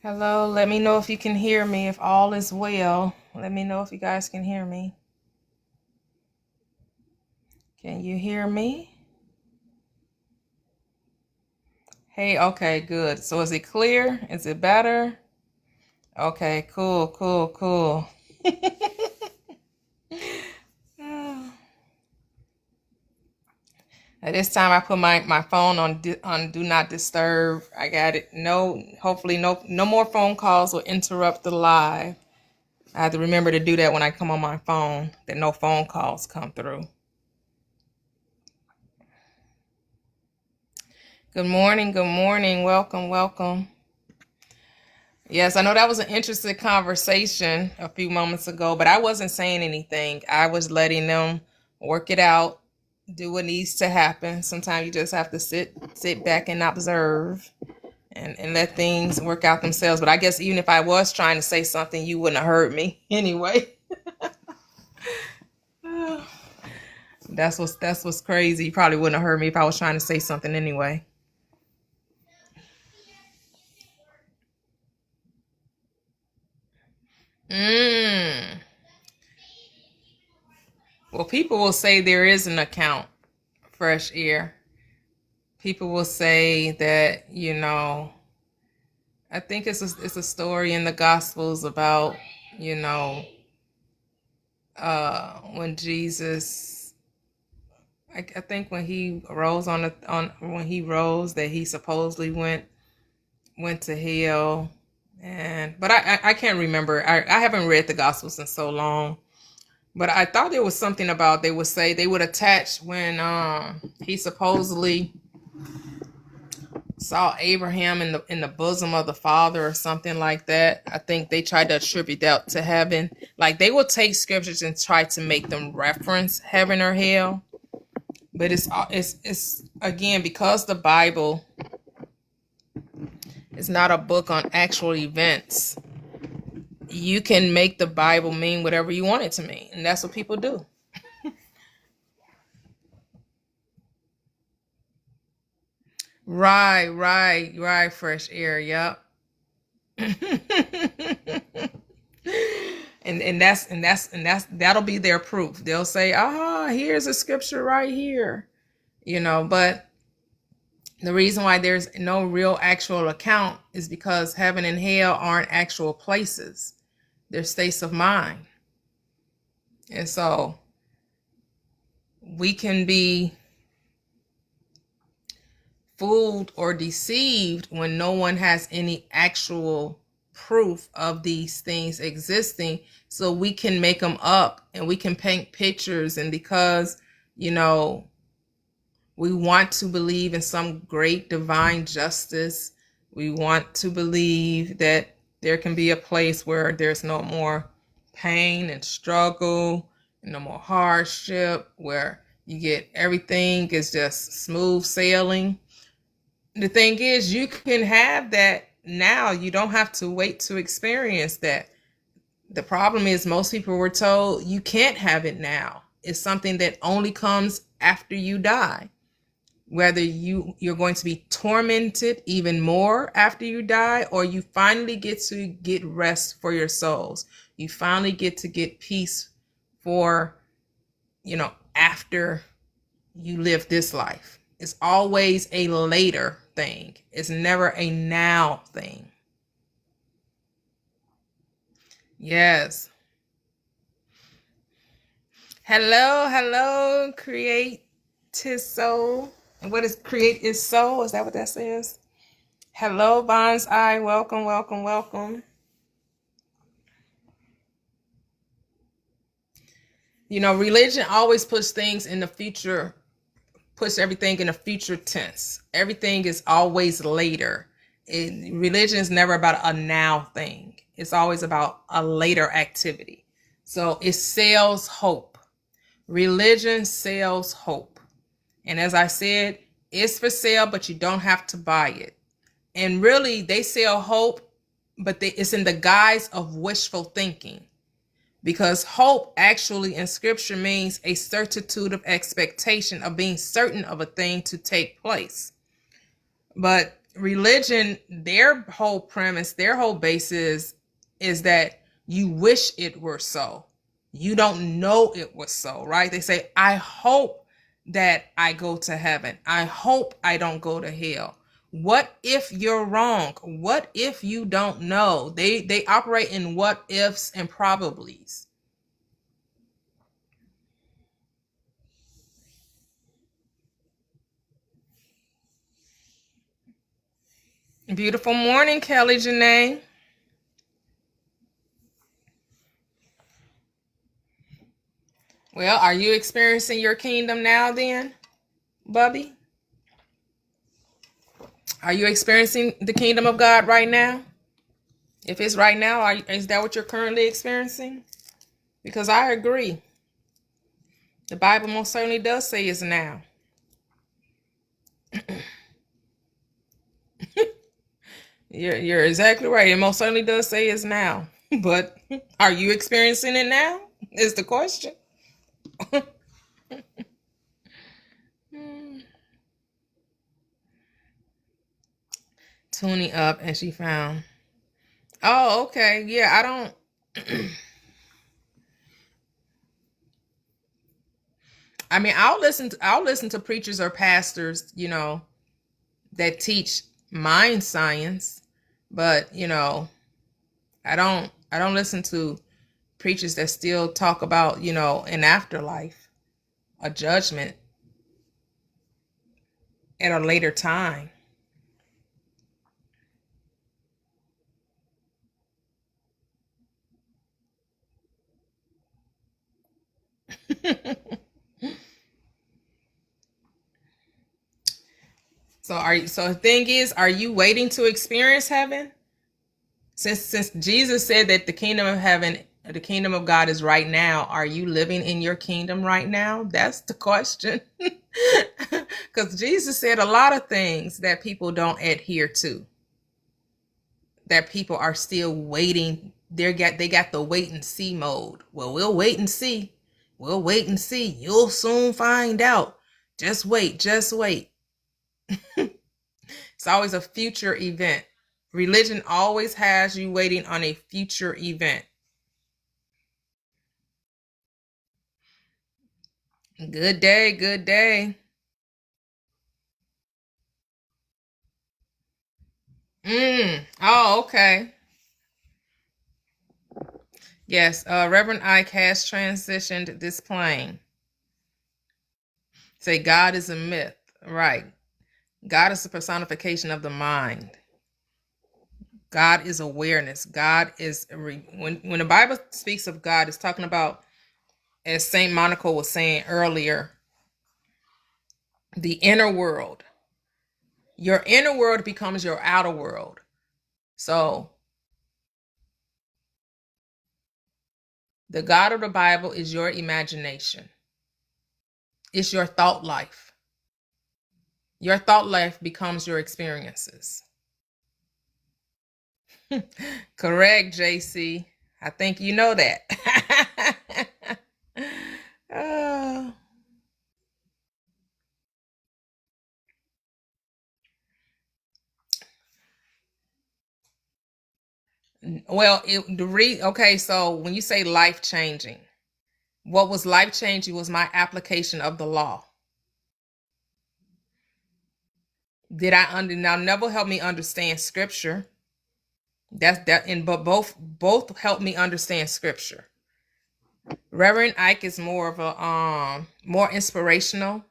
Hello, let me know if you can hear me, if all is well. Let me know if you guys can hear me. Can you hear me? Hey, okay, good. So is it clear? Is it better? Okay, cool, cool, cool. At this time, I put my phone on do not disturb. I got it. No, hopefully no more phone calls will interrupt the live. I have to remember to do that when I come on my phone, that no phone calls come through. Good morning, good morning. Welcome, welcome. Yes, I know that was an interesting conversation a few moments ago, but I wasn't saying anything. I was letting them work it out, do what needs to happen. Sometimes you just have to sit back and observe and let things work out themselves. But I guess even if I was trying to say something, you wouldn't have heard me anyway. That's what's crazy. You probably wouldn't have heard me if I was trying to say something anyway. Mm. Well, people will say there is an account, fresh air. People will say that, I think it's a story in the Gospels about, you know, when Jesus, I think when he rose when he rose, that he supposedly went to hell. But I can't remember. I haven't read the Gospels in so long. But I thought there was something about, they would say they would attach when he supposedly saw Abraham in the bosom of the Father or something like that. I think they tried to attribute that to heaven. Like, they will take scriptures and try to make them reference heaven or hell. But it's again, because the Bible is not a book on actual events, you can make the Bible mean whatever you want it to mean, and that's what people do. Right, fresh air, yep. and that'll be their proof. They'll say, here's a scripture right here. But the reason why there's no real actual account is because heaven and hell aren't actual places. They're states of mind. And so we can be fooled or deceived when no one has any actual proof of these things existing. So we can make them up and we can paint pictures. And because, we want to believe in some great divine justice, we want to believe that there can be a place where there's no more pain and struggle, and no more hardship, where you get everything is just smooth sailing. The thing is, you can have that now. You don't have to wait to experience that. The problem is, most people were told you can't have it now. It's something that only comes after you die. Whether you're going to be tormented even more after you die, or you finally get to get rest for your souls. You finally get to get peace for, after you live this life. It's always a later thing. It's never a now thing. Yes. Hello, create his soul. And what is create is soul? Is that what that says? Hello, Bond's Eye. Welcome, welcome, welcome. Religion always puts things in the future, puts everything in the future tense. Everything is always later. Religion is never about a now thing. It's always about a later activity. So it sells hope. Religion sells hope. And as I said, it's for sale, but you don't have to buy it. And really, they sell hope, but it's in the guise of wishful thinking. Because hope actually in scripture means a certitude of expectation, of being certain of a thing to take place. But religion, their whole premise, their whole basis is that you wish it were so. You don't know it was so, right? They say, I hope that I go to heaven. I hope I don't go to hell. What if you're wrong? What if you don't know? They operate in what ifs and probablys. Beautiful morning, Kelly Janae. Well, are you experiencing your kingdom now then, Bubby? Are you experiencing the kingdom of God right now? If it's right now, is that what you're currently experiencing? Because I agree. The Bible most certainly does say it's now. You're exactly right. It most certainly does say it's now. But are you experiencing it now? Is the question. Tuning up, and she found. Oh, okay. Yeah, I don't. I mean, I'll listen to preachers or pastors, that teach mind science, but I don't listen to preachers that still talk about, an afterlife, a judgment at a later time. So the thing is, are you waiting to experience heaven? Since Jesus said that the kingdom of heaven, the kingdom of God is right now, are you living in your kingdom right now? That's the question. Because Jesus said a lot of things that people don't adhere to, that people are still waiting. They got the wait and see mode. Well, we'll wait and see. We'll wait and see. You'll soon find out. Just wait, just wait. It's always a future event. Religion always has you waiting on a future event. Good day, good day. Oh, okay. Yes, Reverend Ike has transitioned this plane. Say God is a myth. Right. God is the personification of the mind. God is awareness. God is when the Bible speaks of God, it's talking about, as Saint Monica was saying earlier, the inner world. Your inner world becomes your outer world. So the God of the Bible is your imagination. It's your thought life. Your thought life becomes your experiences. Correct, JC. I think you know that. uh, well, okay, so when you say life changing, what was life changing was my application of the law. Now Neville helped me understand scripture. But both helped me understand scripture. Reverend Ike is more of a more inspirational.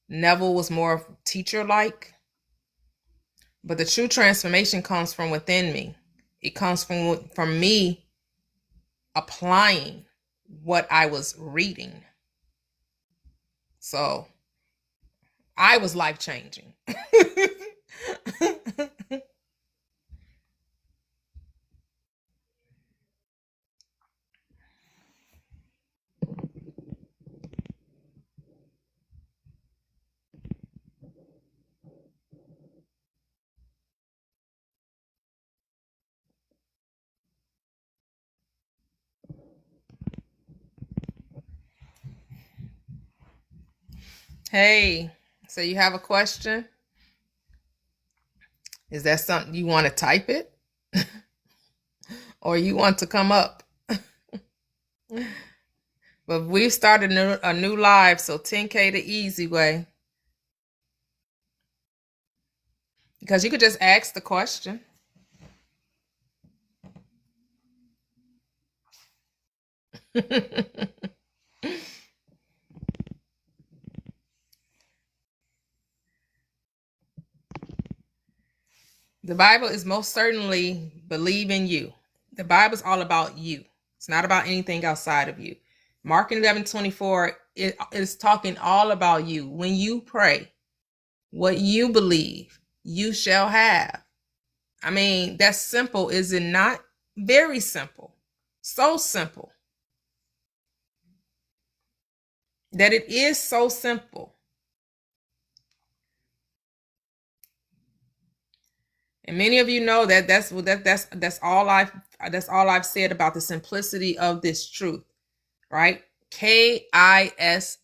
Neville was more teacher like. But the true transformation comes from within me. It comes from me applying what I was reading. So I was life changing. Hey, so you have a question? Is that something you want to type it? Or you want to come up? But we've started a new live, so 10K the easy way. Because you could just ask the question. The Bible is most certainly believe in you. The Bible is all about you. It's not about anything outside of you. Mark 11:24 is talking all about you. When you pray, what you believe, you shall have. I mean, that's simple, is it not? Very simple. So simple. That it is so simple. And many of you know that that's all I've said about the simplicity of this truth, right? KISS.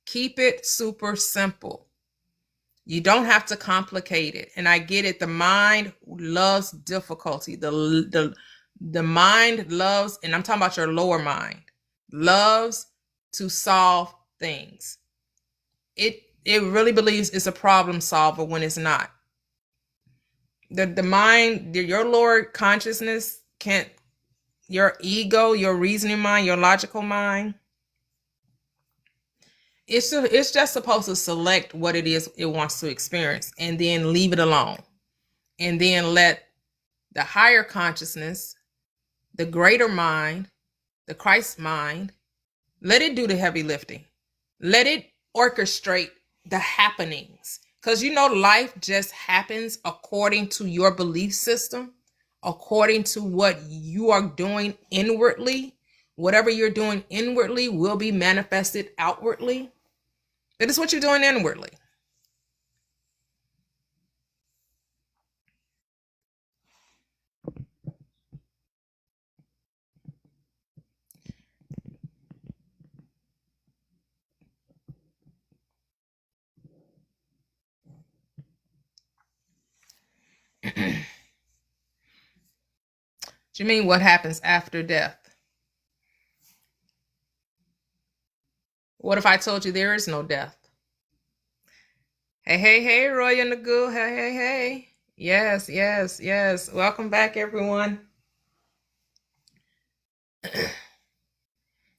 Keep it super simple. You don't have to complicate it. And I get it. The mind loves difficulty. The mind loves, and I'm talking about your lower mind, loves to solve things. It really believes it's a problem solver when it's not. The mind, your lower consciousness can't, your ego, your reasoning mind, your logical mind, it's just supposed to select what it is it wants to experience and then leave it alone. And then let the higher consciousness, the greater mind, the Christ mind, let it do the heavy lifting. Let it orchestrate the happenings. Because life just happens according to your belief system, according to what you are doing inwardly. Whatever you're doing inwardly will be manifested outwardly. That is what you're doing inwardly. Do you mean what happens after death? What if I told you there is no death? Hey, Roy and the Goo. Hey. Yes. Welcome back, everyone.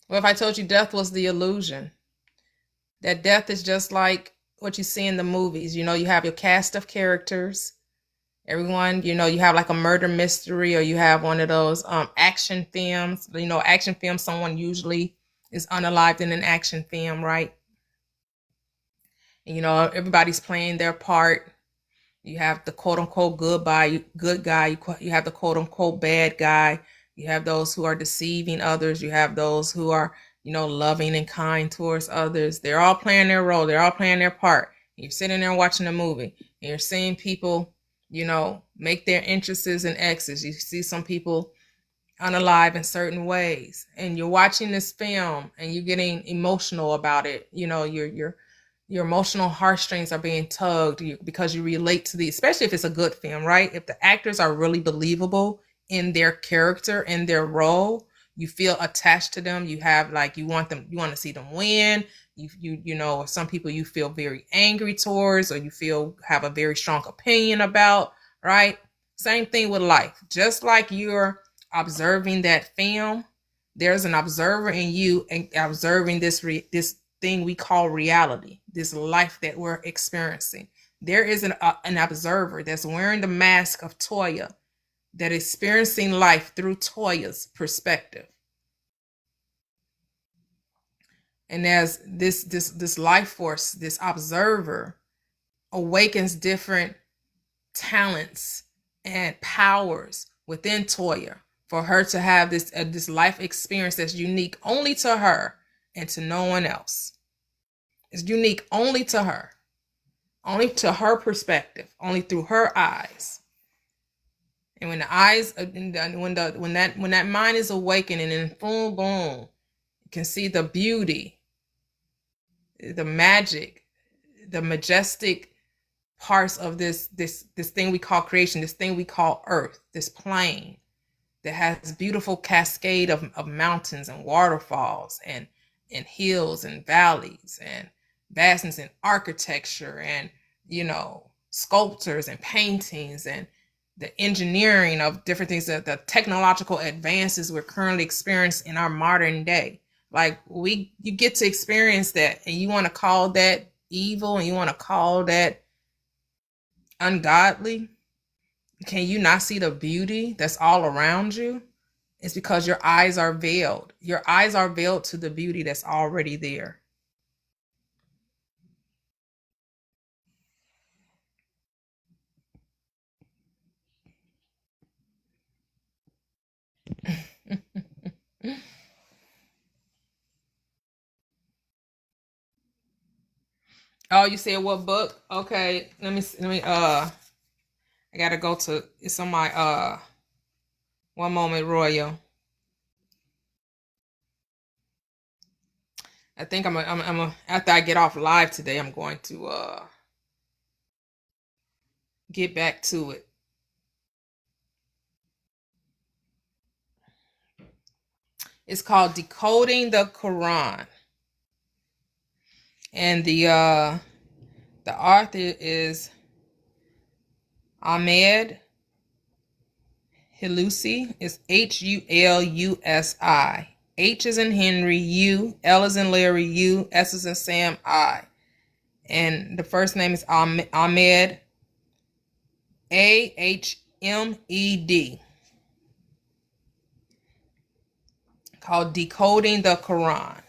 What if I told you death was the illusion? That death is just like what you see in the movies. You have your cast of characters. Everyone, you have like a murder mystery, or you have one of those action films. Action film, someone usually is unalived in an action film, right? And everybody's playing their part. You have the quote unquote good guy. You have the quote unquote bad guy. You have those who are deceiving others. You have those who are, loving and kind towards others. They're all playing their role. They're all playing their part. You're sitting there watching a movie and you're seeing people, make their interests and exits. You see some people unalive in certain ways, and you're watching this film and you're getting emotional about it. Your emotional heartstrings are being tugged because you relate to especially if it's a good film, right? If the actors are really believable in their character, in their role, you feel attached to them. You have you want to see them win. Or some people you feel very angry towards, or you have a very strong opinion about, right? Same thing with life. Just like you're observing that film, there's an observer in you and observing this thing we call reality, this life that we're experiencing. There is an observer that's wearing the mask of Toyia, that is experiencing life through Toyia's perspective. And as this life force, this observer awakens different talents and powers within Toyia for her to have this life experience that's unique only to her and to no one else. It's unique only to her, only to her perspective, only through her eyes. And when the eyes, when that mind is awakening in full bloom, you can see the beauty, the magic, the majestic parts of this thing we call creation, this thing we call earth, this plane that has beautiful cascade of mountains and waterfalls and hills and valleys and vastness and architecture and, sculptures and paintings and the engineering of different things, the technological advances we're currently experiencing in our modern day. Like you get to experience that, and you want to call that evil and you want to call that ungodly. Can you not see the beauty that's all around you? It's because your eyes are veiled. Your eyes are veiled to the beauty that's already there. Oh, you said what book? Okay, I gotta go to, it's on my one moment, Royal. I think after I get off live today, I'm going to get back to it. It's called Decoding the Quran. And the author is Ahmed Hilusi. It's Hulusi. H is in Henry, U, L is in Larry, U, S is in Sam, I. And the first name is Ahmed, Ahmed, called Decoding the Quran.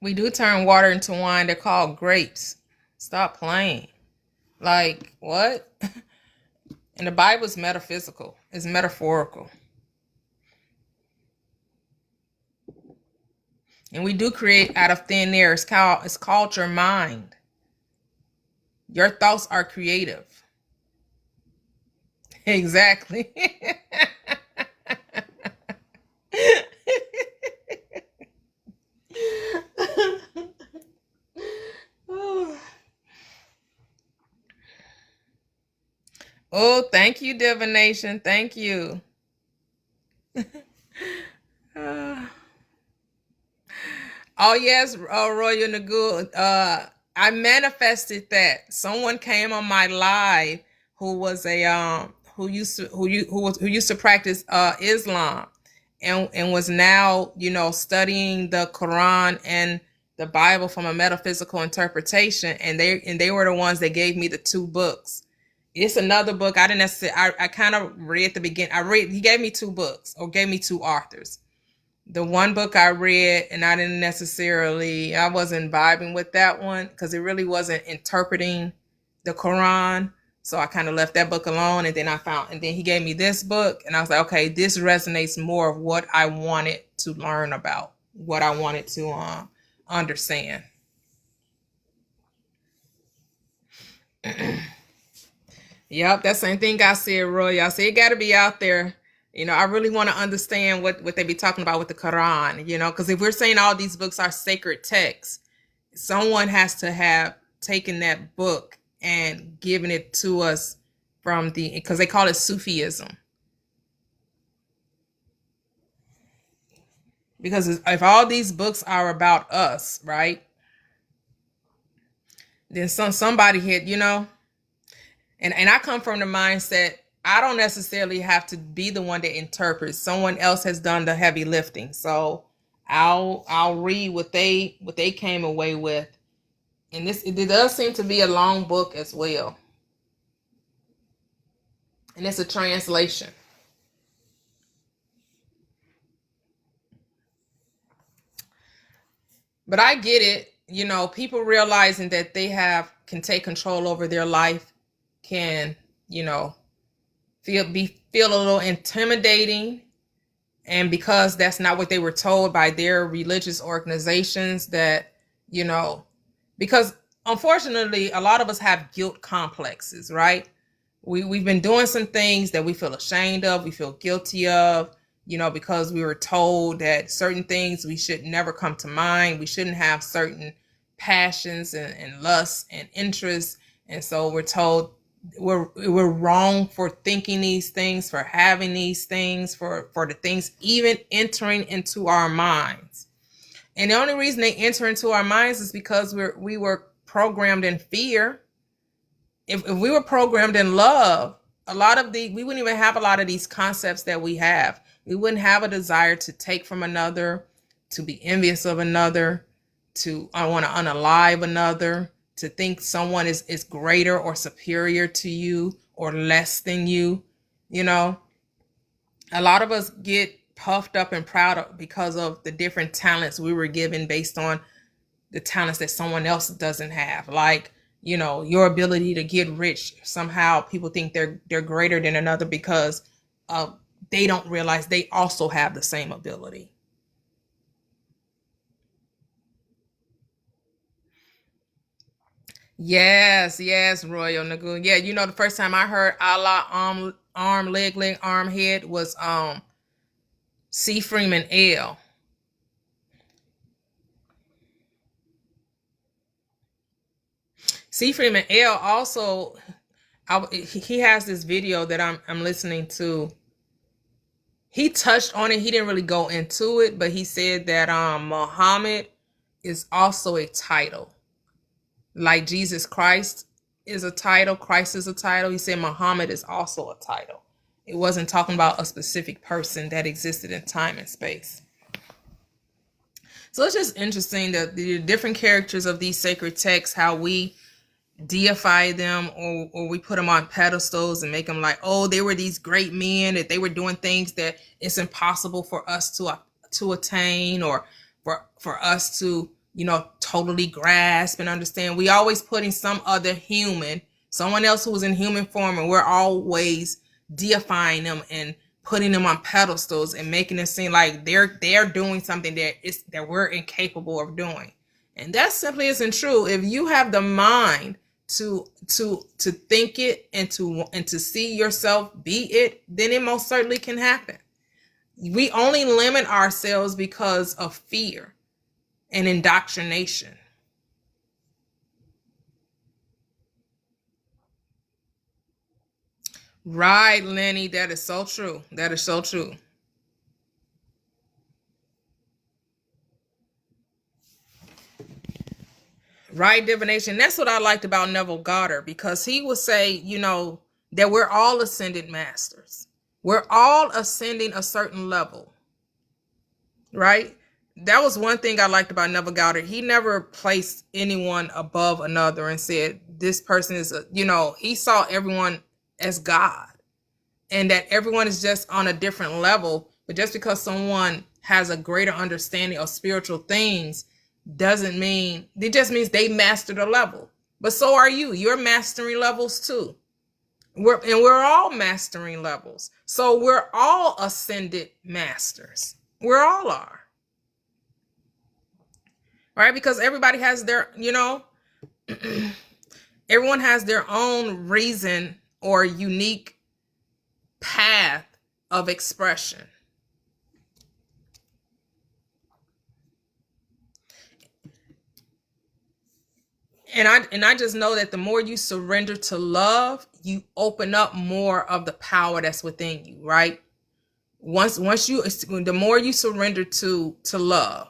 We do turn water into wine. They're called grapes. Stop playing. Like, what? And the Bible is metaphysical. It's metaphorical. And we do create out of thin air. It's called your mind. Your thoughts are creative. Exactly. Oh, thank you, Divination. Thank you. Oh yes, Royal Nagul. I manifested that. Someone came on my live who was a who used to practice Islam and was now, studying the Quran and the Bible from a metaphysical interpretation, and they were the ones that gave me the two books. It's another book I didn't necessarily, I kind of read the beginning. He gave me two books, or gave me two authors. The one book I read, and I wasn't vibing with that one because it really wasn't interpreting the Quran. So I kind of left that book alone, and then he gave me this book, and I was like, okay, this resonates more of what I wanted to learn about, what I wanted to understand. Yep, that same thing I said, Roy. I said it got to be out there. I really want to understand what they be talking about with the Quran, because if we're saying all these books are sacred texts, someone has to have taken that book and given it to us because they call it Sufism. Because if all these books are about us, right, then somebody hit, and I come from the mindset, I don't necessarily have to be the one that interprets. Someone else has done the heavy lifting. So I'll read what they came away with. And it does seem to be a long book as well. And it's a translation. But I get it. People realizing that they can take control over their life can, feel a little intimidating, And because that's not what they were told by their religious organizations, that, you know, because unfortunately, a lot of us have guilt complexes, right? We've been doing some things that we feel ashamed of, we feel guilty of, because we were told that certain things we should never come to mind. We shouldn't have certain passions and lusts and interests. And so we're told we're wrong for thinking these things, for having these things, for the things even entering into our minds. And the only reason they enter into our minds is because we were programmed in fear. If we were programmed in love, we wouldn't even have a lot of these concepts that we have. We wouldn't have a desire to take from another, to be envious of another, to want to unalive another, to think someone is greater or superior to you or less than you. A lot of us get puffed up and proud because of the different talents we were given based on the talents that someone else doesn't have. Like, your ability to get rich. Somehow people think they're greater than another because they don't realize they also have the same ability. Yes, Royal Nagu. Yeah, the first time I heard Allah arm, leg, arm, head was C. Freeman L. C. Freeman L. also, he has this video that I'm listening to. He touched on it. He didn't really go into it, but he said that Muhammad is also a title. Like Jesus Christ is a title, Christ is a title. He said Muhammad is also a title. It wasn't talking about a specific person that existed in time and space. So it's just interesting that the different characters of these sacred texts, how we deify them, or we put them on pedestals and make them like, oh, they were these great men, that they were doing things that it's impossible for us to attain, or for us to totally grasp and understand. We always putting some other human, someone else who was in human form, and we're always deifying them and putting them on pedestals and making it seem like they're doing something that we're incapable of doing. And that simply isn't true. If you have the mind to think it and to see yourself be it, then it most certainly can happen. We only limit ourselves because of fear and indoctrination. Right, Lenny, that is so true. That is so true. Right, divination. That's what I liked about Neville Goddard, because he would say, that we're all ascended masters. We're all ascending a certain level. Right? That was one thing I liked about Neville Goddard. He never placed anyone above another and said, this person is he saw everyone as God, and that everyone is just on a different level. But just because someone has a greater understanding of spiritual things doesn't mean, it just means they mastered a level. But so are you. You're mastering levels too. We're all mastering levels. So we're all ascended masters. We're all are. Right? Because everybody has their, everyone has their own reason or unique path of expression. And I just know that the more you surrender to love, you open up more of the power that's within you, right? The more you surrender to love,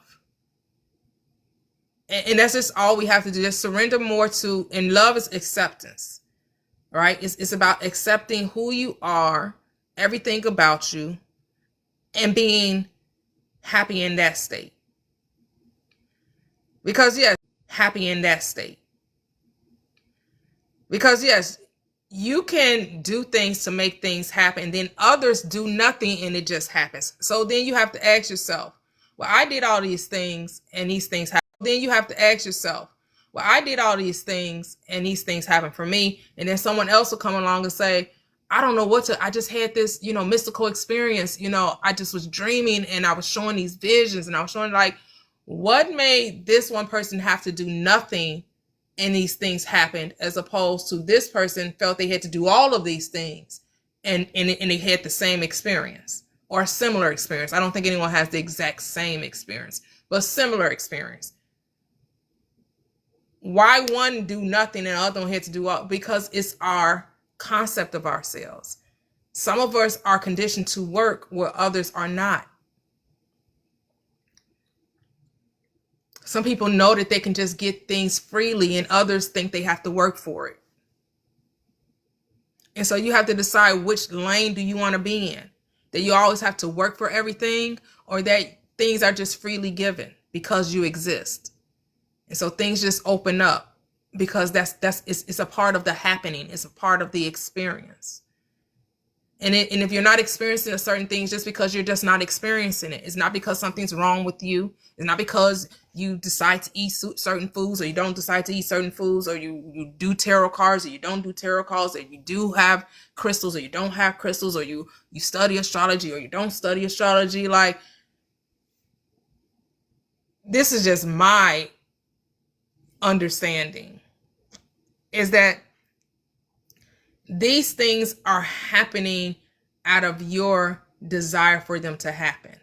and that's just all we have to do. Just surrender more to, and love is acceptance, right? It's about accepting who you are, everything about you, and being happy in that state. Because yes, happy in that state. Because yes, you can do things to make things happen, and then others do nothing and it just happens. So then you have to ask yourself, well, I did all these things and these things happen. Then you have to ask yourself, well, I did all these things and these things happen for me. And then someone else will come along and say, I don't know what to, I just had this, mystical experience. I just was dreaming and I was showing these visions and I was showing like, what made this one person have to do nothing and these things happened, as opposed to this person felt they had to do all of these things and they had the same experience or a similar experience. I don't think anyone has the exact same experience, but similar experience. Why one do nothing and the other one had to do all? Because it's our concept of ourselves. Some of us are conditioned to work where others are not. Some people know that they can just get things freely and others think they have to work for it. And so you have to decide which lane do you want to be in. That you always have to work for everything, or that things are just freely given because you exist. And so things just open up because it's a part of the happening. It's a part of the experience. And if you're not experiencing a certain thing, just because you're just not experiencing it, it's not because something's wrong with you. It's not because you decide to eat certain foods or you don't decide to eat certain foods, or you do tarot cards or you don't do tarot cards, or you do have crystals or you don't have crystals, or you study astrology or you don't study astrology. Like, this is just my understanding, is that these things are happening out of your desire for them to happen.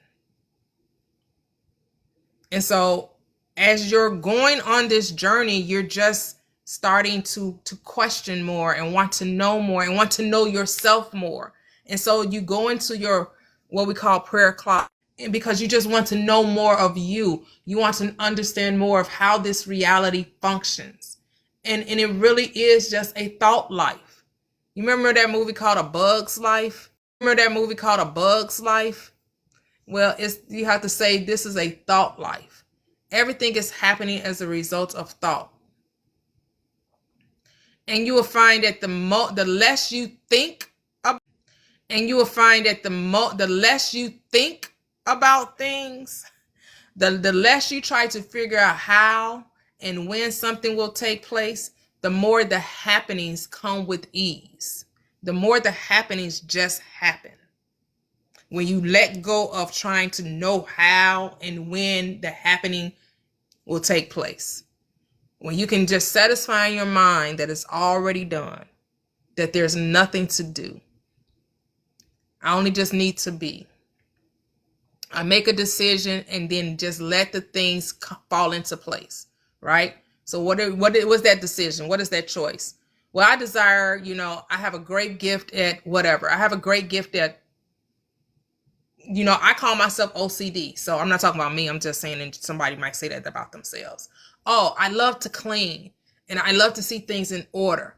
And so as you're going on this journey, you're just starting to question more and want to know more and want to know yourself more. And so you go into your, what we call prayer closet, because you just want to know more of you. You want to understand more of how this reality functions. And it really is just a thought life. You remember that movie called A Bug's Life? Well, you have to say this is a thought life. Everything is happening as a result of thought. And you will find that the less you think about, the less you think about things, the less you try to figure out how and when something will take place, the more the happenings come with ease. The more the happenings just happen. When you let go of trying to know how and when the happening will take place. When you can just satisfy your mind that it's already done, that there's nothing to do. I only just need to be. I make a decision and then just let the things fall into place, right? So what was that decision? What is that choice? Well, I desire, I have a great gift at whatever. I have a great gift at, I call myself OCD. So I'm not talking about me. I'm just saying, and somebody might say that about themselves. Oh, I love to clean and I love to see things in order.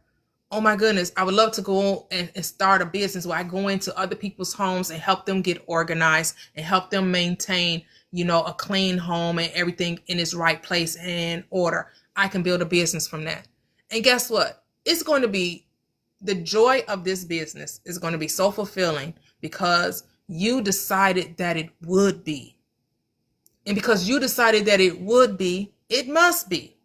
Oh my goodness, I would love to go and start a business where I go into other people's homes and help them get organized and help them maintain, a clean home and everything in its right place and order. I can build a business from that. And guess what? It's going to be, the joy of this business is going to be so fulfilling because you decided that it would be. And because you decided that it would be, it must be.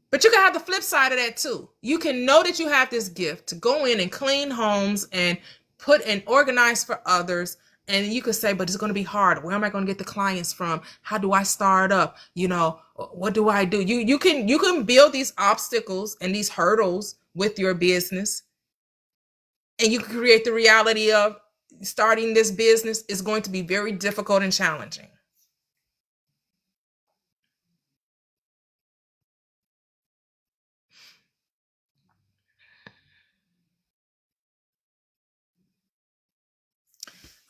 But you can have the flip side of that too. You can know that you have this gift to go in and clean homes and put and organize for others. And you could say, but it's going to be hard. Where am I going to get the clients from? How do I start up? What do I do? You can build these obstacles and these hurdles with your business. And you can create the reality of starting this business is going to be very difficult and challenging.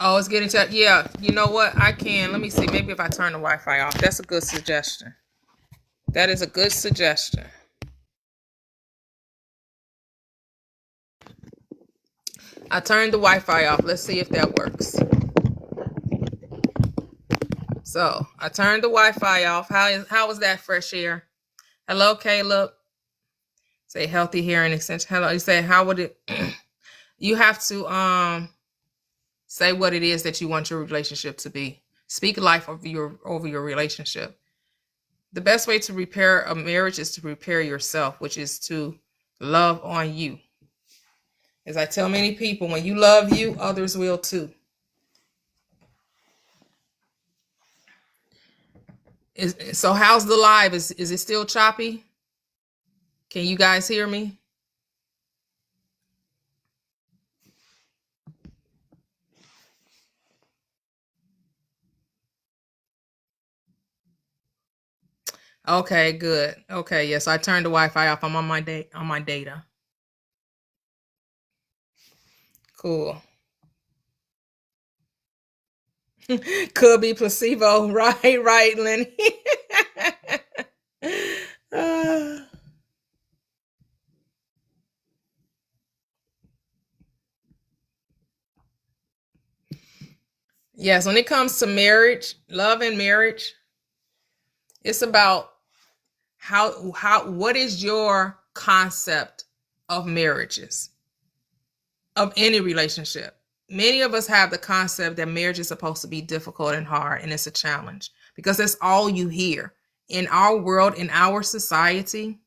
Oh, it's getting to, yeah, you know what? I can, let me see, maybe if I turn the Wi-Fi off. That's a good suggestion. That is a good suggestion. I turned the Wi-Fi off. Let's see if that works. So I turned the Wi-Fi off. How was that, fresh air? Hello, Caleb. Say healthy hearing extension. Hello. You say, how would it, you have to say what it is that you want your relationship to be. Speak life over your relationship. The best way to repair a marriage is to repair yourself, which is to love on you. As I tell many people, when you love you, others will too. So how's the live? Is it still choppy? Can you guys hear me? Okay, good. Okay, yes, I turned the Wi-Fi off. I'm on my data. Cool. Could be placebo. Right, right, Lenny. Uh, yes, when it comes to marriage, love and marriage, it's about how what is your concept of marriages, of any relationship. Many of us have the concept that marriage is supposed to be difficult and hard, and it's a challenge because that's all you hear in our world, in our society.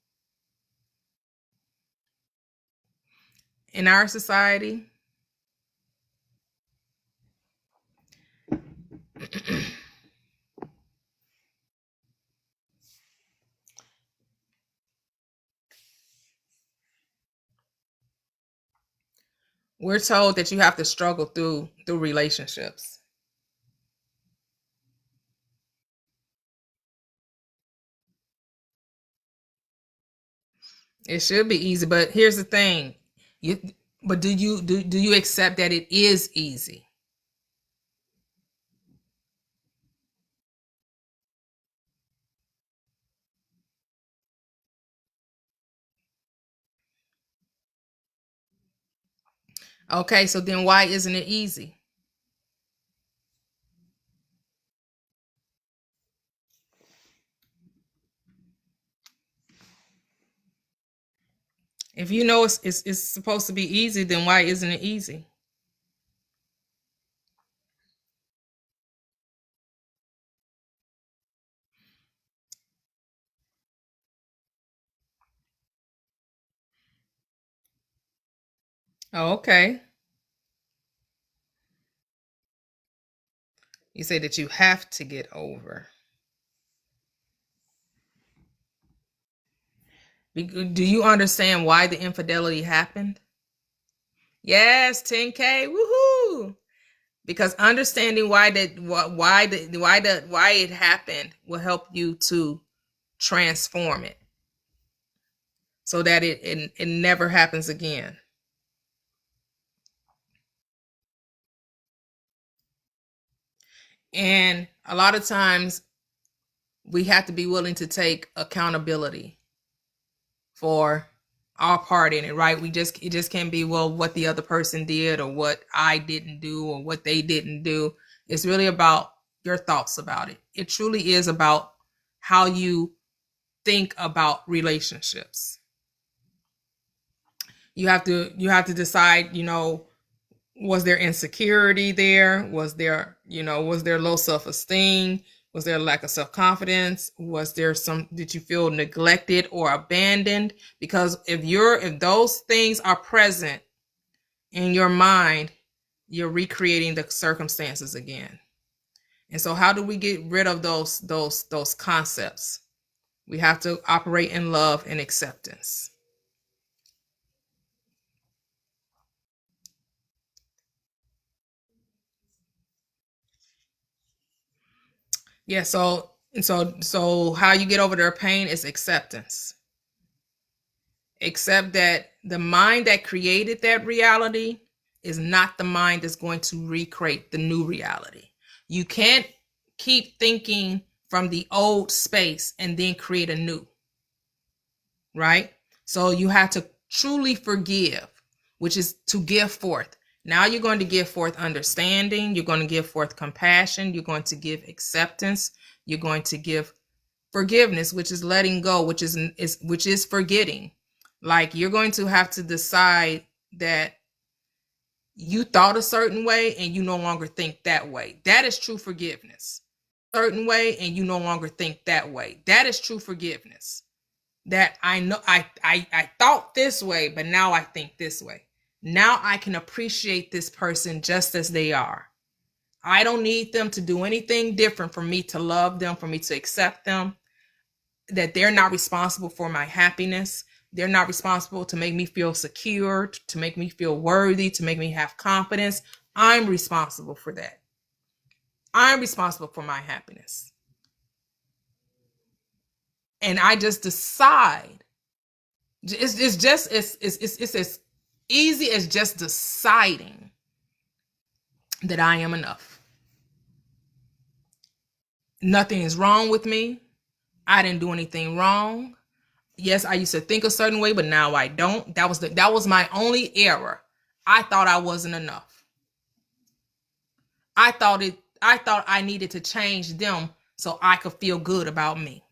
In our society, we're told that you have to struggle through relationships. It should be easy, but here's the thing. You but do you accept that it is easy? Okay, so then why isn't it easy? If you know it's supposed to be easy, then why isn't it easy? Oh, okay. You say that you have to get over. Do you understand why the infidelity happened? Yes, 10K. Woohoo! Because understanding why it happened will help you to transform it so that it never happens again. And a lot of times we have to be willing to take accountability for our part in it, right? It just can't be, well, what the other person did or what I didn't do or what they didn't do. It's really about your thoughts about it. It truly is about how you think about relationships. You have to decide, was there insecurity there? Was there low self-esteem? Was there a lack of self-confidence? Did you feel neglected or abandoned? Because if those things are present in your mind, you're recreating the circumstances again. And so how do we get rid of those concepts? We have to operate in love and acceptance. Yeah, so how you get over their pain is acceptance. Accept that the mind that created that reality is not the mind that's going to recreate the new reality. You can't keep thinking from the old space and then create a new, right? So you have to truly forgive, which is to give forth. Now you're going to give forth understanding, you're going to give forth compassion, you're going to give acceptance, you're going to give forgiveness, which is letting go, which is forgetting. Like, you're going to have to decide that you thought a certain way and you no longer think that way. That is true forgiveness. Certain way and you no longer think that way. That is true forgiveness. That I know I thought this way, but now I think this way. Now I can appreciate this person just as they are. I don't need them to do anything different for me to love them, for me to accept them, that they're not responsible for my happiness. They're not responsible to make me feel secure, to make me feel worthy, to make me have confidence. I'm responsible for that. I'm responsible for my happiness. And I just decide. It's as easy as just deciding that I am enough. Nothing is wrong with me. I didn't do anything wrong. Yes, I used to think a certain way, but now I don't. That was my only error. I thought I wasn't enough. I thought I needed to change them so I could feel good about me.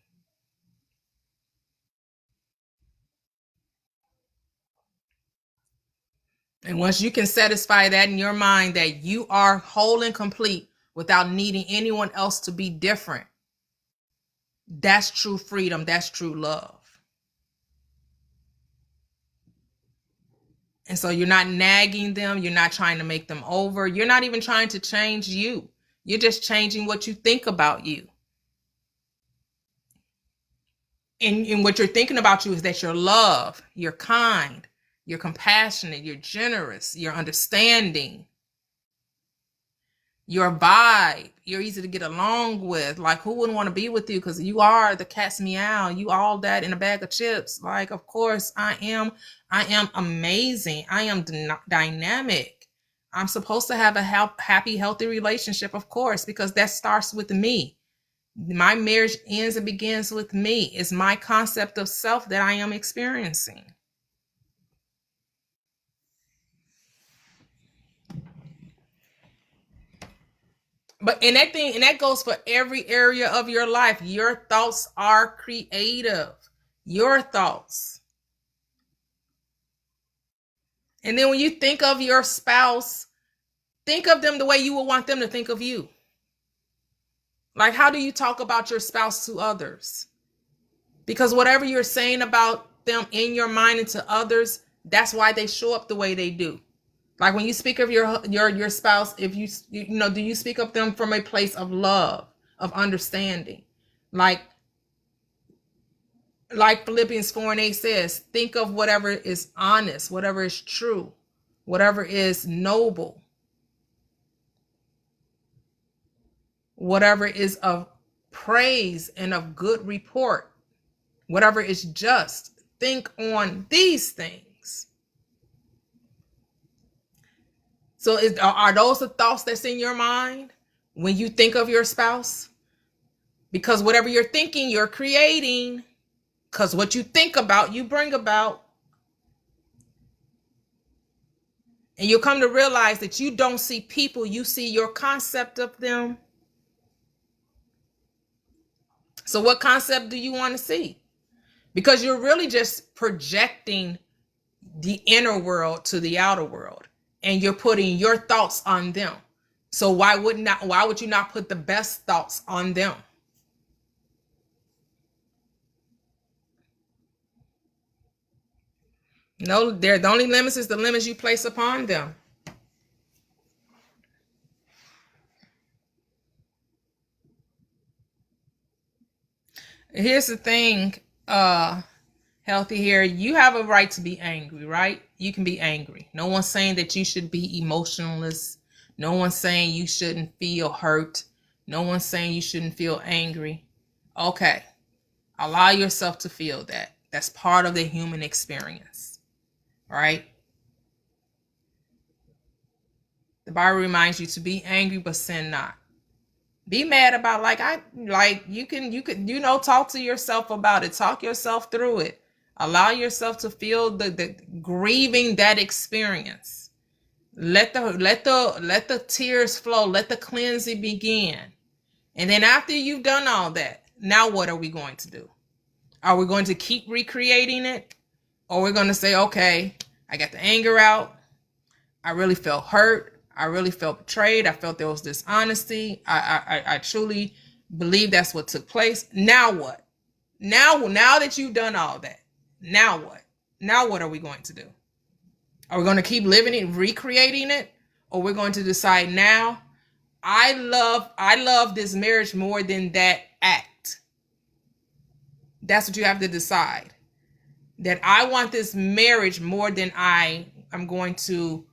And once you can satisfy that in your mind, that you are whole and complete without needing anyone else to be different, that's true freedom. That's true love. And so you're not nagging them. You're not trying to make them over. You're not even trying to change you. You're just changing what you think about you. And what you're thinking about you is that you're loved, you're kind, you're compassionate, you're generous, you're understanding, you're a vibe, you're easy to get along with. Like, who wouldn't want to be with you? Because you are the cat's meow. You all that in a bag of chips. Like, of course, I am amazing. I am dynamic. I'm supposed to have a happy, healthy relationship, of course, because that starts with me. My marriage ends and begins with me. It's my concept of self that I am experiencing. And that goes for every area of your life. Your thoughts are creative. Your thoughts. And then when you think of your spouse, think of them the way you would want them to think of you. Like, how do you talk about your spouse to others? Because whatever you're saying about them in your mind and to others, that's why they show up the way they do. Like, when you speak of your spouse, if you do you speak of them from a place of love, of understanding? Like Philippians 4:8 says, think of whatever is honest, whatever is true, whatever is noble, whatever is of praise and of good report, whatever is just. Think on these things. So are those the thoughts that's in your mind when you think of your spouse? Because whatever you're thinking, you're creating. Because what you think about, you bring about. And you'll come to realize that you don't see people, you see your concept of them. So what concept do you want to see? Because you're really just projecting the inner world to the outer world. And you're putting your thoughts on them. So why would you not put the best thoughts on them? No, the only limits is the limits you place upon them. Here's the thing, Healthy here, you have a right to be angry, right? You can be angry. No one's saying that you should be emotionless. No one's saying you shouldn't feel hurt. No one's saying you shouldn't feel angry. Okay. Allow yourself to feel that. That's part of the human experience, right? The Bible reminds you to be angry, but sin not. Be mad about you can talk to yourself about it. Talk yourself through it. Allow yourself to feel the grieving that experience. Let the tears flow. Let the cleansing begin. And then after you've done all that, now what are we going to do? Are we going to keep recreating it? Or we're going to say, okay, I got the anger out. I really felt hurt. I really felt betrayed. I felt there was dishonesty. I truly believe that's what took place. Now what? Now that you've done all that, now what? Now what are we going to do? Are we going to keep living it, recreating it? Or we're going to decide now, I love this marriage more than that act. That's what you have to decide. That I want this marriage more than I'm going to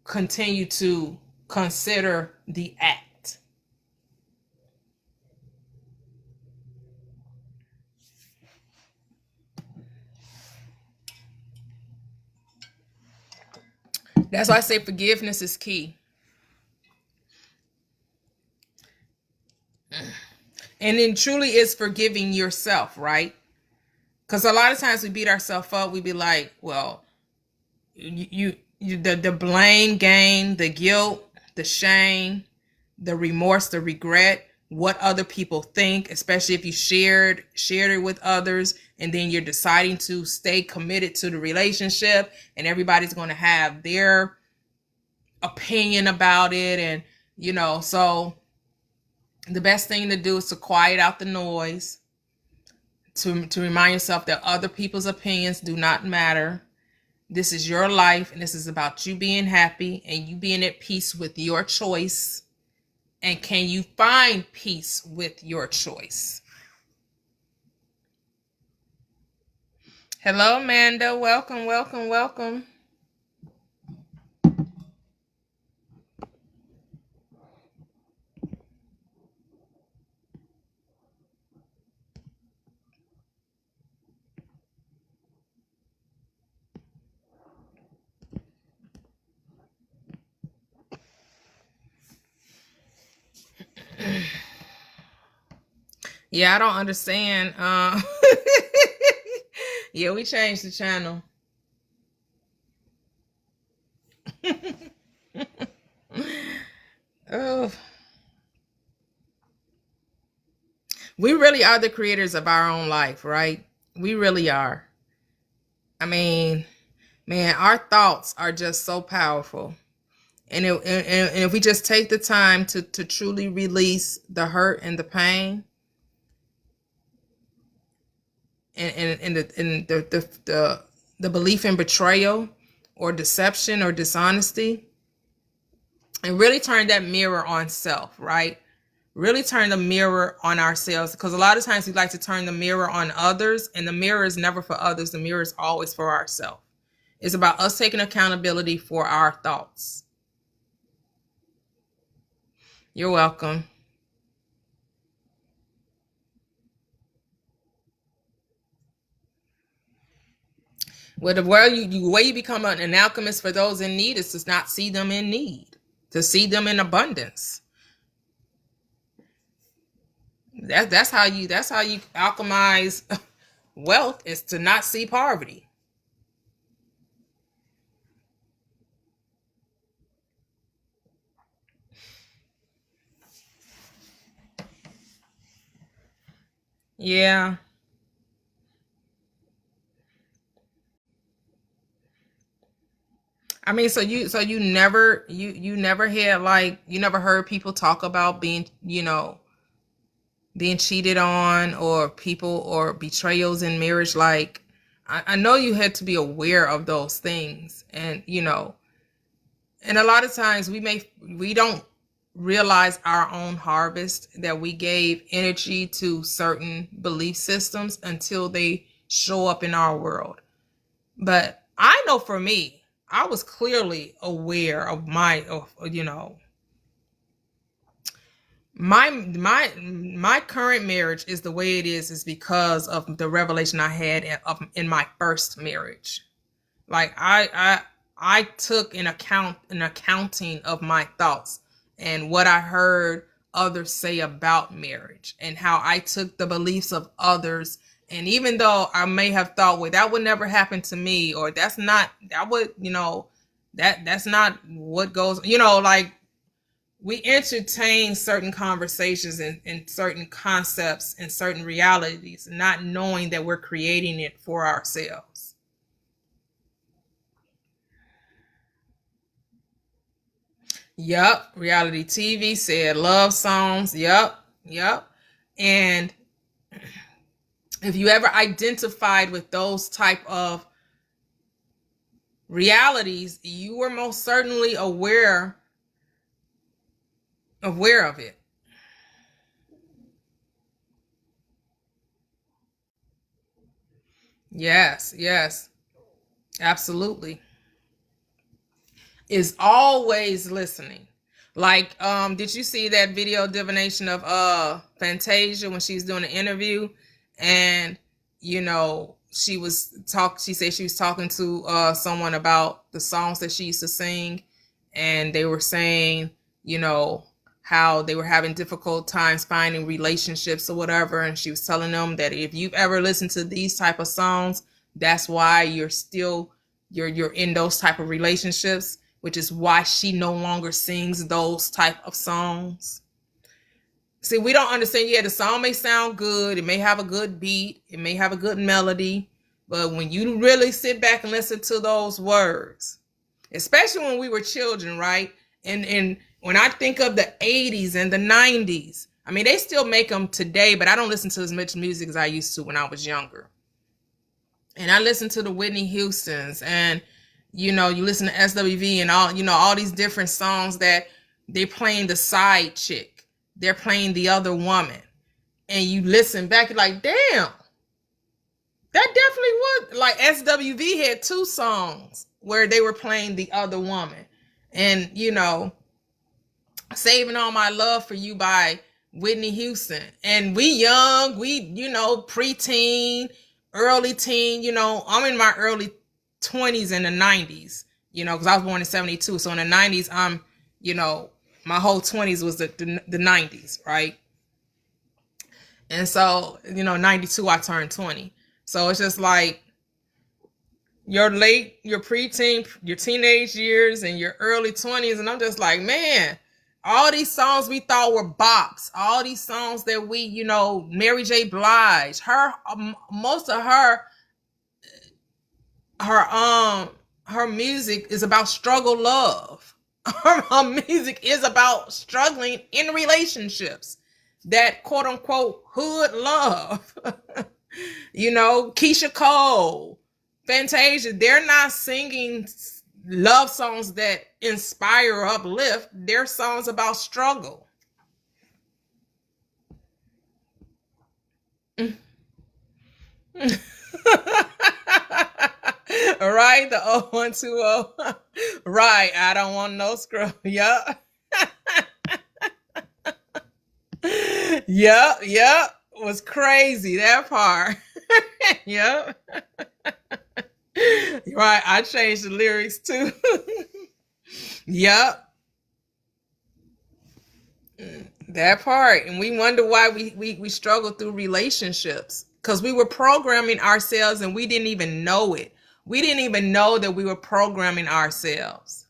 continue to consider the act. That's why I say forgiveness is key. And then truly is forgiving yourself, right? Because a lot of times we beat ourselves up. We be like, well, the blame game, the guilt, the shame, the remorse, the regret, what other people think, especially if you shared it with others, and then you're deciding to stay committed to the relationship, and everybody's going to have their opinion about it. And so the best thing to do is to quiet out the noise, to remind yourself that other people's opinions do not matter. This is your life, and this is about you being happy and you being at peace with your choice. And can you find peace with your choice? Hello, Amanda. Welcome, welcome, welcome. Yeah, I don't understand. Yeah, we changed the channel. Oh, we really are the creators of our own life, right? We really are. I mean, man, our thoughts are just so powerful. And if we just take the time to truly release the hurt and the pain, and the belief in betrayal or deception or dishonesty, and really turn that mirror on self, right? Really turn the mirror on ourselves, because a lot of times we like to turn the mirror on others, and the mirror is never for others. The mirror is always for ourselves. It's about us taking accountability for our thoughts. You're welcome. Well, the way you become an alchemist for those in need is to not see them in need, to see them in abundance. That's how you alchemize wealth, is to not see poverty. Yeah. I mean, so you never had, like, you never heard people talk about being cheated on, or people, or betrayals in marriage. Like, I know you had to be aware of those things, and and a lot of times we don't realize our own harvest, that we gave energy to certain belief systems until they show up in our world. But I know for me, I was clearly aware of my current marriage is the way it is because of the revelation I had in my first marriage. Like, I took an accounting of my thoughts and what I heard others say about marriage, and how I took the beliefs of others. And even though I may have thought, well, that would never happen to me, or that's not what goes, like, we entertain certain conversations and certain concepts and certain realities, not knowing that we're creating it for ourselves. Yup. Reality TV said love songs. Yup. Yup. And if you ever identified with those type of realities, you were most certainly aware of it. Yes, yes, absolutely. Is always listening. Like, did you see that video divination of Fantasia when she was doing an interview, and she said she was talking to someone about the songs that she used to sing, and they were saying, you know, how they were having difficult times finding relationships or whatever, and she was telling them that if you've ever listened to these type of songs, that's why you're in those type of relationships, which is why she no longer sings those type of songs. See, we don't understand. Yeah, the song may sound good. It may have a good beat. It may have a good melody. But when you really sit back and listen to those words, especially when we were children, right? And when I think of the 80s and the 90s, I mean, they still make them today, but I don't listen to as much music as I used to when I was younger. And I listen to the Whitney Houstons, and you listen to SWV and all these different songs that they're playing the side chick, they're playing the other woman, and you listen back, you're like, damn, that definitely was like SWV had two songs where they were playing the other woman, and Saving All My Love for You by Whitney Houston. And we young, we preteen, early teen, I'm in my early 20s in the 90s, because I was born in 72. So in the 90s, my whole 20s was the 90s, right? And so, 92, I turned 20. So it's just like your preteen, your teenage years and your early 20s. And I'm just like, man, all these songs we thought were bops, all these songs that we, Mary J. Blige, most of her music is about struggle love. Her music is about struggling in relationships, that quote unquote hood love. Keisha Cole, Fantasia, they're not singing love songs that inspire or uplift. They're songs about struggle. Right, the 0120. Right, I don't want no scrub. Yup. Yup. Was crazy, that part. Yup. Right, I changed the lyrics too. Yup. That part. And we wonder why we struggle through relationships. Because we were programming ourselves and we didn't even know it. We didn't even know that we were programming ourselves.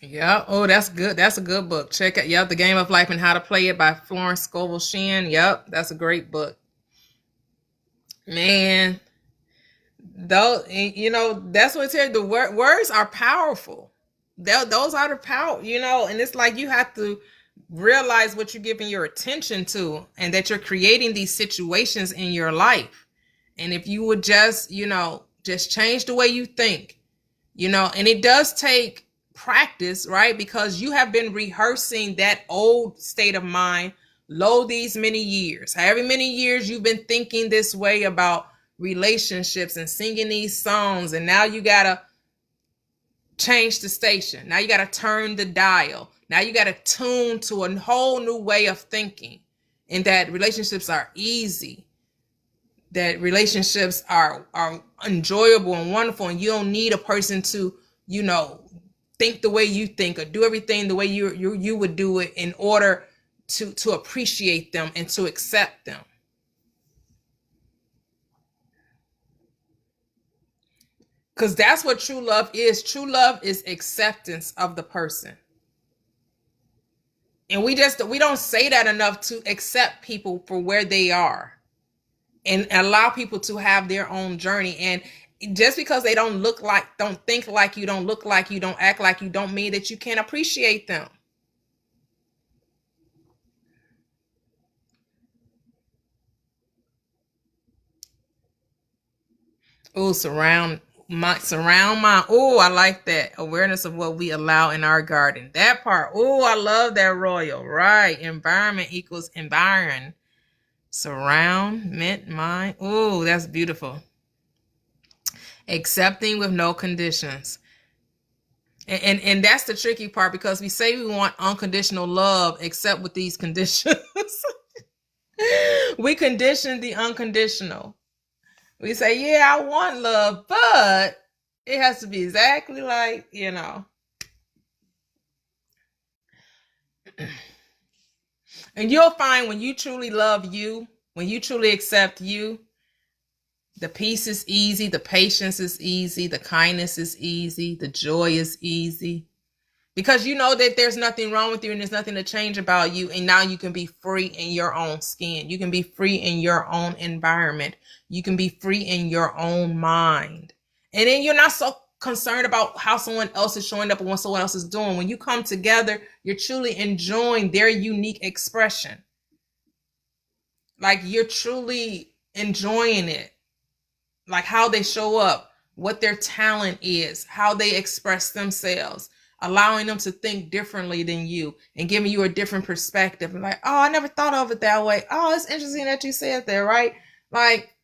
Yeah. Oh, that's good. That's a good book. Check it. Yep. The Game of Life and How to Play It by Florence Scovel Shinn. Yep. That's a great book. Man, though, that's what it's here. The words are powerful. Those are the power, and it's like you have to realize what you're giving your attention to, and that you're creating these situations in your life. And if you would just change the way you think, and it does take practice, right? Because you have been rehearsing that old state of mind these many years. However many years you've been thinking this way about relationships and singing these songs, and now you gotta change the station. Now you gotta turn the dial. Now you gotta tune to a whole new way of thinking, and that relationships are easy, that relationships are enjoyable and wonderful, and you don't need a person to think the way you think or do everything the way you would do it in order to appreciate them and to accept them. Because that's what true love is. True love is acceptance of the person. And we don't say that enough, to accept people for where they are and allow people to have their own journey. And just because they don't think like you, don't look like you, don't act like you, don't mean that you can't appreciate them. Oh, surround my. Oh, I like that. Awareness of what we allow in our garden. That part. Oh, I love that, Royal. Right. Environment equals environ. Surround, meant, mind. Oh, that's beautiful. Accepting with no conditions. And that's the tricky part, because we say we want unconditional love except with these conditions. We condition the unconditional. We say, yeah, I want love, but it has to be exactly like. And you'll find when you truly love you, when you truly accept you, the peace is easy, the patience is easy, the kindness is easy, the joy is easy. Because you know that there's nothing wrong with you and there's nothing to change about you. And now you can be free in your own skin. You can be free in your own environment. You can be free in your own mind. And then you're not so concerned about how someone else is showing up and what someone else is doing. When you come together, you're truly enjoying their unique expression. Like you're truly enjoying it. Like how they show up, what their talent is, how they express themselves, allowing them to think differently than you and giving you a different perspective. Like, oh, I never thought of it that way. Oh, it's interesting that you said that, right? Like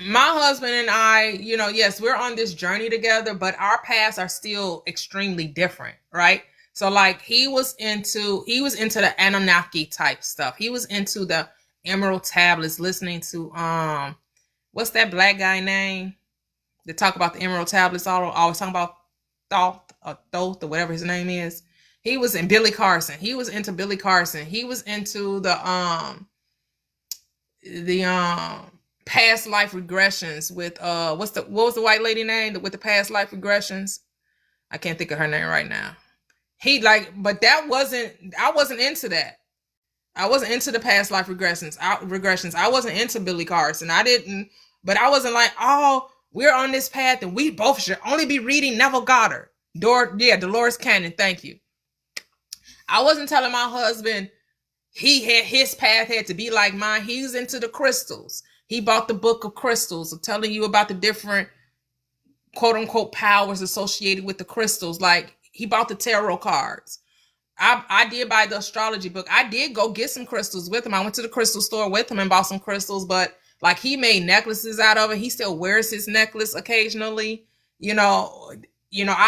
my husband and I, yes, we're on this journey together, but our paths are still extremely different, right? So like he was into the Anunnaki type stuff. He was into the Emerald Tablets, listening to what's that black guy name? They talk about the Emerald Tablets, always talking about Thoth or whatever his name is. He was in Billy Carson. He was into Billy Carson. He was into the past life regressions with what was the white lady name with the past life regressions? I can't think of her name right now. But I wasn't into that. I wasn't into the past life regressions. I wasn't into Billy Carson. But I wasn't like, oh, we're on this path and we both should only be reading Neville Goddard. Dolores Cannon, thank you. I wasn't telling my husband his path had to be like mine. He was into the crystals. He bought the book of crystals, telling you about the different quote unquote powers associated with the crystals. Like he bought the tarot cards. I did buy the astrology book. I did go get some crystals with him. I went to the crystal store with him and bought some crystals, but like he made necklaces out of it. He still wears his necklace occasionally. I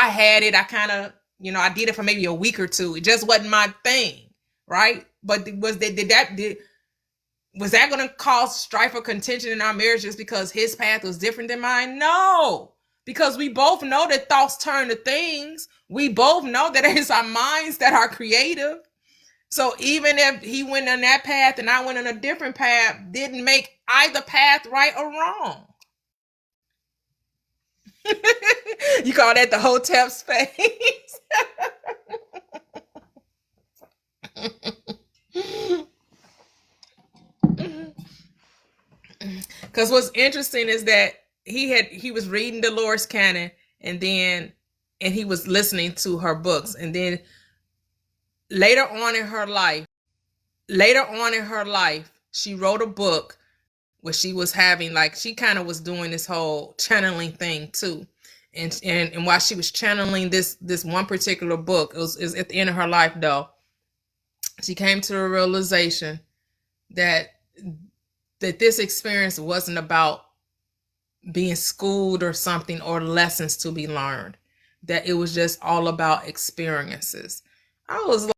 had it. I kind of, I did it for maybe a week or two. It just wasn't my thing, right? But was that going to cause strife or contention in our marriage just because his path was different than mine? No, because we both know that thoughts turn to things. We both know that it's our minds that are creative. So even if he went on that path and I went on a different path, didn't make either path right or wrong. You call that the Hotep space? Because what's interesting is that he was reading Dolores Cannon and he was listening to her books, and then later on in her life, she wrote a book where she was having, like, she kind of was doing this whole channeling thing too. And while she was channeling this one particular book, it was at the end of her life though, she came to a realization that this experience wasn't about being schooled or something or lessons to be learned, that it was just all about experiences. I was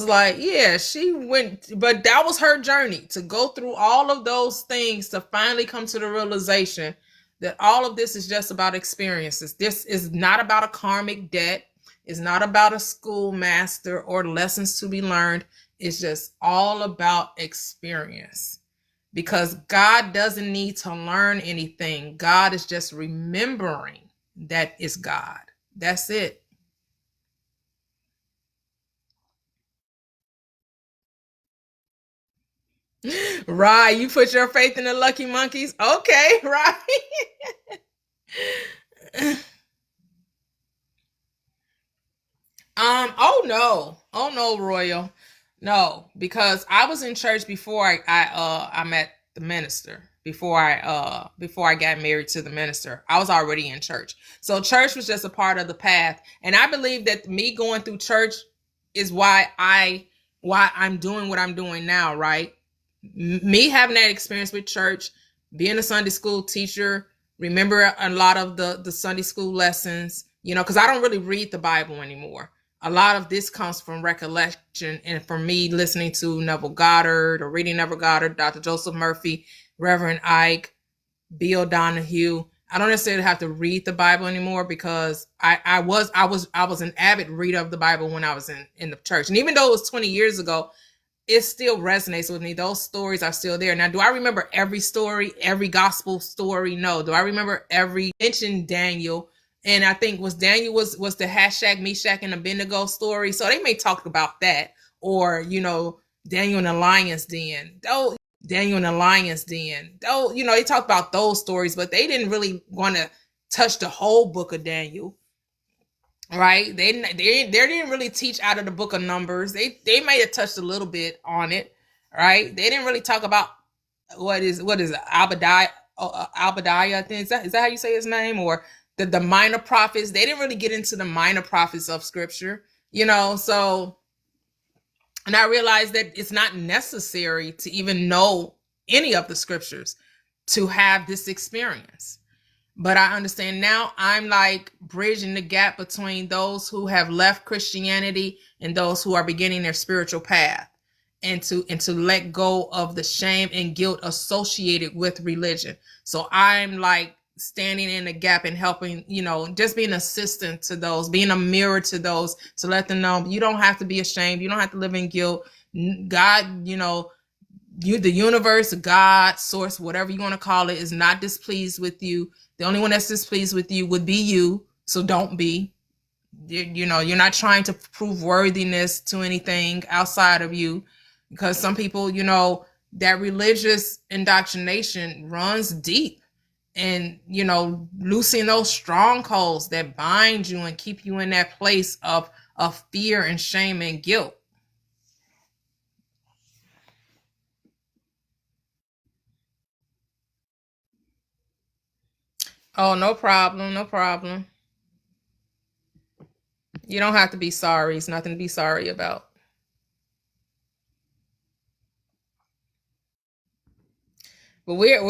like, yeah, she went, but that was her journey, to go through all of those things to finally come to the realization that all of this is just about experiences. This is not about a karmic debt. It's not about a schoolmaster or lessons to be learned. It's just all about experience. Because God doesn't need to learn anything. God is just remembering that it's God. That's it. Right. You put your faith in the lucky monkeys. Okay, right. Oh no, Royal. No, because I was in church before I met the minister. before I got married to the minister. I was already in church. So church was just a part of the path. And I believe that me going through church is why I'm doing what I'm doing now, right? Me having that experience with church, being a Sunday school teacher, remember a lot of the Sunday school lessons, because I don't really read the Bible anymore. A lot of this comes from recollection and from me listening to Neville Goddard or reading Neville Goddard, Dr. Joseph Murphy, Reverend Ike, Bill Donahue. I don't necessarily have to read the Bible anymore because I was an avid reader of the Bible when I was in the church. And even though it was 20 years ago, it still resonates with me. Those stories are still there. Now, do I remember every story, every gospel story? No. Do I remember every mention Daniel? And I think Daniel was the Hashak, Meshach, and Abednego story. So they may talk about that. Or, Daniel in the lion's den. Daniel in the lion's den. They talk about those stories, but they didn't really want to touch the whole book of Daniel. Right? They didn't really teach out of the book of Numbers. They may have touched a little bit on it. Right? They didn't really talk about what is it, Abadiah, I think. Is that how you say his name? Or the minor prophets. They didn't really get into the minor prophets of scripture, so, and I realized that it's not necessary to even know any of the scriptures to have this experience. But I understand now I'm like bridging the gap between those who have left Christianity and those who are beginning their spiritual path, and to let go of the shame and guilt associated with religion. So I'm like standing in the gap and helping, just being an assistant to those, being a mirror to those, to let them know you don't have to be ashamed. You don't have to live in guilt. God, the universe, God, source, whatever you want to call it, is not displeased with you. The only one that's displeased with you would be you. So don't be. You're not trying to prove worthiness to anything outside of you, because some people, that religious indoctrination runs deep. And, loosening those strongholds that bind you and keep you in that place of fear and shame and guilt. Oh, no problem. No problem. You don't have to be sorry. It's nothing to be sorry about. But we're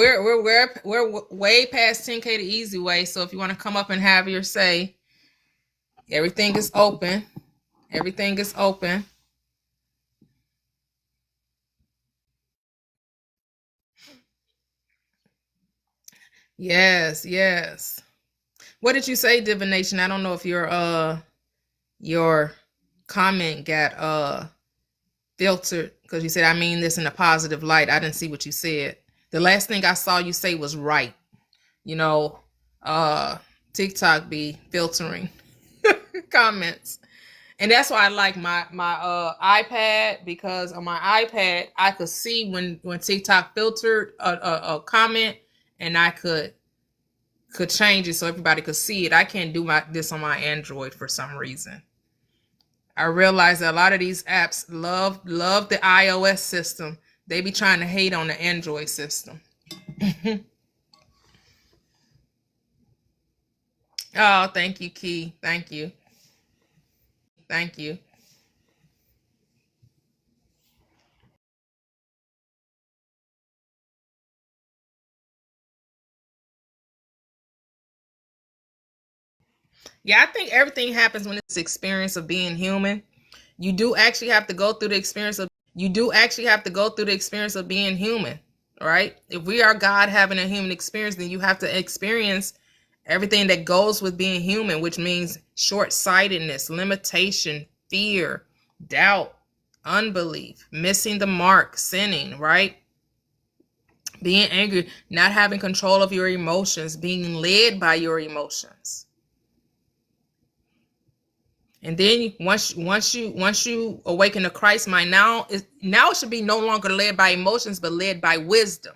way past 10K the easy way. So if you want to come up and have your say, everything is open. Everything is open. Yes, yes. What did you say, divination? I don't know if your comment got filtered, because you said I mean this in a positive light. I didn't see what you said. The last thing I saw you say was right. TikTok be filtering comments. And that's why I like my iPad, because on my iPad I could see when TikTok filtered a comment, and I could change it so everybody could see it. I can't do this on my Android for some reason. I realize that a lot of these apps love the iOS system. They be trying to hate on the Android system. Oh, thank you, Key. Thank you. Thank you. Yeah, I think everything happens when it's experience of being human. You do actually have to go through the experience of being human, right? If we are God having a human experience, then you have to experience everything that goes with being human, which means short-sightedness, limitation, fear, doubt, unbelief, missing the mark, sinning, right? Being angry, not having control of your emotions, being led by your emotions. And then once you awaken to Christ mind, now it should be no longer led by emotions, but led by wisdom.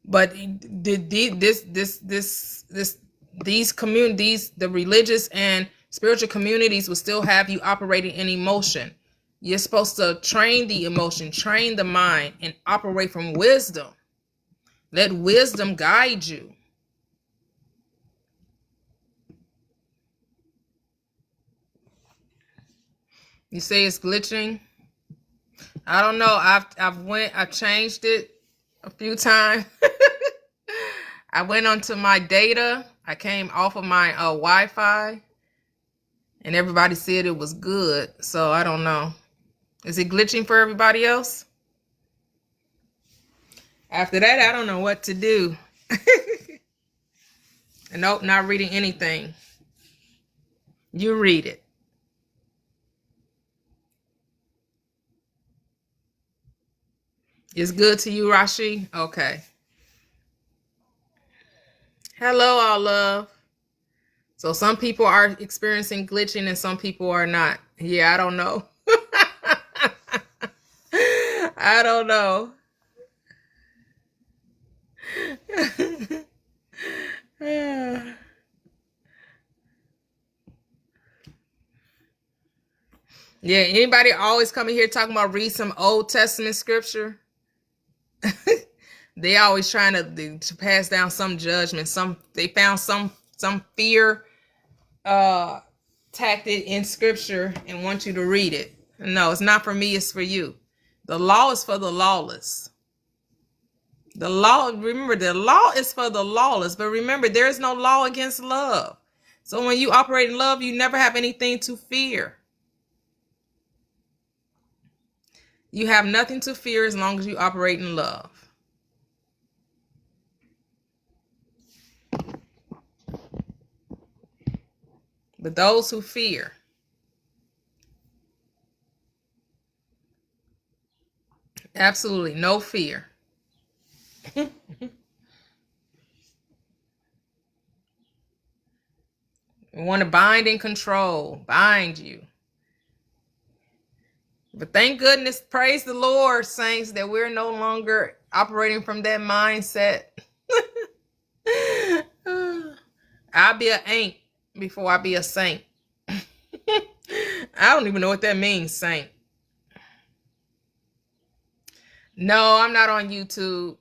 But these communities, the religious and spiritual communities, will still have you operating in emotion. You're supposed to train the emotion, train the mind, and operate from wisdom. Let wisdom guide you. You say it's glitching. I don't know. I changed it a few times. I went onto my data. I came off of my Wi-Fi, and everybody said it was good. So I don't know. Is it glitching for everybody else? After that, I don't know what to do. Nope, not reading anything. You read it. It's good to you, Rashi? Okay. Hello, all love. So some people are experiencing glitching and some people are not. Yeah, I don't know. I don't know. Yeah, anybody always coming here talking about read some Old Testament scripture? They always trying to pass down some judgment. They found some fear tactic in scripture and want you to read it. No, it's not for me, it's for you. The law is for the lawless. Remember, the law is for the lawless, but remember, there is no law against love. So when you operate in love, you never have anything to fear. You have nothing to fear as long as you operate in love. But those who fear, absolutely no fear. We want to bind and control, bind you. But thank goodness, praise the Lord, saints, that we're no longer operating from that mindset. I'll be an ain't before I be a saint. I don't even know what that means, saint. No, I'm not on YouTube.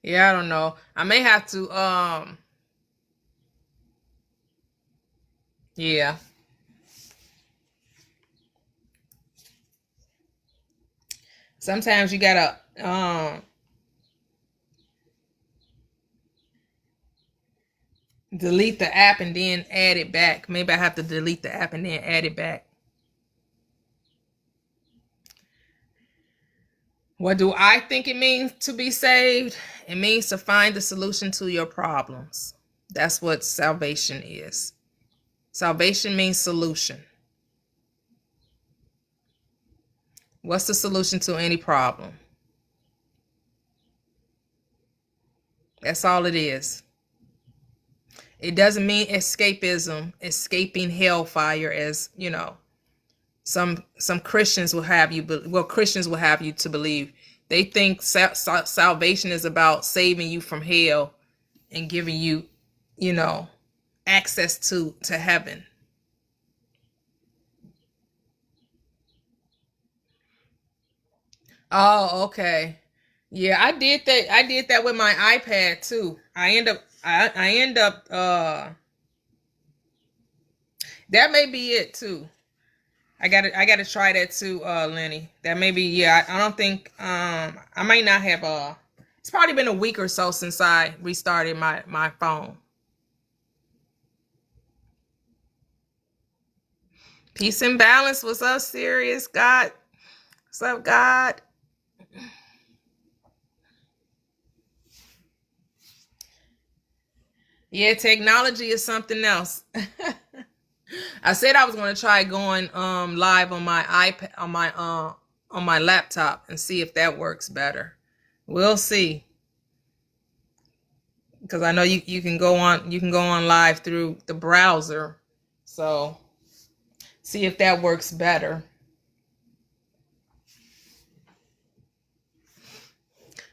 Yeah, I don't know. I may have to, yeah. Sometimes you gotta, delete the app and then add it back. Maybe I have to delete the app and then add it back. What do I think it means to be saved? It means to find the solution to your problems. That's what salvation is. Salvation means solution. What's the solution to any problem? That's all it is. It doesn't mean escapism, escaping hellfire, as you know. Some Christians will have you, Christians will have you to believe. They think salvation is about saving you from hell and giving you, access to heaven. Oh, okay. Yeah, I did that. I did that with my iPad too. I end up that may be it too. I gotta try that too, Lenny. That may be, yeah. I don't think I might not have it's probably been a week or so since I restarted my phone. Peace and balance. What's up, serious God? What's up, God? Yeah, technology is something else. I said I was going to try going live on my iPad, on my laptop, and see if that works better. We'll see. Because I know you can go on live through the browser. So see if that works better.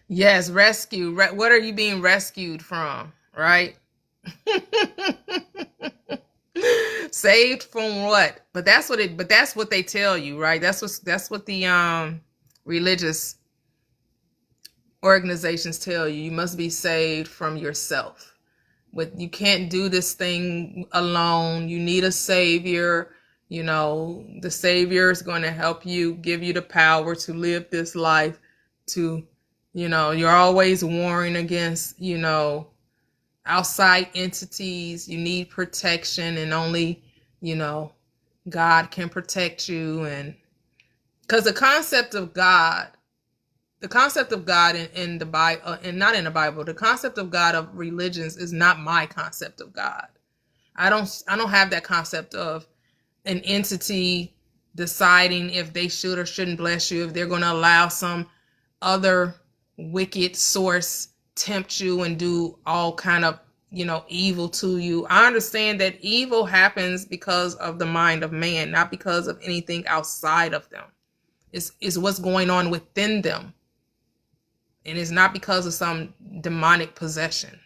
Yes, rescue. What are you being rescued from, right? Saved from what? But that's what they tell you, right? That's what the religious organizations tell you. You must be saved from yourself. But you can't do this thing alone. You need a savior. You know, the savior is going to help you, give you the power to live this life, to, you know, you're always warring against, you know, outside entities. You need protection, and only, you know, God can protect you. And because the concept of God in the Bible, and not in the Bible, the concept of God of religions is not my concept of God. I don't have that concept of an entity deciding if they should or shouldn't bless you, if they're going to allow some other wicked source tempt you and do all kind of, you know, evil to you. I understand that evil happens because of the mind of man, not because of anything outside of them. It's what's going on within them. And it's not because of some demonic possession.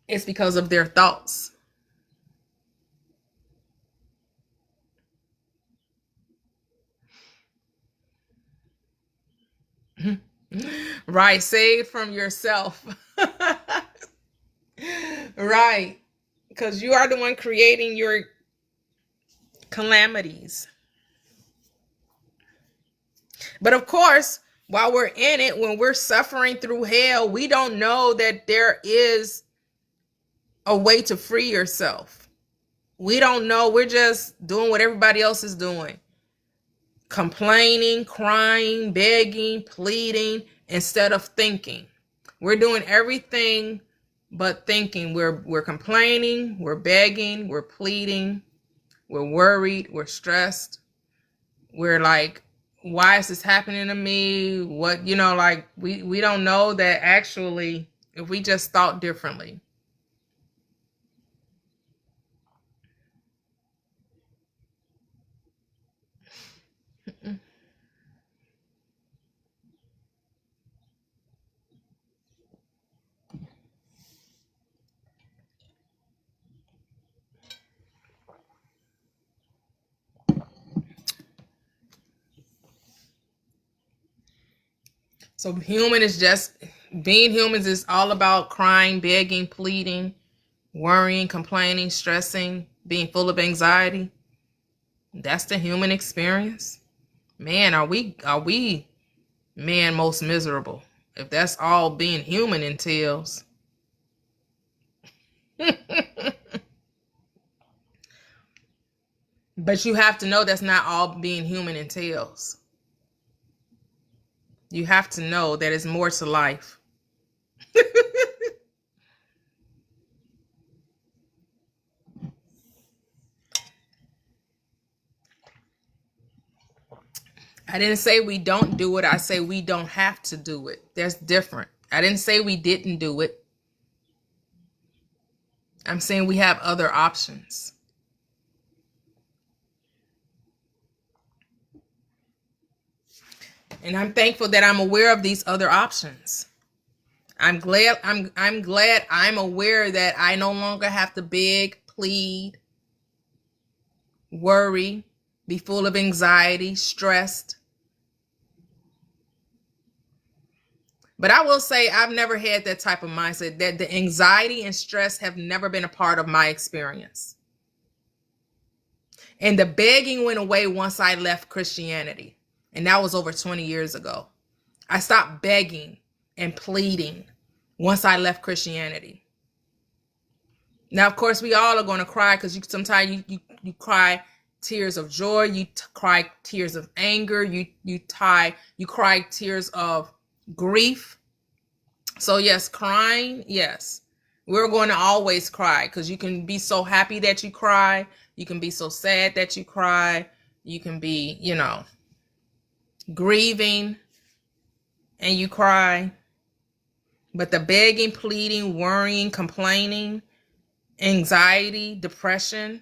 It's because of their thoughts. Right, saved from yourself. Right, because you are the one creating your calamities. But of course, while we're in it, when we're suffering through hell, we don't know that there is a way to free yourself. We don't know. We're just doing what everybody else is doing. Complaining, crying, begging, pleading, instead of thinking. We're doing everything but thinking. We're complaining, we're begging, we're pleading, we're worried, we're stressed. We're like, why is this happening to me? What, you know, like we don't know that actually if we just thought differently. So being humans is all about crying, begging, pleading, worrying, complaining, stressing, being full of anxiety. That's the human experience. Man, are we man most miserable if that's all being human entails. But you have to know that's not all being human entails. You have to know that it's more to life. I didn't say we don't do it. I say we don't have to do it. That's different. I didn't say we didn't do it. I'm saying we have other options. And I'm thankful that I'm aware of these other options. I'm glad I'm aware that I no longer have to beg, plead, worry, be full of anxiety, stressed. But I will say I've never had that type of mindset, that the anxiety and stress have never been a part of my experience. And the begging went away once I left Christianity. And that was over 20 years ago. I stopped begging and pleading once I left Christianity. Now, of course, we all are going to cry, because sometimes you cry tears of joy, you cry tears of anger, you cry tears of grief. So yes, crying, yes. We're going to always cry, because you can be so happy that you cry. You can be so sad that you cry. You can be, you know, grieving and you cry. But the begging, pleading, worrying, complaining, anxiety, depression,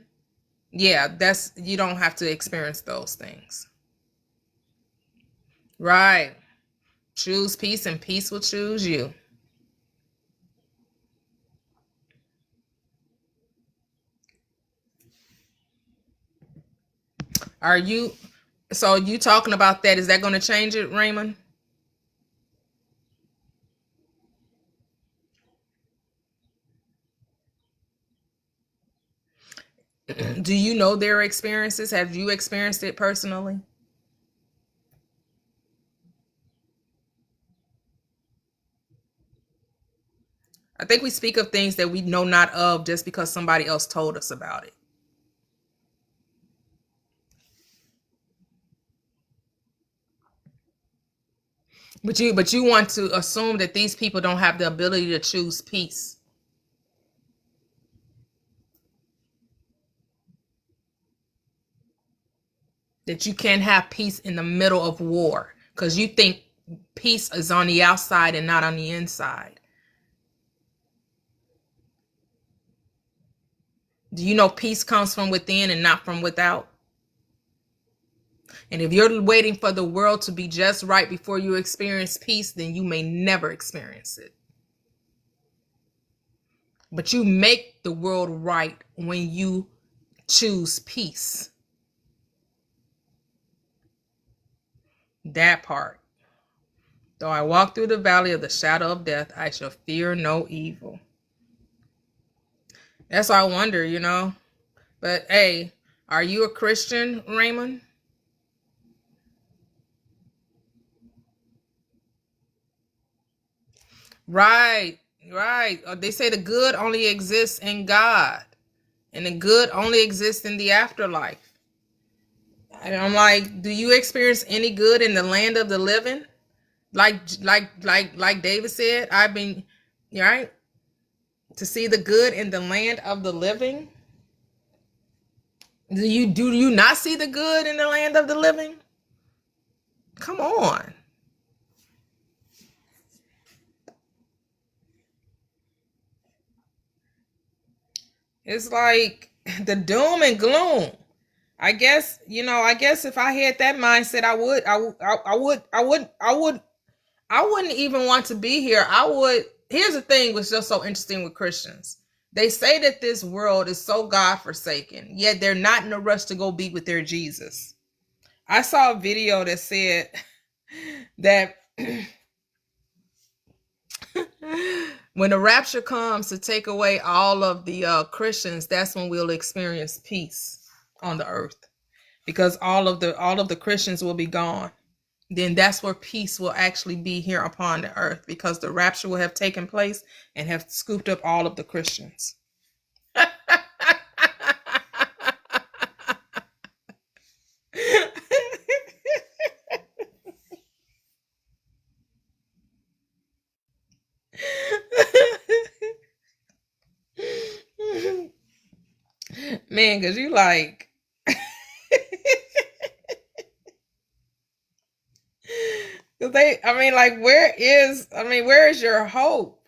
yeah, you don't have to experience those things. Right. Choose peace and peace will choose you. Are you, so you talking about that? Is that going to change it, Raymond? Do you know their experiences? Have you experienced it personally? I think we speak of things that we know not of just because somebody else told us about it. But you want to assume that these people don't have the ability to choose peace. That you can't have peace in the middle of war because you think peace is on the outside and not on the inside. Do you know peace comes from within and not from without? And if you're waiting for the world to be just right before you experience peace, then you may never experience it. But you make the world right when you choose peace. That part. Though I walk through the valley of the shadow of death, I shall fear no evil. That's why I wonder, But hey, are you a Christian, Raymond? Right, right. They say the good only exists in God, and the good only exists in the afterlife. And I'm like, do you experience any good in the land of the living? Like David said, I've been right to see the good in the land of the living. Do you not see the good in the land of the living? Come on. It's like the doom and gloom. I guess if I had that mindset, I wouldn't even want to be here. Here's the thing what's just so interesting with Christians. They say that this world is so God forsaken, yet they're not in a rush to go be with their Jesus. I saw a video that said that when the rapture comes to take away all of the Christians, that's when we'll experience peace on the earth, because all of the Christians will be gone. Then that's where peace will actually be here upon the earth, because the rapture will have taken place and have scooped up all of the Christians. Man, because you like, where is your hope?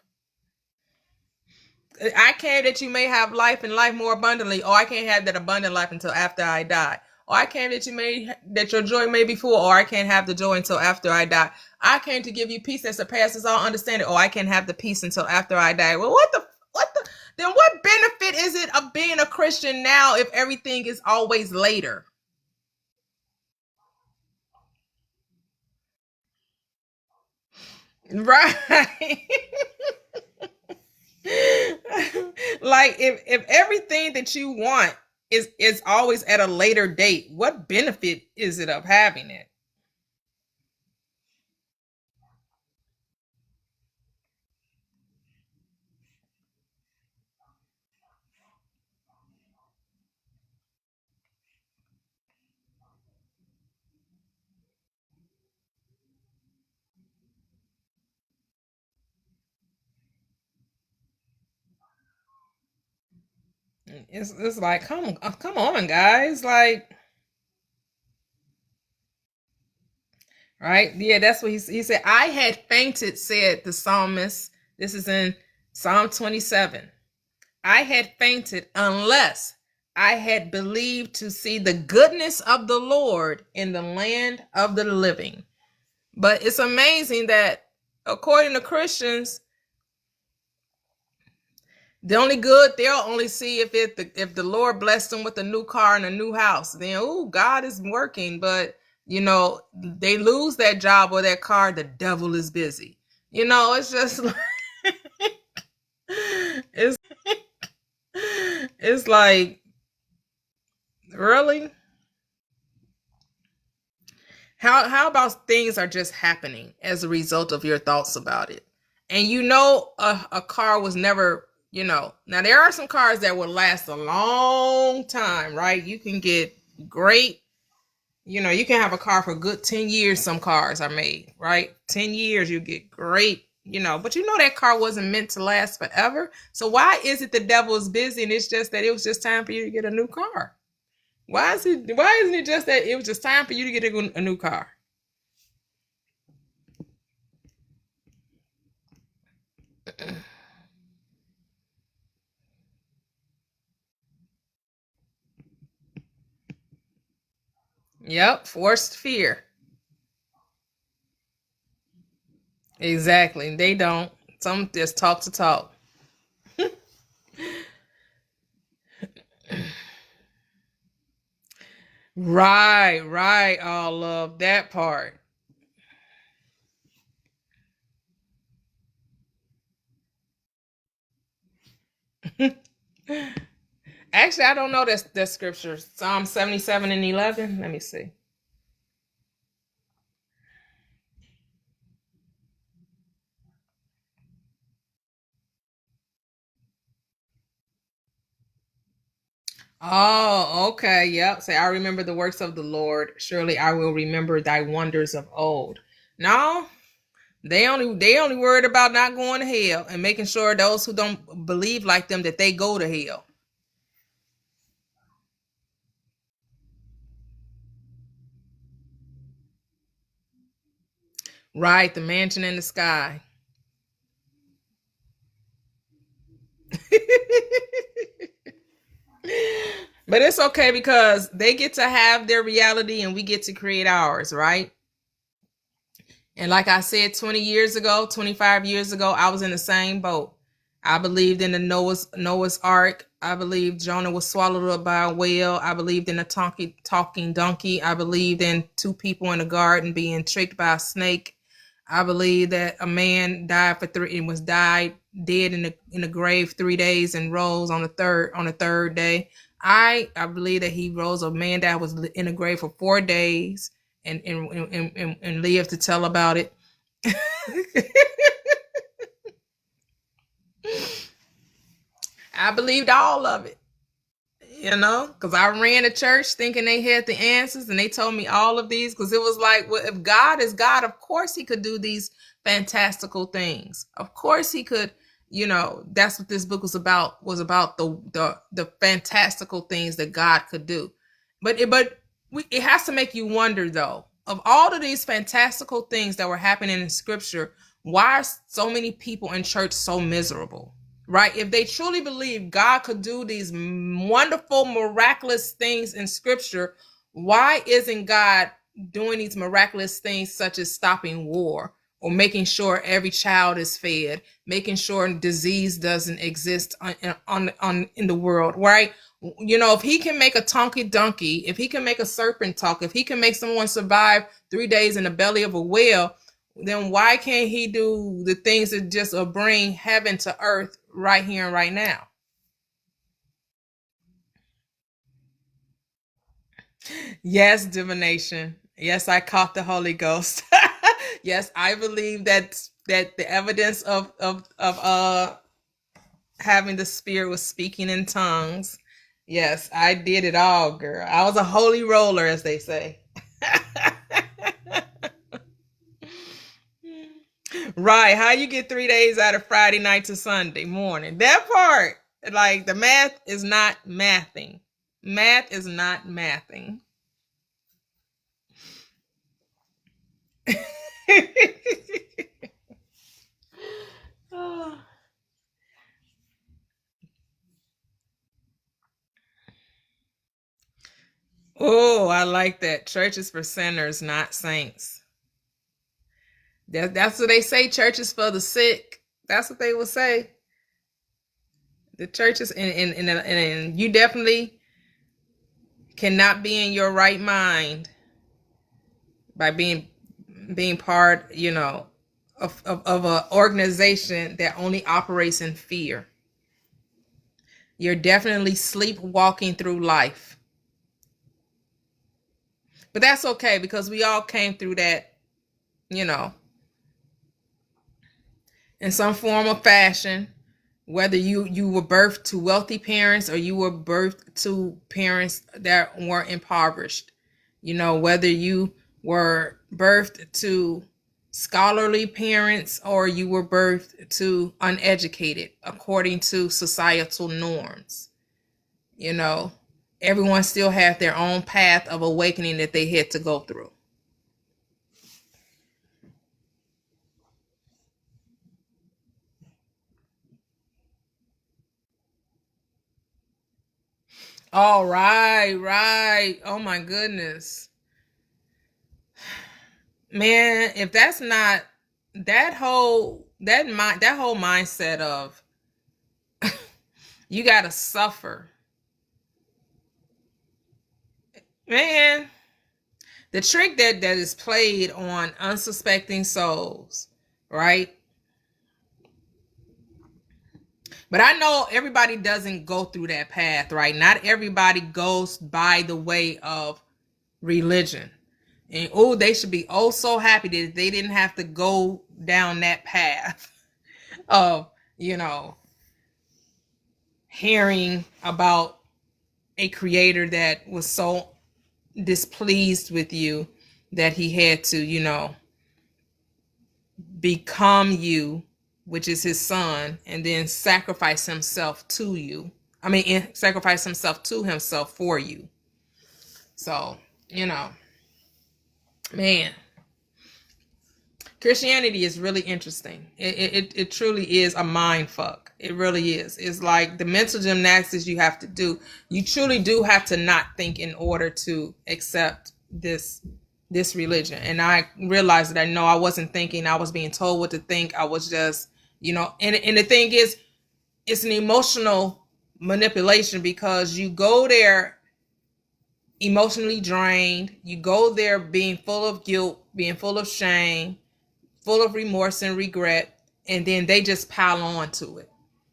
I came that you may have life and life more abundantly. Or I can't have that abundant life until after I die. Or I came that your joy may be full. Or I can't have the joy until after I die. I came to give you peace that surpasses all understanding. Or I can't have the peace until after I die. Well, then what benefit is it of being a Christian now if everything is always later? Right. Like if everything that you want is always at a later date, what benefit is it of having it? It's like come on guys, like, right? Yeah, that's what he said. I had fainted, said the psalmist. This is in Psalm 27. I had fainted unless I had believed to see the goodness of the Lord in the land of the living. But it's amazing that according to Christians, The only good they'll only see if the Lord blessed them with a new car and a new house. Then oh, God is working, but they lose that job or that car. The devil is busy. It's just like, it's it's like really. How about things are just happening as a result of your thoughts about it? And a car was never, now there are some cars that will last a long time, right? You can get great, you can have a car for a good 10 years. Some cars are made, right? 10 years, you get great, but that car wasn't meant to last forever. So why is it the devil is busy and it's just that it was just time for you to get a new car? Why isn't it just that it was just time for you to get a new car? Yep, forced fear. Exactly. They don't. Some just talk to talk. Right, right. I love that part. Actually, I don't know that scripture. Psalm 77 and 11. Let me see. Oh, okay. Yep. Say, I remember the works of the Lord. Surely I will remember thy wonders of old. No, they only worried about not going to hell and making sure those who don't believe like them that they go to hell. Right, the mansion in the sky. But it's okay because they get to have their reality and we get to create ours, right? And like I said, 20 years ago, 25 years ago, I was in the same boat. I believed in the Noah's Ark. I believed Jonah was swallowed up by a whale. I believed in a talking donkey. I believed in two people in a garden being tricked by a snake. I believe that a man died for three and was died dead in the grave 3 days and rose on the third day. I believe that he rose. A man that was in the grave for 4 days and lived to tell about it. I believed all of it. Because I ran a church thinking they had the answers and they told me all of these because it was like, well, if God is God, of course he could do these fantastical things. Of course he could, that's what this book was about the fantastical things that God could do. It has to make you wonder though, of all of these fantastical things that were happening in scripture, why are so many people in church so miserable? Right? If they truly believe God could do these wonderful, miraculous things in scripture, why isn't God doing these miraculous things such as stopping war or making sure every child is fed, making sure disease doesn't exist in the world, right? If he can make a tonky donkey, if he can make a serpent talk, if he can make someone survive 3 days in the belly of a whale, then why can't he do the things that just bring heaven to earth right here and right now? Yes, divination. Yes, I caught the Holy Ghost. Yes, I believe that the evidence of having the spirit was speaking in tongues. Yes, I did it all, girl. I was a holy roller, as they say. Right. How you get 3 days out of Friday night to Sunday morning? That part. Like the math is not mathing. Math is not mathing. Oh, I like that. Church is for sinners, not saints. That's what they say. Church is for the sick. That's what they will say. The church is, and you definitely cannot be in your right mind by being part, of an organization that only operates in fear. You're definitely sleepwalking through life. But that's okay, because we all came through that, in some form or fashion, whether you were birthed to wealthy parents or you were birthed to parents that weren't impoverished, whether you were birthed to scholarly parents or you were birthed to uneducated according to societal norms. Everyone still has their own path of awakening that they had to go through. All right, right. Oh my goodness. Man, if that's not that whole mindset of you gotta suffer. Man, the trick that is played on unsuspecting souls, right? But I know everybody doesn't go through that path, right? Not everybody goes by the way of religion. And they should be so happy that they didn't have to go down that path of, hearing about a creator that was so displeased with you that he had to, become you, which is his son, and then sacrifice himself to you. Sacrifice himself to himself for you. So, man, Christianity is really interesting. It truly is a mind fuck. It really is. It's like the mental gymnastics you have to do. You truly do have to not think in order to accept this religion. And I realized that I wasn't thinking. I was being told what to think. I was just, and the thing is, it's an emotional manipulation, because you go there emotionally drained. You go there being full of guilt, being full of shame, full of remorse and regret, and then they just pile on to it.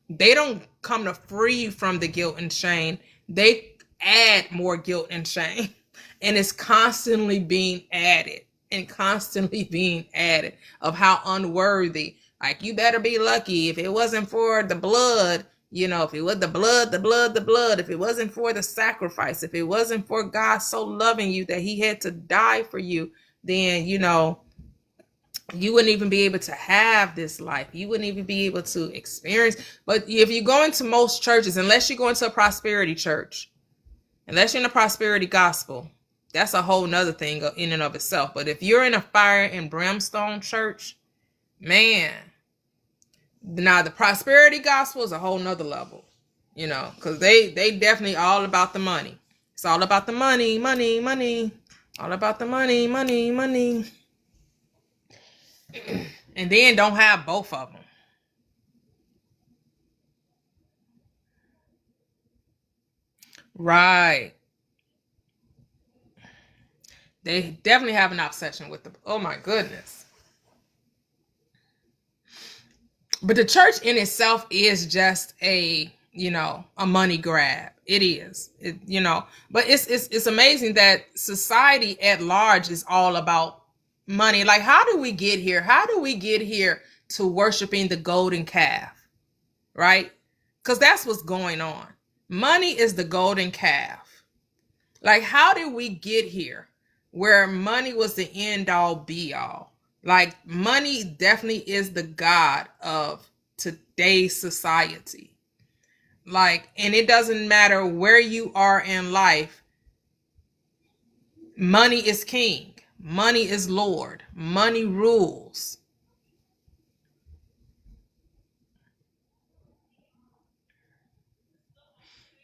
They don't come to free you from the guilt and shame. They add more guilt and shame. And it's constantly being added and constantly being added of how unworthy. Like, you better be lucky. If it wasn't for the blood, if it was the blood, if it wasn't for the sacrifice, if it wasn't for God so loving you that he had to die for you, then, you wouldn't even be able to have this life. You wouldn't even be able to experience. But if you go into most churches, unless you go into a prosperity church, unless you're in a prosperity gospel, that's a whole nother thing in and of itself. But if you're in a fire and brimstone church, man, now the prosperity gospel is a whole nother level, because they definitely all about the money. It's all about the money, money, money, all about the money, money, money. And then don't have both of them. Right. They definitely have an obsession with oh my goodness. But the church in itself is just a money grab. It is. But it's amazing that society at large is all about money. Like, how do we get here? How do we get here to worshiping the golden calf? Right? Because that's what's going on. Money is the golden calf. Like, how did we get here where money was the end all be all? Like, money definitely is the god of today's society. Like, and it doesn't matter where you are in life. Money is king. Money is Lord. Money rules.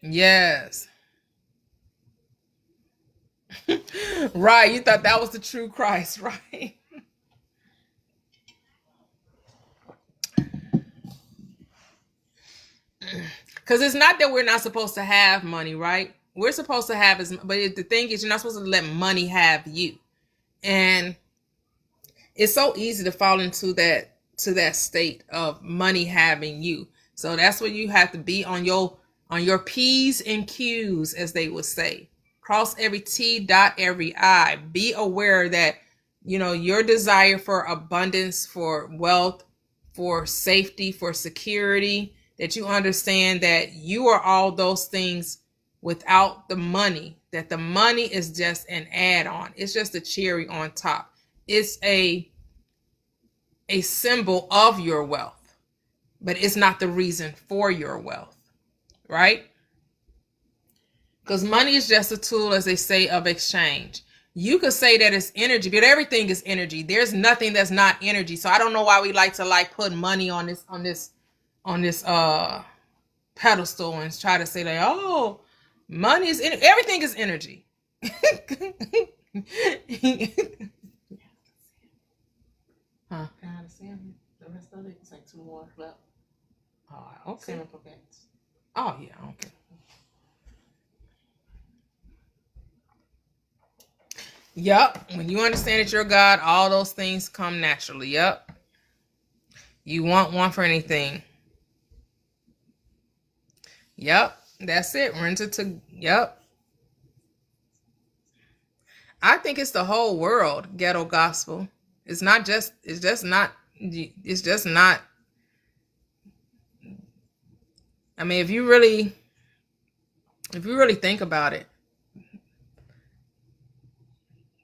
Yes. Right. You thought that was the true Christ, right? Because it's not that we're not supposed to have money, right? We're supposed to have but the thing is, you're not supposed to let money have you. And it's so easy to fall into that state of money having you. So that's what you have to be on your P's and Q's, as they would say. Cross every T, dot every I. Be aware that your desire for abundance, for wealth, for safety, for security, that you understand that you are all those things without the money, that the money is just an add-on. It's just a cherry on top. It's a symbol of your wealth, but it's not the reason for your wealth, right? Because money is just a tool, as they say, of exchange. You could say that it's energy, but everything is energy. There's nothing that's not energy. So I don't know why we like to put money on this pedestal and try to say that, oh, money is everything is energy. Huh? Can I understand the rest of it? It's like 2 more left. Oh, okay. Oh, yeah, okay. Yep. When you understand that you're God, all those things come naturally. Yep. You want one for anything. Yep. That's it. Render to. Yep. I think it's the whole world ghetto gospel. It's just not. I mean, if you really think about it,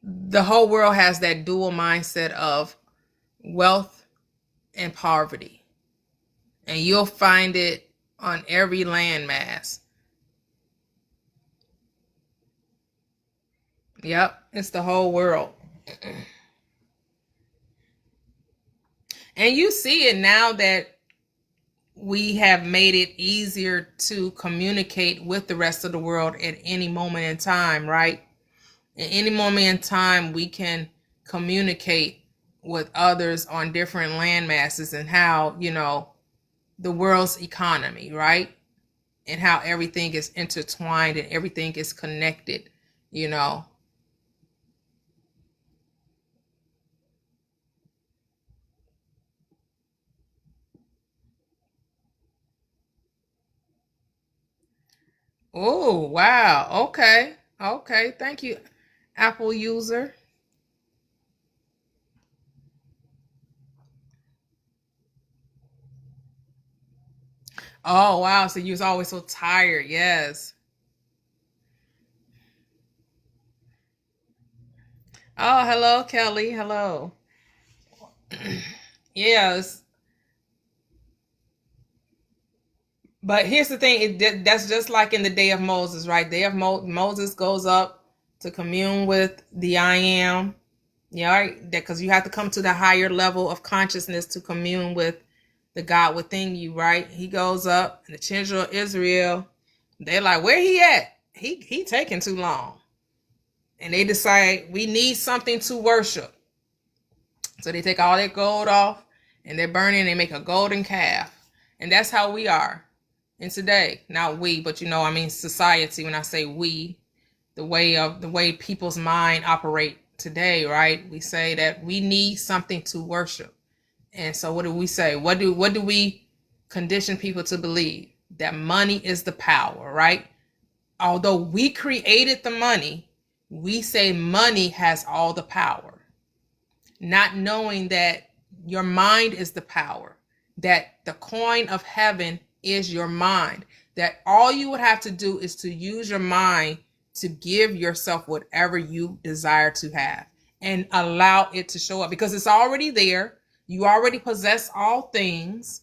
the whole world has that dual mindset of wealth and poverty. And you'll find it on every landmass. Yep, it's the whole world. And you see it now that we have made it easier to communicate with the rest of the world at any moment in time, right? At any moment in time, we can communicate with others on different land masses and how, the world's economy, right? And how everything is intertwined and everything is connected, Oh, wow. Okay. Okay. Thank you, Apple user. Oh, wow. So you was always so tired. Yes. Oh, hello, Kelly. Hello. Yes. But here's the thing. That's just like in the day of Moses, right? Day of Moses goes up to commune with the I am. Yeah, right? Because you have to come to the higher level of consciousness to commune with the God within you, right? He goes up, and the children of Israel, they're like, where he at? He taking too long. And they decide we need something to worship. So they take all their gold off and they're burning, they make a golden calf. And that's how we are in today. Not we, but I mean society. When I say we, the way people's mind operate today, right? We say that we need something to worship. And so what do we say? What do we condition people to believe? That money is the power, right? Although we created the money, we say money has all the power. Not knowing that your mind is the power, that the coin of heaven is your mind, that all you would have to do is to use your mind to give yourself whatever you desire to have and allow it to show up, because it's already there. You already possess all things.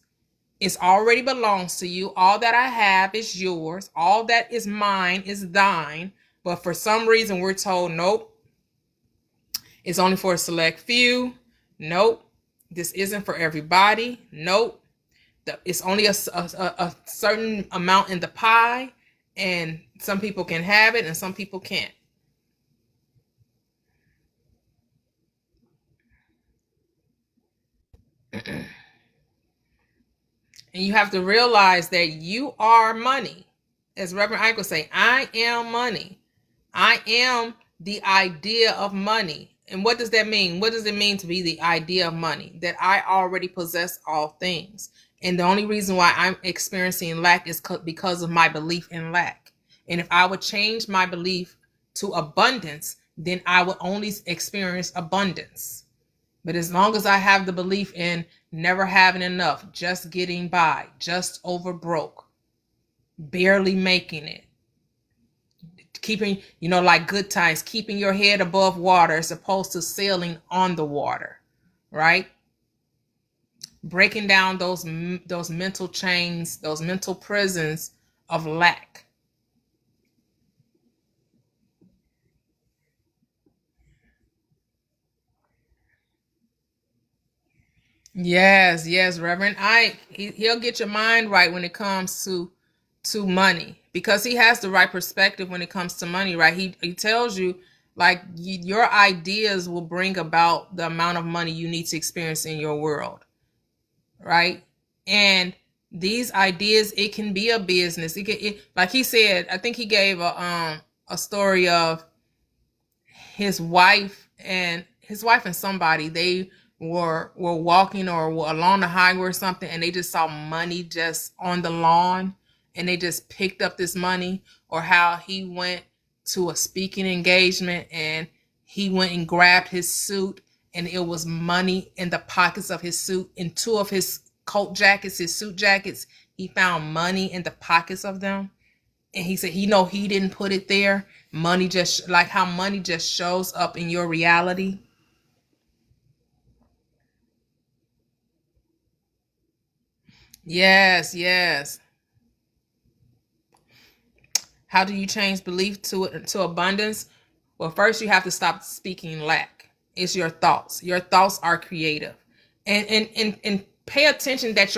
It already belongs to you. All that I have is yours. All that is mine is thine. But for some reason, we're told, nope, it's only for a select few. Nope, this isn't for everybody. Nope, it's only a certain amount in the pie, and some people can have it and some people can't. And you have to realize that you are money. As Reverend Ike would say, I am money. I am the idea of money. And what does that mean? What does it mean to be the idea of money? That I already possess all things. And the only reason why I'm experiencing lack is because of my belief in lack. And if I would change my belief to abundance, then I would only experience abundance. But as long as I have the belief in never having enough, just getting by, just over broke, barely making it, keeping, like Good Times, keeping your head above water as opposed to sailing on the water, right? Breaking down those mental chains, those mental prisons of lack. Yes, Reverend Ike. He'll get your mind right when it comes to money, because he has the right perspective when it comes to money, right? He tells you, like, your ideas will bring about the amount of money you need to experience in your world, right? And these ideas, it can be a business. Like he said, I think he gave a story of his wife and somebody. They were walking or were along the highway or something, and they just saw money just on the lawn, and they just picked up this money. Or how he went to a speaking engagement and he went and grabbed his suit, and it was money in the pockets of his suit. In two of his coat jackets, his suit jackets, he found money in the pockets of them. And he said, he didn't put it there. Money just, like how money just shows up in your reality. Yes. How do you change belief to abundance? Well, first you have to stop speaking lack. It's your thoughts. Your thoughts are creative. And pay attention that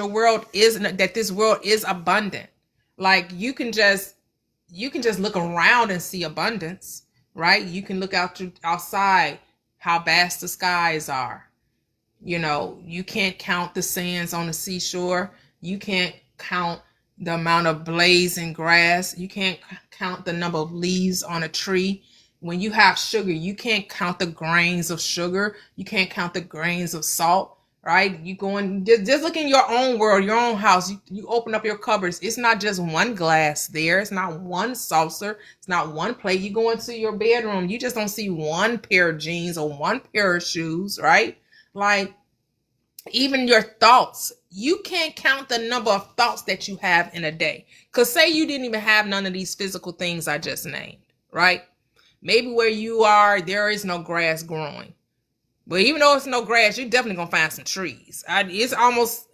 this world is abundant. Like you can just look around and see abundance, right? You can look outside, how vast the skies are. You can't count the sands on the seashore. You can't count the amount of blazing grass. You can't count the number of leaves on a tree. When you have sugar, you can't count the grains of sugar. You can't count the grains of salt, right? You go in, just look in your own world, your own house. You open up your cupboards. It's not just one glass there. It's not one saucer. It's not one plate. You go into your bedroom, you just don't see one pair of jeans or one pair of shoes, right? Like, even your thoughts, you can't count the number of thoughts that you have in a day. Because say you didn't even have none of these physical things I just named, right? Maybe where you are, there is no grass growing. But even though it's no grass, you're definitely going to find some trees. It's almost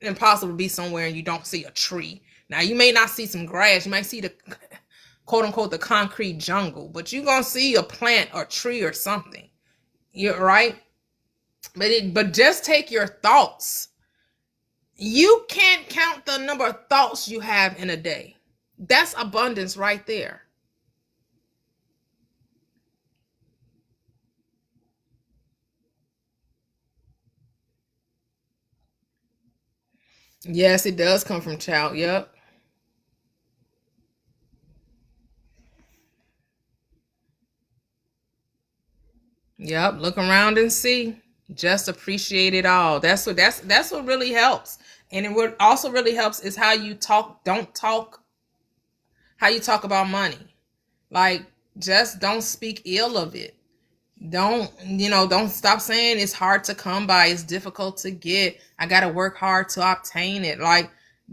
impossible to be somewhere and you don't see a tree. Now, you may not see some grass. You might see the, quote unquote, the concrete jungle. But you're going to see a plant or tree or something. You're right. But just take your thoughts. You can't count the number of thoughts you have in a day. That's abundance right there. Yes, it does come from child. Yep. Yep. Look around and see. Just appreciate it all. That's what really helps. And what also really helps is how you talk. Don't talk how you talk about money. Like, just don't speak ill of it. Don't stop saying it's hard to come by, it's difficult to get, I got to work hard to obtain it. Like,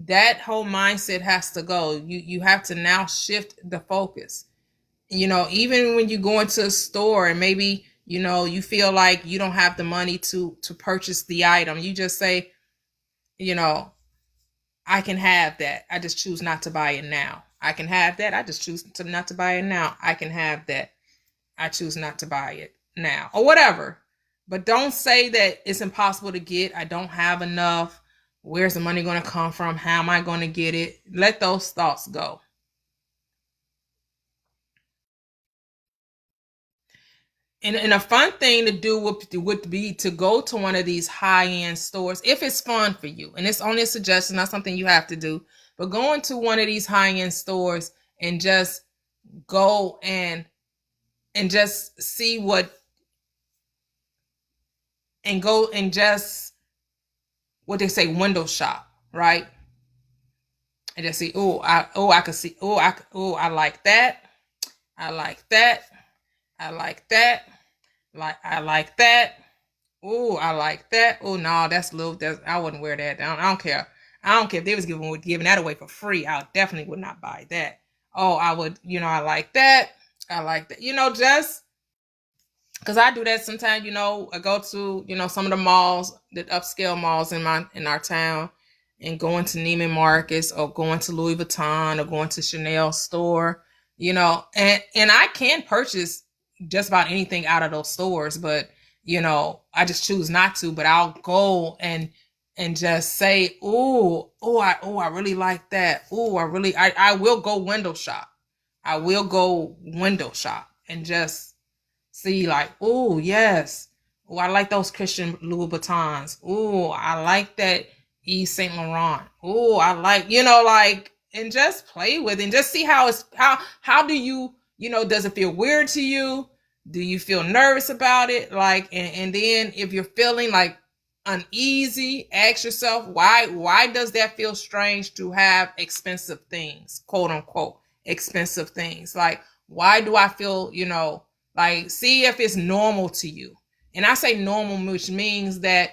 that whole mindset has to go. You have to now shift the focus. Even when you go into a store and maybe you feel like you don't have the money to purchase the item, you just say, you know I can have that, I just choose not to buy it now. I can have that, I just choose not to buy it now. I can have that, I choose not to buy it now, or whatever. But don't say that it's impossible to get. I don't have enough. Where's the money going to come from? How am I going to get it? Let those thoughts go. and a fun thing to do would be to go to one of these high-end stores if it's fun for you. And it's only a suggestion, not something you have to do. But going to one of these high-end stores and just go and just see go and just what they say, window shop, right? And just see, I could see, I like that. I like that. I like that. I like that. Oh, I like that. Oh no, I wouldn't wear that. I don't care. I don't care if they was giving that away for free. I definitely would not buy that. Oh, I would, I like that. I like that. Just because I do that sometimes, I go to, some of the malls, the upscale malls in our town, and going to Neiman Marcus or going to Louis Vuitton or going to Chanel store, and I can purchase just about anything out of those stores, but I just choose not to. But I'll go and just say, I really like that. I will go window shop. I will go window shop and just see, like, oh yes, oh, I like those Christian Louis Vuittons. Oh, I like that Yves Saint Laurent. Oh, I like, like, and just play with it and just see how do you, does it feel weird to you? Do you feel nervous about it? Like, and then if you're feeling like uneasy, ask yourself, why does that feel strange to have expensive things, quote unquote, expensive things? Like, why do I feel, like, see if it's normal to you. And I say normal, which means that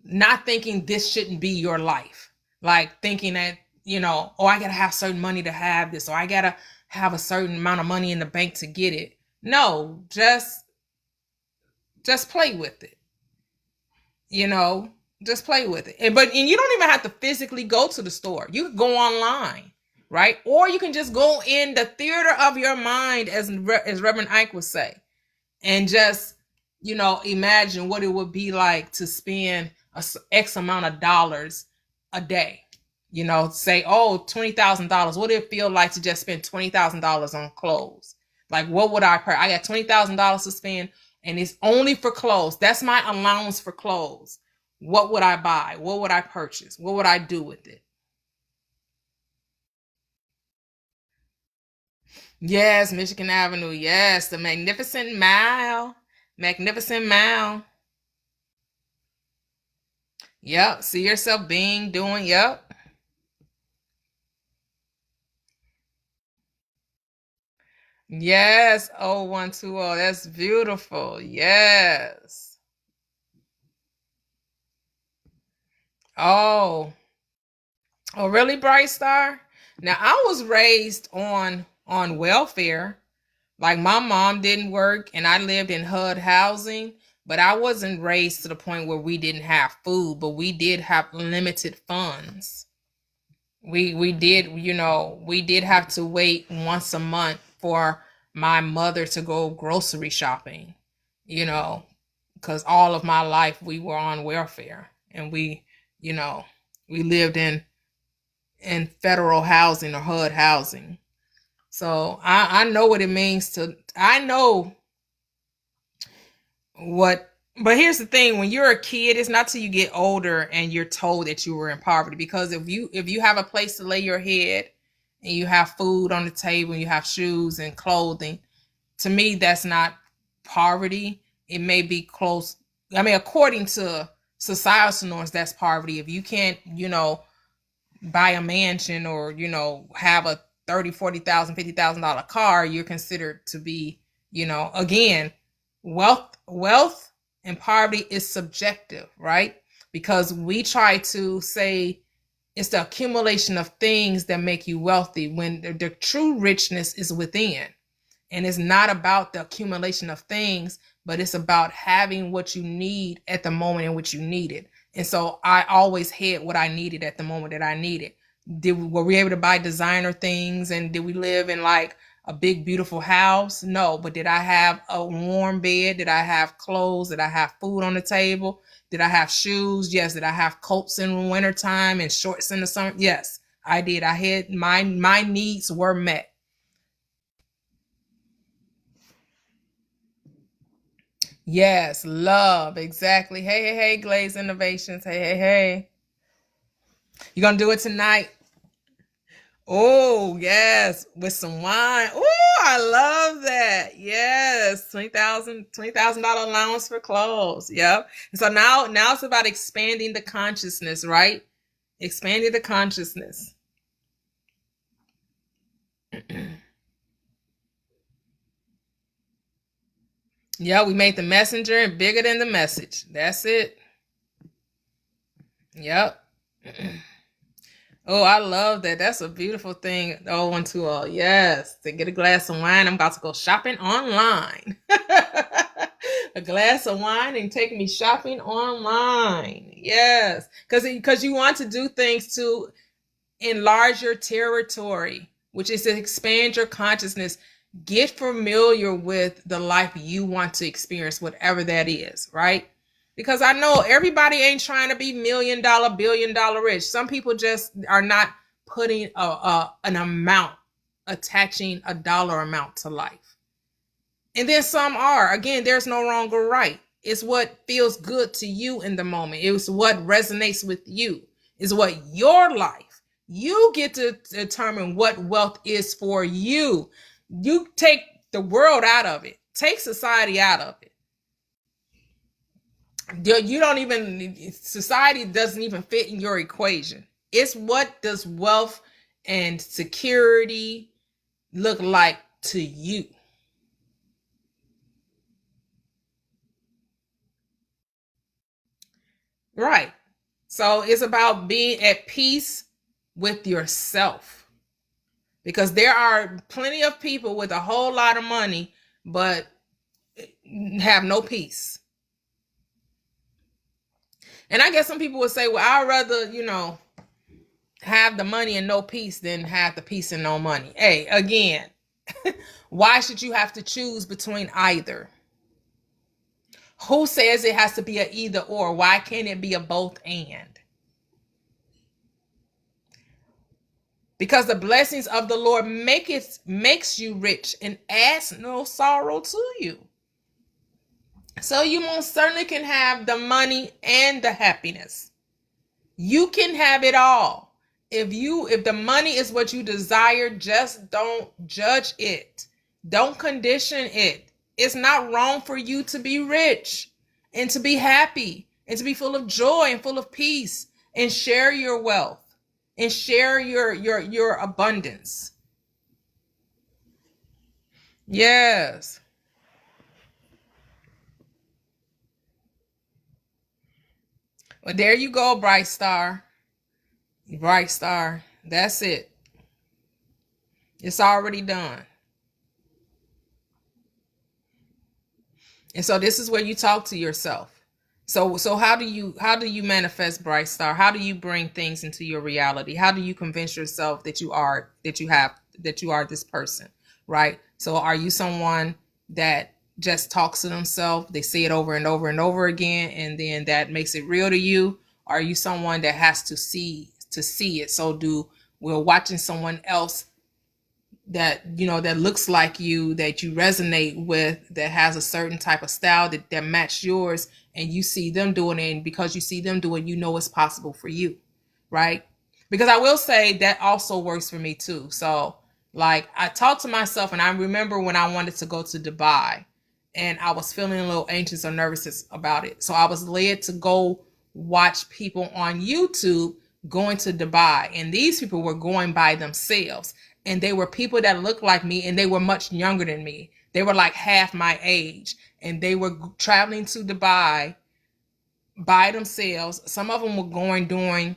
not thinking this shouldn't be your life. Like thinking that, I gotta have certain money to have this, or I gotta have a certain amount of money in the bank to get it. No, just play with it. Just play with it. And you don't even have to physically go to the store. You can go online, right? Or you can just go in the theater of your mind, as Reverend Ike would say, and just, imagine what it would be like to spend X amount of dollars a day. Say, $20,000. What would it feel like to just spend $20,000 on clothes? Like, what would I got $20,000 to spend, and it's only for clothes. That's my allowance for clothes. What would I buy? What would I purchase? What would I do with it? Yes, Michigan Avenue. Yes, the Magnificent Mile. Magnificent Mile. Yep. See yourself doing. Yep. Yes. Oh, 120. That's beautiful. Yes. Oh. Oh, really, Bright Star? Now, I was raised on welfare. Like, my mom didn't work and I lived in HUD housing, but I wasn't raised to the point where we didn't have food, but we did have limited funds. We did, we did have to wait once a month for my mother to go grocery shopping, you know, because all of my life we were on welfare, and you know, we lived in federal housing or HUD housing. So I know what it means I know what, but here's the thing: when you're a kid, it's not till you get older and you're told that you were in poverty. Because if you have a place to lay your head, and you have food on the table, and you have shoes and clothing, to me that's not poverty. It may be close. I mean, according to societal norms, that's poverty. If you can't, buy a mansion, or have a 30, 40,000, $50,000 car, you're considered to be, again, wealth and poverty is subjective, right? Because we try to say it's the accumulation of things that make you wealthy, when the true richness is within. And it's not about the accumulation of things, but it's about having what you need at the moment in which you need it. And so I always had what I needed at the moment that I needed. Were we able to buy designer things, and did we live in like a big, beautiful house? No. But did I have a warm bed? Did I have clothes? Did I have food on the table? Did I have shoes? Yes. Did I have coats in the wintertime and shorts in the summer? Yes, I did. I had my needs were met. Yes, love. Exactly. Hey, hey, hey, Glaze Innovations. Hey, hey, hey. You gonna do it tonight? Oh, yes, with some wine. Oh, I love that. Yes, $20,000 allowance for clothes. Yep. And so now it's about expanding the consciousness, right? Expanding the consciousness. Yeah, we made the messenger bigger than the message. That's it. Yep. Oh, I love that. That's a beautiful thing. Oh, 120. Yes. To get a glass of wine, I'm about to go shopping online. A glass of wine and take me shopping online. Yes. Because you want to do things to enlarge your territory, which is to expand your consciousness. Get familiar with the life you want to experience, whatever that is, right? Because I know everybody ain't trying to be $1,000,000, $1,000,000,000 rich. Some people just are not putting an amount, attaching a dollar amount to life. And then some are. Again, there's no wrong or right. It's what feels good to you in the moment. It's what resonates with you. It's what your life. You get to determine what wealth is for you. You take the world out of it. Take society out of it. You don't even, society doesn't even fit in your equation. It's what does wealth and security look like to you? Right. So it's about being at peace with yourself, because there are plenty of people with a whole lot of money but have no peace. And I guess some people would say, well, I'd rather, have the money and no peace than have the peace and no money. Hey, again, why should you have to choose between either? Who says it has to be a either or? Why can't it be a both and? Because the blessings of the Lord makes you rich and adds no sorrow to you. So you most certainly can have the money and the happiness. You can have it all. If the money is what you desire, just don't judge it. Don't condition it. It's not wrong for you to be rich and to be happy and to be full of joy and full of peace and share your wealth and share your abundance. Yes. Well, there you go, bright star. Bright star. That's it. It's already done. And so this is where you talk to yourself. So how do you manifest bright star? How do you bring things into your reality? How do you convince yourself that you are this person, right? So are you someone that just talks to themselves? They say it over and over and over again, and then that makes it real to you? Are you someone that has to see it? So we're watching someone else that looks like you, that you resonate with, that has a certain type of style that match yours, and you see them doing it, and because you see them doing, it's possible for you, right? Because I will say that also works for me too. So like I talk to myself, and I remember when I wanted to go to Dubai and I was feeling a little anxious or nervous about it. So I was led to go watch people on YouTube going to Dubai, and these people were going by themselves, and they were people that looked like me, and they were much younger than me. They were like half my age, and they were traveling to Dubai by themselves. Some of them were going during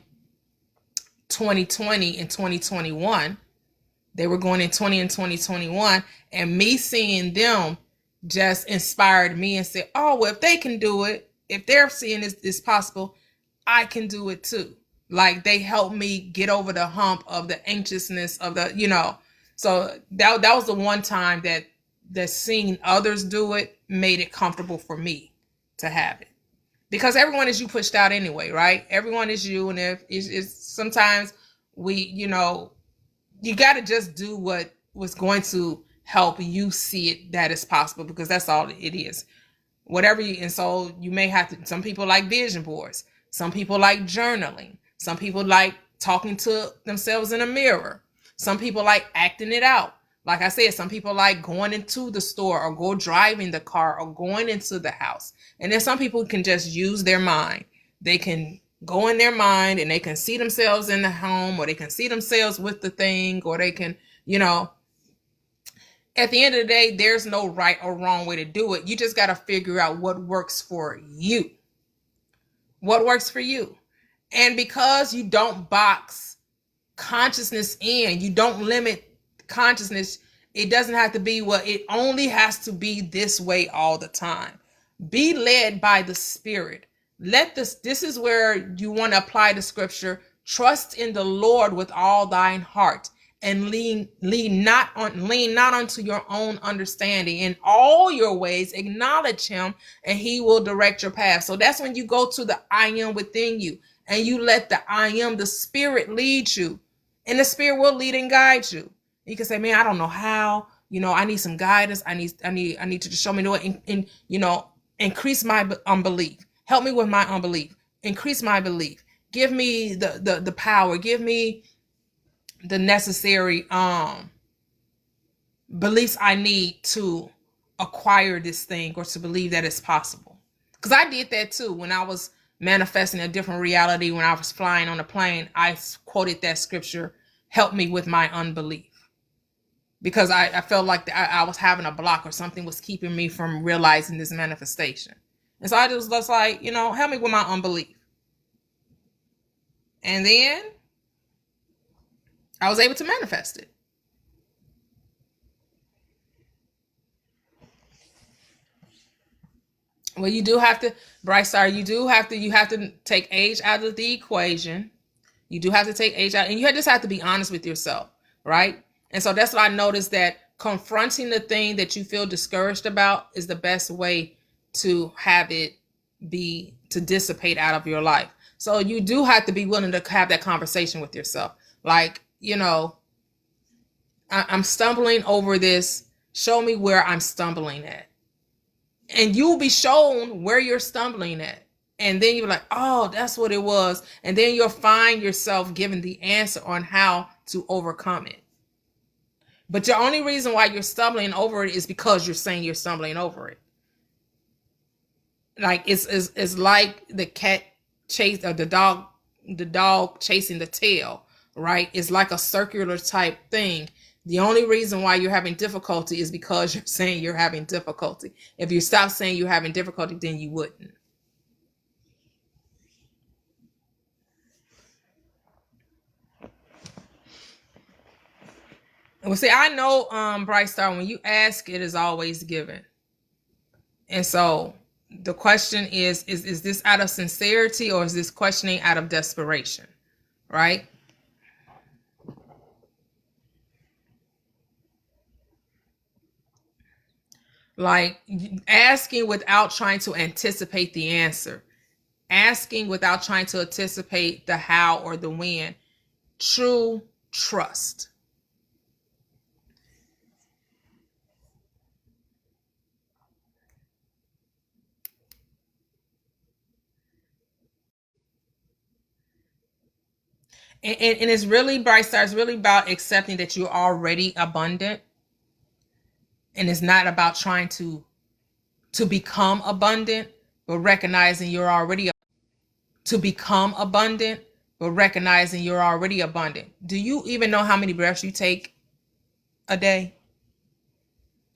2020 and 2021. They were going in 20 and 2021, and me seeing them just inspired me and said, oh, well, if they can do it, if they're seeing this possible, I can do it too. Like they helped me get over the hump of the anxiousness of so that was the one time that seeing others do it made it comfortable for me to have it, because everyone is you pushed out anyway, right? Everyone is you, and if it's sometimes you got to just do what was going to help you see it, that is possible, because that's all it is. whatever you, and so you may have to, some people like vision boards, some people like journaling, some people like talking to themselves in a mirror, some people like acting it out. Like I said, some people like going into the store or go driving the car or going into the house. And then some people can just use their mind. They can go in their mind and they can see themselves in the home, or they can see themselves with the thing, or they can, at the end of the day, there's no right or wrong way to do it. You just got to figure out what works for you. What works for you. And because you don't box consciousness in, you don't limit consciousness, it doesn't have to be it only has to be this way all the time. Be led by the Spirit. This is where you want to apply the scripture. Trust in the Lord with all thine heart, and lean not unto your own understanding. In all your ways acknowledge him, and he will direct your path. So that's when you go to the I am within you, and you let the I am, the Spirit, lead you, and the Spirit will lead and guide you. You can say, man, I don't know how, I need some guidance. I need to just show me the way, and increase my unbelief. Help me with my unbelief. Increase my belief. Give me the power. Give me the necessary beliefs I need to acquire this thing, or to believe that it's possible. Because I did that too. When I was manifesting a different reality, when I was flying on a plane, I quoted that scripture, help me with my unbelief. Because I felt like I was having a block, or something was keeping me from realizing this manifestation. And so I just was like, help me with my unbelief. And then I was able to manifest it. Well, you do have to, Bright Star, you have to take age out of the equation. You do have to take age out, and you just have to be honest with yourself, right? And so that's what I noticed, that confronting the thing that you feel discouraged about is the best way to have it to dissipate out of your life. So you do have to be willing to have that conversation with yourself. Like, I'm stumbling over this. Show me where I'm stumbling at. And you'll be shown where you're stumbling at. And then you're like, oh, that's what it was. And then you'll find yourself giving the answer on how to overcome it. But the only reason why you're stumbling over it is because you're saying you're stumbling over it. Like it's like the cat chase, or the dog chasing the tail, right? It's like a circular type thing. The only reason why you're having difficulty is because you're saying you're having difficulty. If you stop saying you're having difficulty, then you wouldn't. Well, see, I know, Bright Star, when you ask, it is always given. And so the question is this out of sincerity, or is this questioning out of desperation? Right? Like asking without trying to anticipate the answer. Asking without trying to anticipate the how or the when. True trust. And it's really, Bright Star, it's really about accepting that you're already abundant. And it's not about trying to become abundant, but recognizing you're already abundant. Do you even know how many breaths you take a day?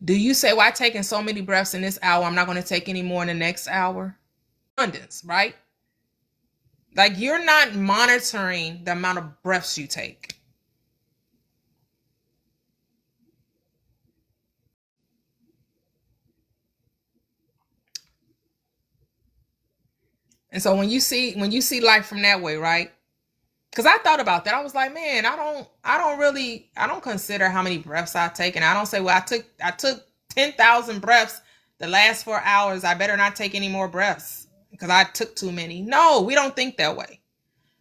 Do you say, well, I've taken so many breaths in this hour, I'm not going to take any more in the next hour? Abundance, right? Like, you're not monitoring the amount of breaths you take. And so when you see life from that way, right? Because I thought about that. I was like, man, I don't consider how many breaths I take. And I don't say, well, I took 10,000 breaths the last 4 hours. I better not take any more breaths because I took too many. No, we don't think that way.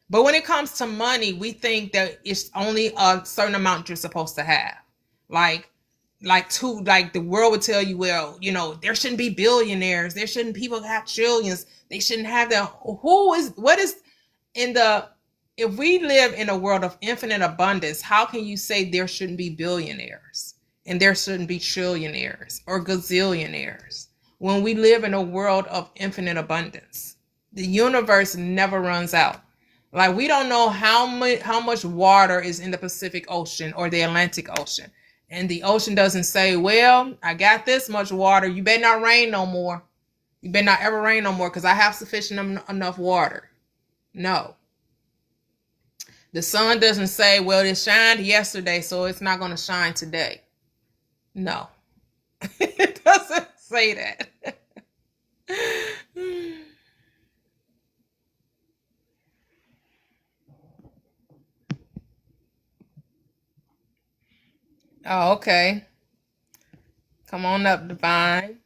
But when it comes to money, we think that it's only a certain amount you're supposed to have. Like, like the world would tell you, well, there shouldn't be billionaires, there shouldn't people have trillions, they shouldn't have that. What is in the if we live in a world of infinite abundance, how can you say there shouldn't be billionaires and there shouldn't be trillionaires or gazillionaires when we live in a world of infinite abundance? The universe never runs out. Like, we don't know how much water is in the Pacific Ocean or the Atlantic Ocean. And the ocean doesn't say, well, I got this much water, you better not rain no more. You better not ever rain no more because I have sufficient enough water. No. The sun doesn't say, well, it shined yesterday, so it's not going to shine today. No. It doesn't say that. Oh, okay. Come on up, Divine.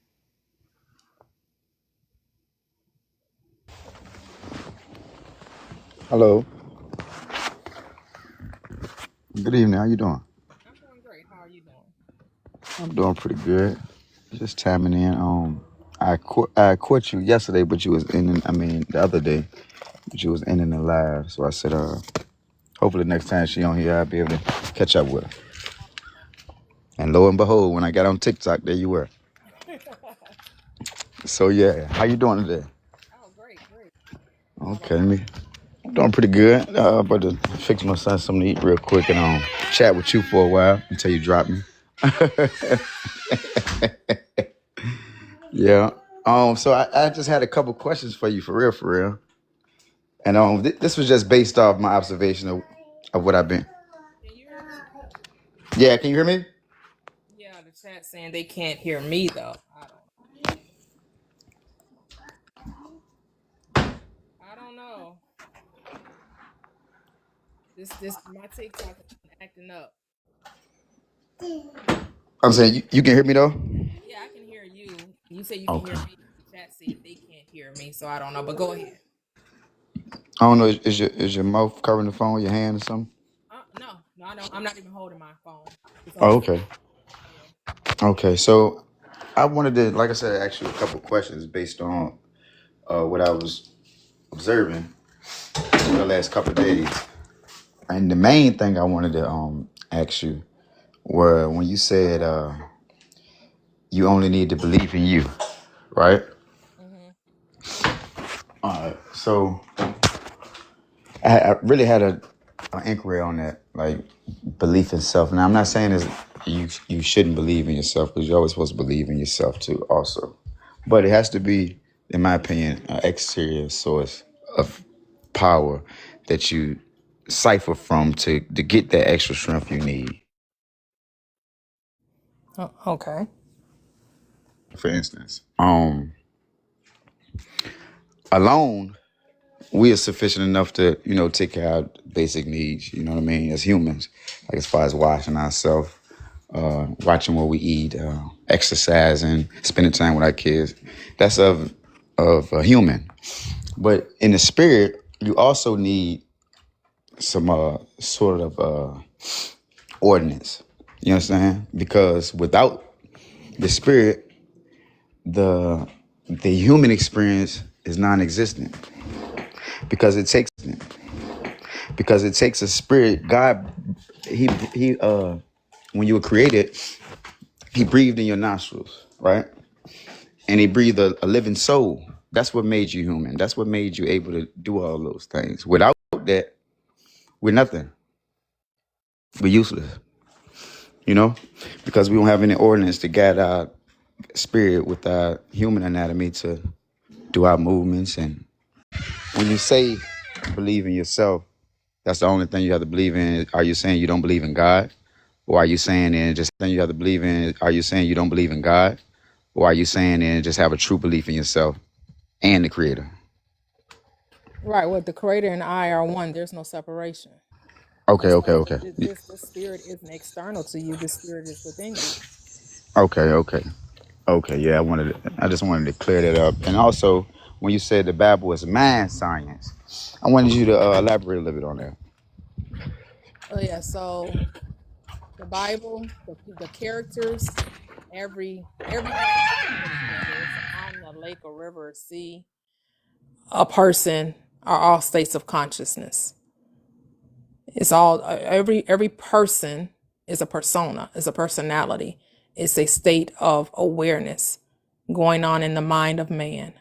Hello. Good evening. How you doing? I'm doing great. How are you doing? I'm doing pretty good. Just timing in. I caught you yesterday, but you was in. I mean, the other day, but you was in the live. So I said, hopefully next time she on here, I'll be able to catch up with her. And lo and behold, when I got on TikTok, there you were. So yeah, how you doing today? Oh, great. Okay, I'm doing pretty good. About to fix my son something to eat real quick and chat with you for a while until you drop me. Yeah. So I just had a couple questions for you, for real. And this was just based off my observation of what I've been. Can you hear me? Yeah, can you hear me? Yeah, the chat saying they can't hear me though. I don't know. This my TikTok is acting up. I'm saying you can hear me though. Yeah, I can hear you. You say you can Okay. hear me. The chat said they can't hear me, so I don't know. But go ahead. I don't know. Is your mouth covering the phone, your hand or something? No, I don't. I'm not even holding my phone. It's on Oh, the floor. okay. Yeah. Okay. So I wanted to, like I said, ask you a couple questions based on what I was observing for the last couple of days. And the main thing I wanted to ask you were when you said you only need to believe in you, right? Mm-hmm. All right. So I really had an inquiry on that, like belief in self. Now I'm not saying is you shouldn't believe in yourself because you're always supposed to believe in yourself too, also. But it has to be, in my opinion, an exterior source of power that you cipher from to get that extra strength you need. Oh, okay. For instance, alone we are sufficient enough to, take care of our basic needs, you know what I mean, as humans, like as far as washing ourselves, watching what we eat, exercising, spending time with our kids. That's of a human. But in the spirit, you also need some sort of ordinance. You understand? Because without the spirit, the human experience is non-existent. Because it takes a spirit. God, he when you were created, he breathed in your nostrils, right? And he breathed a living soul. That's what made you human. That's what made you able to do all those things. Without that, we're nothing. We're useless, because we don't have any ordinance to guide our spirit with our human anatomy to do our movements. And when you say believe in yourself, that's the only thing you have to believe in. Are you saying you don't believe in God? Or are you saying and just thing you have to believe in? Are you saying you don't believe in God? Or are you saying and just have a true belief in yourself and the creator? Right. Well, the creator and I are one. There's no separation. Okay, That's okay, why okay. this spirit isn't external to you. This spirit is within you. Okay, okay. Okay, yeah, I just wanted to clear that up. And also, when you said the Bible is mind science, I wanted you to elaborate a little bit on that. Oh yeah. So The Bible, the characters, everything whether it's a mountain, a lake, a river, a sea, a person, are all states of consciousness. It's all every person is a persona, is a personality. It's a state of awareness going on in the mind of man.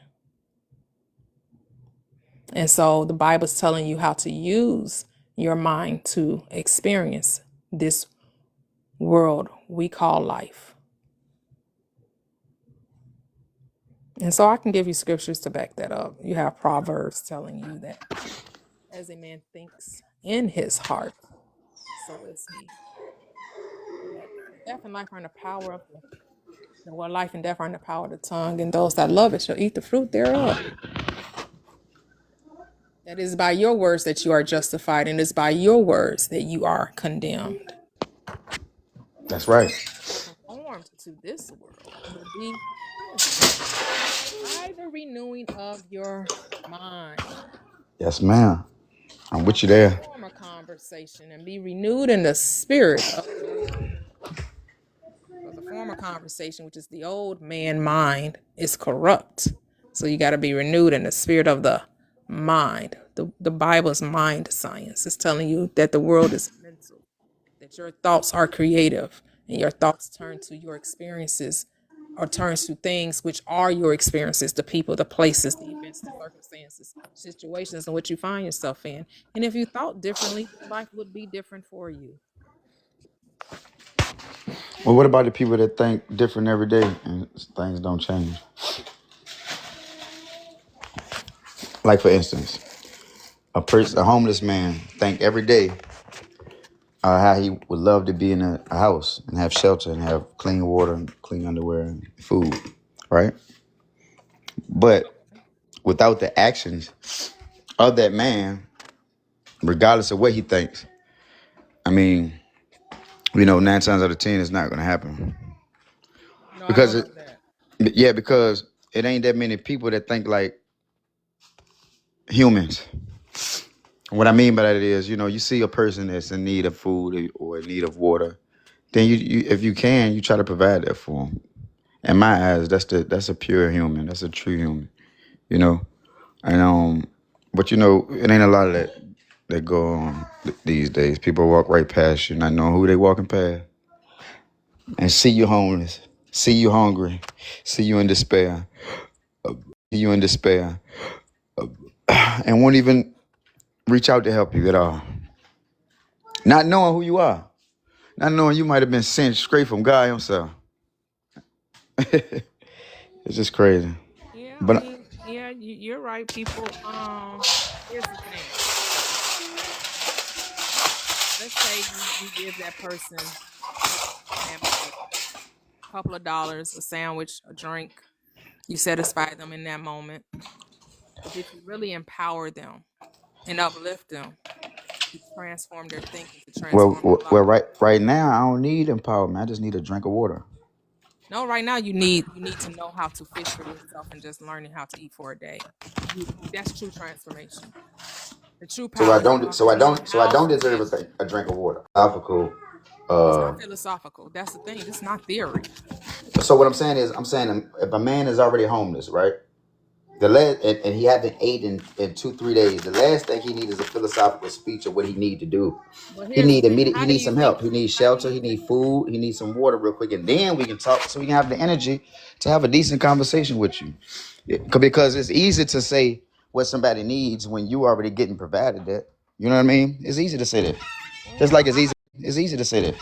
And so the Bible's telling you how to use your mind to experience this world we call life. And so I can give you scriptures to back that up. You have Proverbs telling you that as a man thinks in his heart, so is he. That death and life are in the power of life and death are in the power of the tongue, and those that love it shall eat the fruit thereof. That is by your words that you are justified, and it's by your words that you are condemned. That's right. Conformed to this world, but be by the renewing of your mind. Yes, ma'am. I'm with you there. Form a conversation and be renewed in the spirit of your mind. Because the former conversation, which is the old man mind, is corrupt. So you got to be renewed in the spirit of the mind. The Bible's mind science is telling you that the world is mental, that your thoughts are creative, and your thoughts turn to your experiences or turns to things which are your experiences, the people, the places, the events, the circumstances, situations in which you find yourself in. And if you thought differently, life would be different for you. Well, what about the people that think different every day and things don't change? Like, for instance, a homeless man think every day how he would love to be in a house and have shelter and have clean water and clean underwear and food, right? But without the actions of that man, regardless of what he thinks, I mean, 9 times out of 10, it's not going to happen. No, I Because don't know that. because it ain't that many people that think like humans. What I mean by that is, you see a person that's in need of food or in need of water, then you if you can, you try to provide that for them. In my eyes, that's a pure human. That's a true human, you know. And but it ain't a lot of that go on these days. People walk right past you, not knowing who they walking past, and see you homeless, see you hungry, see you in despair, and won't even reach out to help you at all. Not knowing who you are, not knowing you might have been sent straight from God Himself. It's just crazy. Yeah, I But mean, yeah, you're right, people. Here's the thing. Let's say you give that person, example, a couple of dollars, a sandwich, a drink. You satisfy them in that moment. But did you really empower them and uplift them to transform their thinking, to well, transform well, their well, life? right now I don't need empowerment. I just need a drink of water. No, right now you need to know how to fish for yourself and just learning how to eat for a day. That's true transformation. The true So I power is don't. So I knowing don't. So I how don't to deserve fish. a drink of water. Philosophical. It's Uh. not philosophical. That's the thing. It's not theory. So what I'm saying is, if a man is already homeless, right? The last and he haven't ate in 2-3 days. The last thing he needs is a philosophical speech of what he need to do. But He here's the need thing. immediate. He How do needs you some think? help. He needs How do shelter. you He think? needs food. He needs some water real quick, and then we can talk. So we can have the energy to have a decent conversation with you. Because it's easy to say what somebody needs when you already getting provided that. You know what I mean? It's easy to say that. Just Yeah, like it's easy. It's easy to say that.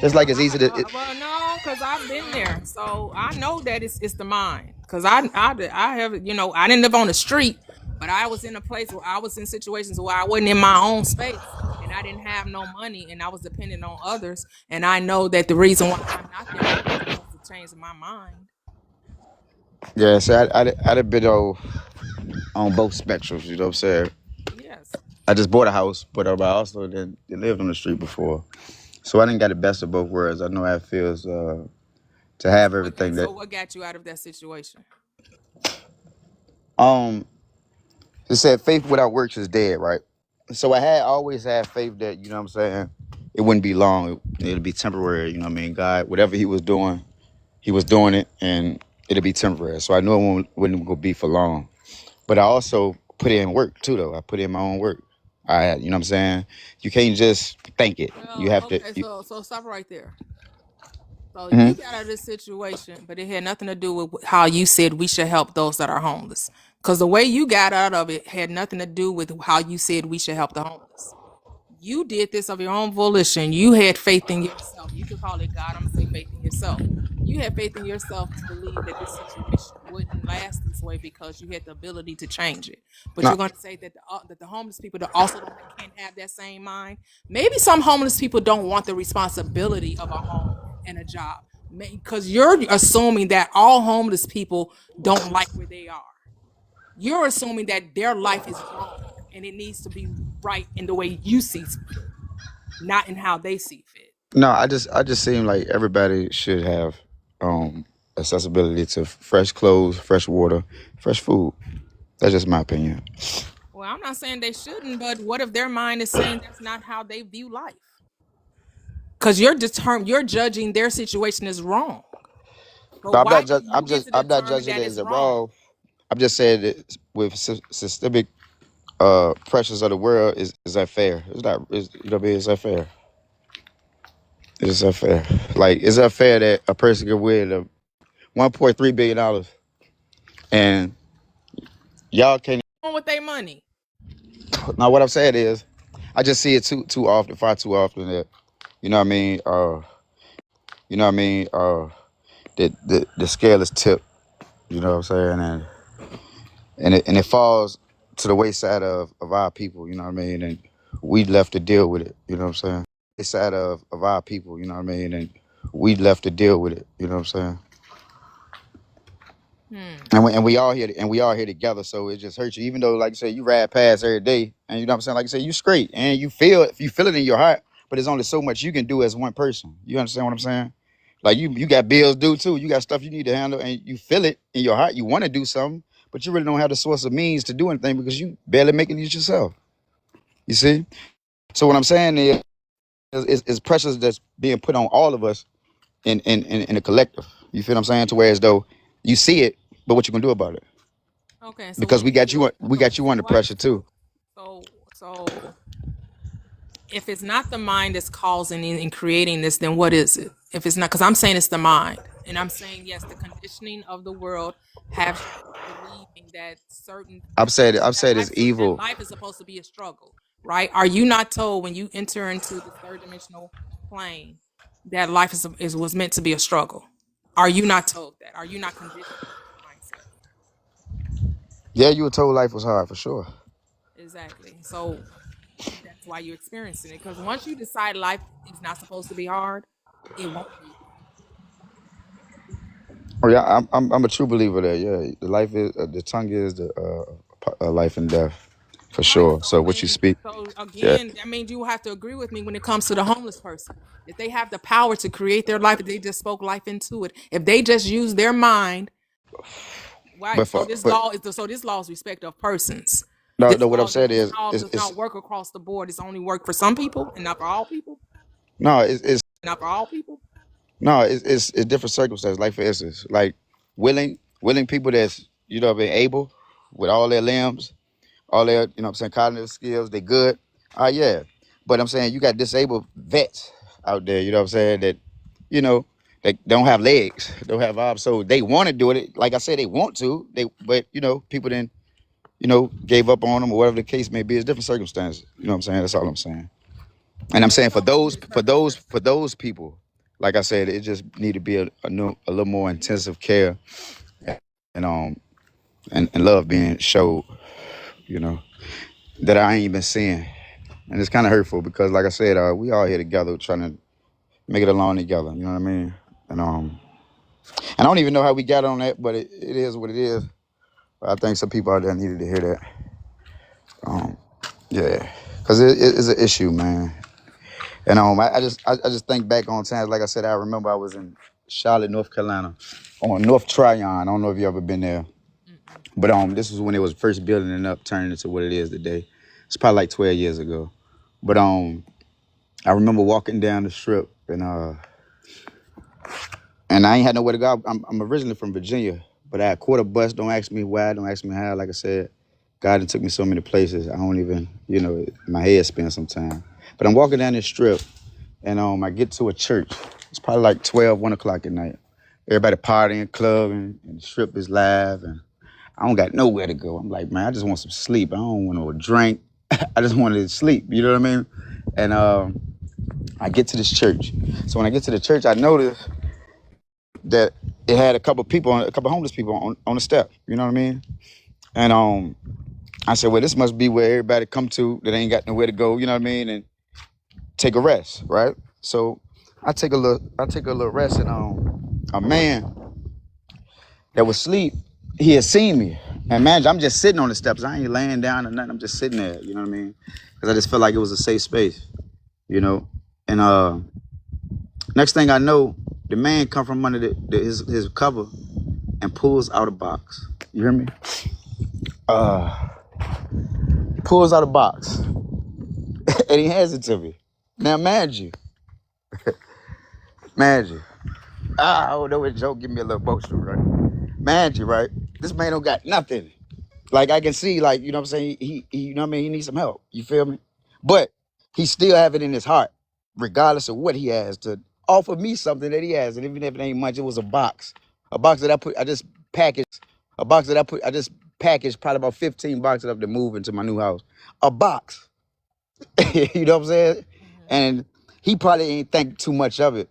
Just yeah. like it's easy to. Well, no, because I've been there, so I know that it's the mind. Because I have I didn't live on the street, but I was in a place where I was in situations where I wasn't in my own space, and I didn't have no money, and I was dependent on others, and I know that the reason why I'm not there now is because of the change in my mind. Yeah, so I'd have been on both spectrums. You know what I'm saying? Yes. I just bought a house, but I also then lived on the street before, so I didn't get the best of both worlds. I know how it feels to have everything So that what got you out of that situation? um. It said faith without works is dead, right? So I had always had faith that, you know what I'm saying, it wouldn't be long. It'll be temporary. You know what I mean? God, whatever he was doing it, and it'll be temporary. So I knew it wouldn't go be for long. But I also put in work too, though. I put in my own work. You know what I'm saying? You can't just think it. You Well, have to. okay, so stop right there. So you Mhm. got out of this situation, but it had nothing to do with how you said we should help those that are homeless. Because the way you got out of it had nothing to do with how you said we should help the homeless. You did this of your own volition. You had faith in yourself. You could call it God. I'm gonna say faith in yourself. You had faith in yourself to believe that this situation wouldn't last this way because you had the ability to change it. But No, you're going to say that the homeless people that also can't have that same mind. Maybe some homeless people don't want the responsibility of a home and a job because you're assuming that all homeless people don't like where they are. You're assuming that their life is wrong and it needs to be right in the way you see fit, not in how they see fit. no. I just seem like everybody should have accessibility to fresh clothes, fresh water, fresh food. That's just my opinion. Well, I'm not saying they shouldn't, but what if their mind is saying that's not how they view life? Because you're judging their situation as wrong. But But why do you get to I'm not determine judging that it as it's a wrong? wrong. I'm just saying that with systemic pressures of the world is unfair. It's not. You know what I mean? It's unfair. It's unfair. Like, it's unfair that a person can win $1.3 billion and y'all can't. With their money. Now, what I'm saying is, I just see it too often, far too often that you know what I mean. You know what I mean. That the scale is tipped. You know what I'm saying, and it falls to the wayside of our people. You know what I mean, and we left to deal with it. You know what I'm saying. Wayside of our people. You know what I mean, and we left to deal with it. You know what I'm saying. Hmm. And we all here together, so it just hurts you. Even though, like you say, you ride past every day, and you know what I'm saying. Like you say, you straight, and you feel it in your heart. But there's only so much you can do as one person. You understand what I'm saying? Like you got bills due too. You got stuff you need to handle, and you feel it in your heart. You want to do something, but you really don't have the source of means to do anything because you barely making it yourself. You see? So what I'm saying is pressures that's being put on all of us in a collective. You feel what I'm saying? To where as though you see it, but what you gonna do about it? Okay, so Because what is your we so got you so under what pressure too. so if it's not the mind that's causing and creating this, then what is it? If it's not, because I'm saying it's the mind, and I'm saying yes, the conditioning of the world have believing that I'm saying it's that evil. life is supposed to be a struggle, right? Are you not told when you enter into the third dimensional plane that life is was meant to be a struggle? Are you not told that? Are you not conditioned with that mindset? Yeah, you were told life was hard for sure. Exactly. So that's why you're experiencing it. Because once you decide life is not supposed to be hard, it won't be. Oh yeah, I'm a true believer there. Yeah, the tongue is the life and death for Right. sure. So what you speak, So yeah. again, that means you have to agree with me when it comes to the homeless person. If they have the power to create their life, if they just spoke life into it, if they just use their mind, right? So this law is respect of persons. No, This no. What I'm law saying is, does not work across the board. It's only work for some people and not for all people. no, Not for all people. it's different circumstances. Like for instance, like willing people that's been able with all their limbs, all their what I'm saying cognitive skills, they good. Yeah, but I'm saying you got disabled vets out there. You know what I'm saying that you know they don't have legs, don't have arms, so they want to do it. Like I said, they want to. But people then gave up on them or whatever the case may be. It's different circumstances. You know what I'm saying? That's all I'm saying. And I'm What saying is a homeless person? for those people, like I said, it just need to be a little more intensive care and and love being showed. You know that I ain't been seeing, and it's kind of hurtful because, like I said, we all here together trying to make it along together. You know what I mean? And I don't even know how we got on that, but it is what it is. But I think some people out there needed to hear that. Yeah, because it is an issue, man. And I just think back on times. Like I said, I remember I was in Charlotte, North Carolina, on North Tryon. I don't know if you ever been there, Mm-mm. but this was when it was first building it up, turning into what it is today. It's probably like 12 years ago. But I remember walking down the strip and I ain't had nowhere to go. I'm originally from Virginia, but I caught a bus. Don't ask me why. Don't ask me how. Like I said, God done took me so many places. I don't even, my head spins sometimes. But I'm walking down this strip, and I get to a church. It's probably like 12, 1 o'clock at night. Everybody partying, clubbing, and the strip is live, and I don't got nowhere to go. I'm like, man, I just want some sleep. I don't want no drink. I just wanted to sleep. You know what I mean? And I get to this church. So when I get to the church, I notice that it had a couple homeless people on the step. You know what I mean? And I said, well, this must be where everybody come to that ain't got nowhere to go. You know what I mean? And take a rest, right? So I take a little rest, and a man that was asleep, he had seen me. And man, I'm just sitting on the steps. I ain't laying down or nothing. I'm just sitting there. You know what I mean? Because I just felt like it was a safe space. You know. And next thing I know, the man come from under his cover and pulls out a box. You hear me? Pulls out a box and he hands it to me. Now, imagine, I don't know what joke give me a little emotional, right? Imagine, right? This man don't got nothing. Like I can see, like, you know what I'm saying? He you know what I mean? He needs some help. You feel me? But he still have it in his heart, regardless of what he has, to offer me something that he has. And even if it ain't much, it was a box. A box that I just packaged. I just packaged probably about 15 boxes up to move into my new house. A box. You know what I'm saying? And he probably ain't think too much of it.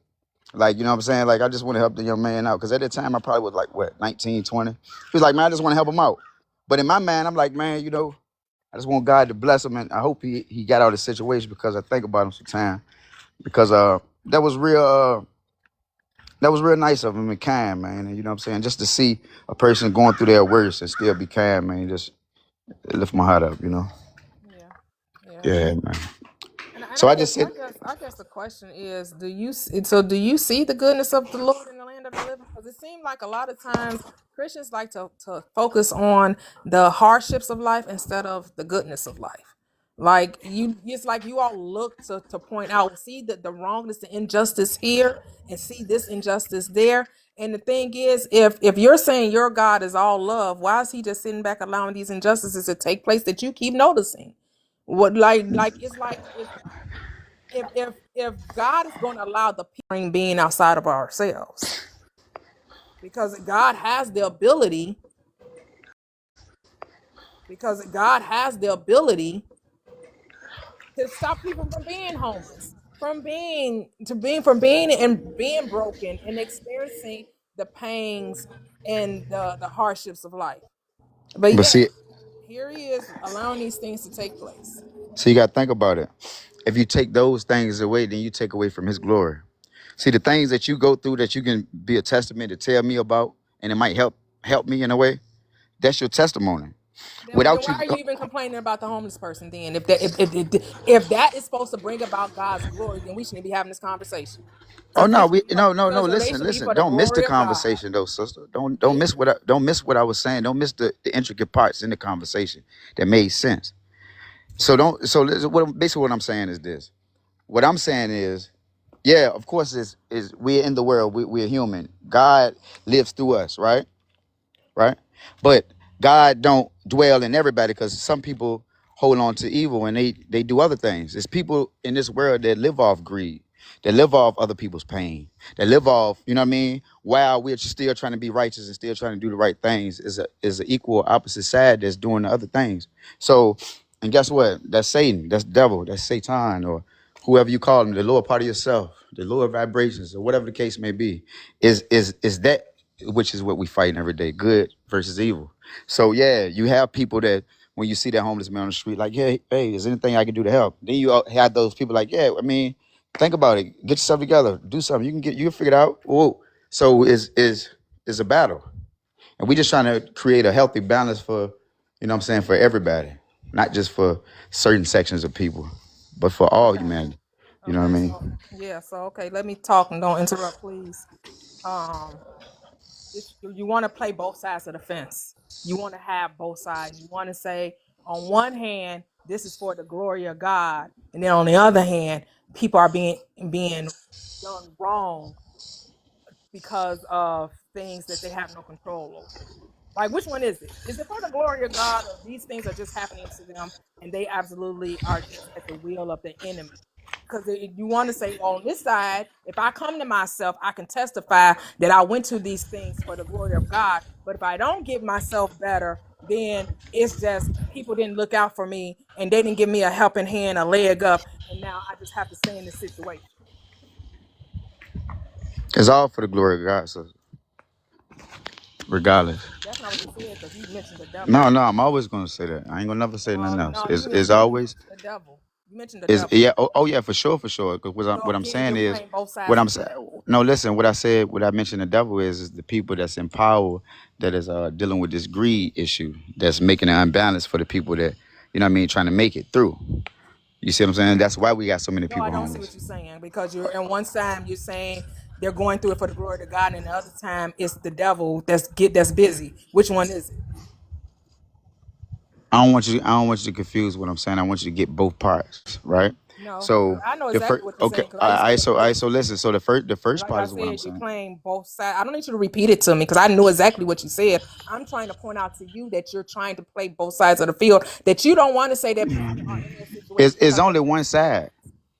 Like, you know what I'm saying? Like, I just want to help the young man out. Because at that time, I probably was like, what, 19, 20? He was like, man, I just want to help him out. But in my mind, I'm like, man, I just want God to bless him. And I hope he got out of the situation, because I think about him sometimes. Because that was real nice of him and kind, man. And you know what I'm saying? Just to see a person going through their worst and still be kind, man, just lift my heart up, Yeah. Yeah. Yeah, man. And So I I guess just said, the question is, do you see the goodness of the Lord in the land of the living? Because it seems like a lot of times Christians like to focus on the hardships of life instead of the goodness of life. Like it's like you all look to point out, see the wrongness, the injustice here, and see this injustice there. And the thing is, if you're saying your God is all love, why is He just sitting back allowing these injustices to take place that you keep noticing? What it's like if God is going to allow the people being outside of ourselves, because God has the ability, to stop people from being homeless, from being and being broken and experiencing the pains and the hardships of life. But but yet, see, here He is allowing these things to take place. so you got to think about it. If you take those things away, then you take away from His glory. See, the things that you go through that you can be a testament to tell me about, and it might help me in a way. That's your testimony. Then Without why you, are you even complaining about the homeless person? Then, if that is supposed to bring about God's glory, then we shouldn't be having this conversation. oh Because no, no. they Listen, should be listen. for the Don't miss the glory of God. conversation, though, sister. Don't Yeah. miss what I was saying. Don't miss the intricate parts in the conversation that made sense. So don't. So basically what I'm saying is this. What I'm saying is, yeah, of course, is we're in the world. We're human. God lives through us, right? Right? But God don't dwell in everybody, because some people hold on to evil and they do other things. There's people in this world that live off greed, that live off other people's pain, that live off, you know what I mean? While we're still trying to be righteous and still trying to do the right things, is an equal opposite side that's doing the other things. So, and guess what? That's Satan, that's devil, that's Satan, or whoever you call him, the lower part of yourself, the lower vibrations, or whatever the case may be, is that which is what we fighting every day, good versus evil. So yeah, you have people that when you see that homeless man on the street, like, hey, is there anything I can do to help? Then you have those people like, yeah, I mean, think about it, get yourself together, do something. You can figure it out. Whoa. So is a battle, and we just trying to create a healthy balance for, you know what I'm saying, for everybody, not just for certain sections of people, but for all Okay. humanity. You know what I Okay. mean? So yeah. So okay. Let me talk and don't interrupt, please. Um, you want to play both sides of the fence. You want to have both sides. You want to say, on one hand, this is for the glory of God, and then on the other hand, people are being done wrong because of things that they have no control over. Like, which one is it? Is it for the glory of God, or these things are just happening to them and they absolutely are just at the will of the enemy? Because you want to say, well, on this side, if I come to myself, I can testify that I went to these things for the glory of God. But if I don't get myself better, then it's just people didn't look out for me and they didn't give me a helping hand, a leg up, and now I just have to stay in this situation. It's all for the glory of God, so regardless. That's not what you said, because you mentioned the devil. No, I'm always gonna say that. I ain't gonna never say nothing else. No, It's you always mentioned the devil. You mentioned the is devil. yeah. Oh yeah, for sure, for sure. Because So what I'm again, saying you're is, playing both what sides of I'm the saying. devil. No, listen. What I said, what I mentioned, the devil is the people that's in power that is dealing with this greed issue that's making it unbalanced for the people that you know what I mean trying to make it through. You see what I'm saying? That's why we got so many No, I people don't see homeless. what you're saying, because you're in one time you're saying they're going through it for the glory of God, and the other time it's the devil that's busy. Which one is it? I don't want you to confuse what I'm saying. I want you to get both parts, right? No, So I know the first, exactly what you're okay, saying, because I used to go through it. so listen. So the first Like part I is what I'm said, you're saying. playing both sides. I don't need you to repeat it to me, because I knew exactly what you said. I'm trying to point out to you that you're trying to play both sides of the field. That you don't want to say that people are in their situation It's because they only have one side. fails.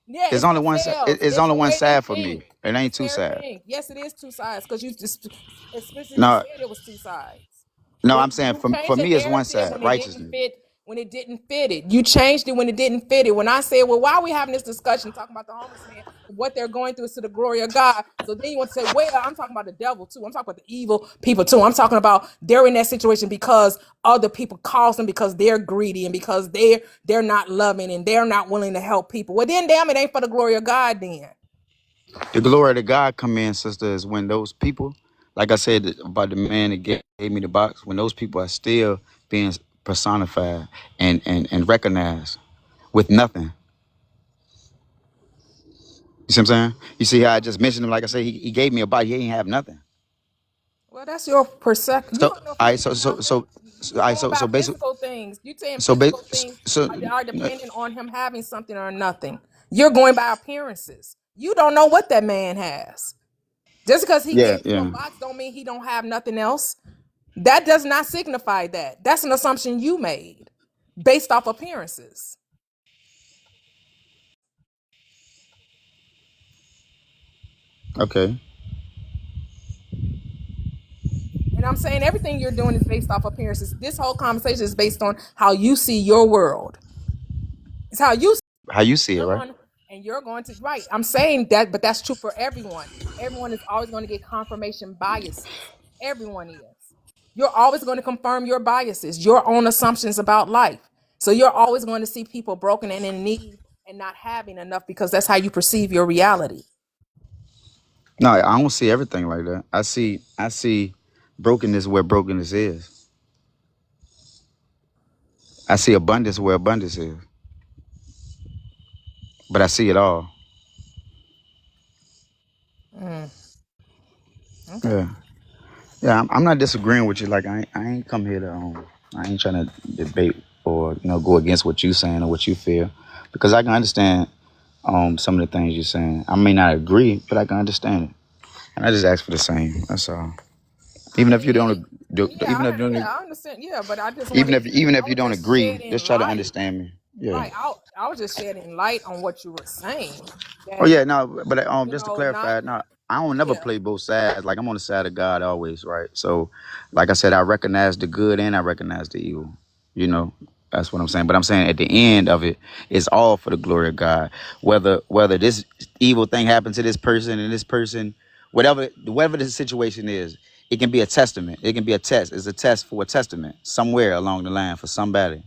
Yeah, It's it's only not one side. fails. It's It's only the one way they side for me. think. It ain't It's two their sides. thing. Yes, it is two sides, because you just explicitly No, said it was two sides. no. When I'm saying you for changed the me, it's one narrative side. when it didn't Righteousness. fit, when it didn't fit it. You changed it when it didn't fit it. When I said, well, why are we having this discussion talking about the homeless man? What they're going through is to the glory of God. So then you want to say, well, I'm talking about the devil too. I'm talking about the evil people too. I'm talking about they're in that situation because other people cause them, because they're greedy and because they're not loving and they're not willing to help people. Well, then damn, it ain't for the glory of God then. The glory of God come in, sister, is when those people, like I said about the man that gave me the box, when those people are still being personified and recognized with nothing. You see what I'm saying? You see how I just mentioned him? Like I said, he gave me a box. He ain't have nothing. Well, that's your perception. You So don't know if he I didn't have nothing. so You're I going by so basically physical things. You saying so ba- physical things so are dependent on him having something or nothing. You're going by appearances. You don't know what that man has. Just because he yeah, gave you a yeah. box don't mean he don't have nothing else. That does not signify that. That's an assumption you made based off appearances. Okay. And I'm saying everything you're doing is based off appearances. This whole conversation is based on how you see your world. It's how you How you see it, you're right? going and you're going to right. I'm saying that, but that's true for everyone. Everyone is always going to get confirmation biases. Everyone is. You're always going to confirm your biases, your own assumptions about life. So you're always going to see people broken and in need and not having enough, because that's how you perceive your reality. No, I don't see everything like that. I see brokenness where brokenness is. I see abundance where abundance is. But I see it all. Mm, okay. Yeah. Yeah, I'm not disagreeing with you. Like I ain't come here to I ain't trying to debate or go against what you saying or what you feel, because I can understand some of the things you're saying. I may not agree, but I can understand it, and I just ask for the same. That's all. I Even if you mean, don't, do, even if you don't, I understand. Yeah, but I just wanted to. even if I you was don't just agree, shedding just try to light. understand me. Yeah. Right. I was just shedding light on what you were saying. Oh That yeah, no, but just to not clarify, no, I don't never yeah. play both sides. Like I'm on the side of God always, right? So, like I said, I recognize the good and I recognize the evil. You know, that's what I'm saying. But I'm saying at the end of it, it's all for the glory of God. Whether this evil thing happened to this person and this person, whatever the situation is, it can be a testament. It can be a test. It's a test for a testament somewhere along the line for somebody.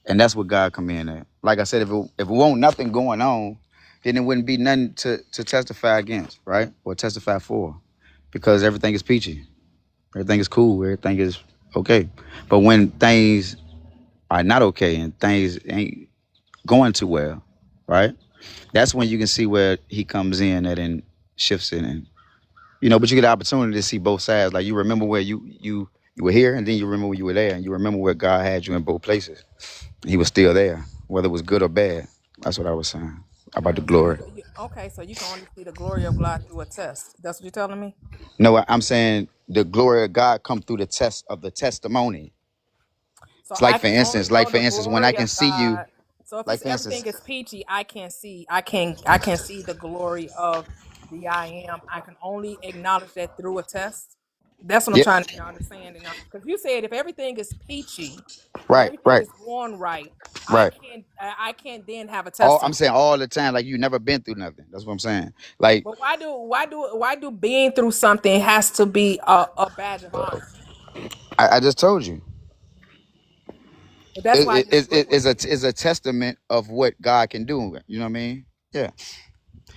And that's what God come in at. Like I said, if it won't nothing going on, then it wouldn't be nothing to testify against, right? Or testify for. Because everything is peachy. Everything is cool. Everything is okay. But when things are not okay and things ain't going too well, right? That's when you can see where he comes in at and shifts it and but you get the opportunity to see both sides. Like you remember where you were here and then you remember when you were there and you remember where God had you in both places. He was still there, whether it was good or bad. That's what I was saying. about the So glory. okay, so you can only see the glory of God through a test. That's what you're telling me. No, I'm saying the glory of God come through the test of the testimony. So It's I can only know like for the instance, when I glory can of see you, God. So if like it's for instance, everything is peachy, I can't see. I can see the glory of the I am. I can only acknowledge that through a test. That's what I'm yeah, trying to understand. Because you said if everything is peachy and right, everything right, is going right, right. I can't then have a All I'm testimony. saying all the time, like you never been through nothing. That's what I'm saying. Like But why do being through something has to be a badge of honor? I just told you, But that's why I just is a testament of what God can do. You know what I mean? Yeah.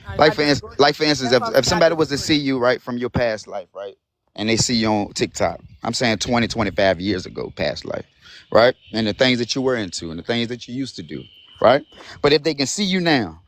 I disagree. Like for instance, That's why I if say I somebody was to disagree. see you right from your past life, right, and they see you on TikTok, I'm saying 20, 25 years ago, past life, right, and the things that you were into and the things that you used to do, right. But if they can see you now,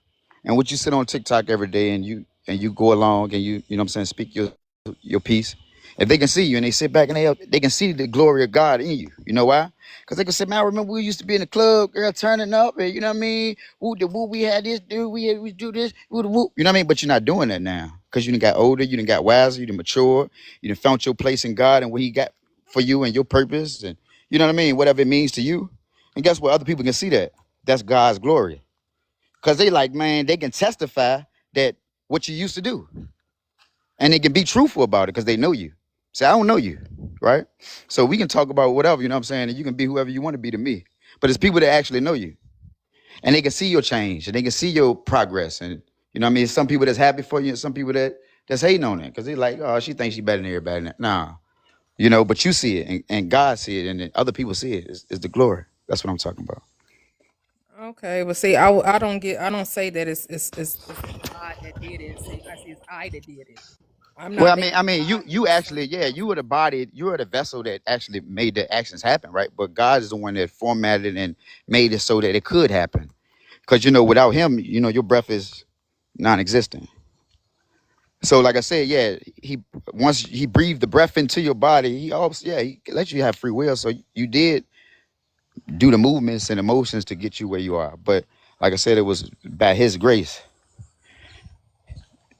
and what you sit on TikTok every day, and you go along and you know what I'm saying, speak your piece. If they can see you and they sit back and they can see the glory of God in you. You know why? Because they can say, man, I remember we used to be in the club, girl, turning up, and you know what I mean? Woo, the woo, we had this, dude, we do this, woo, the woo. You know what I mean? But you're not doing that now. Because you done got older, you done got wiser, you done mature, you done found your place in God and what he got for you and your purpose, and you know what I mean? Whatever it means to you. And guess what? Other people can see that. That's God's glory. Because they like, man, they can testify that what you used to do. And they can be truthful about it because they know you. Say, I don't know you, right? So we can talk about whatever, you know what I'm saying? And you can be whoever you want to be to me. But it's people that actually know you. And they can see your change and they can see your progress. And you know what I mean? Some people that's happy for you and some people that's hating on it. Because they're like, oh, she thinks she better than everybody. Nah. You know, but you see it and God see it and then other people see it. It's the glory. That's what I'm talking about. Okay, but see, I don't say that it's God that did it. I say it's I that did it. I'm Well, not making God do you actually, something yeah, for you me. were the body, you were the vessel that actually made the actions happen, right? But God is the one that formatted and made it so that it could happen. Because you know, without Him, you know, your breath is non-existent. So, like I said, yeah, He once He breathed the breath into your body, He also, yeah, He let you have free will. So you did do the movements and emotions to get you where you are. But like I said, it was by His grace,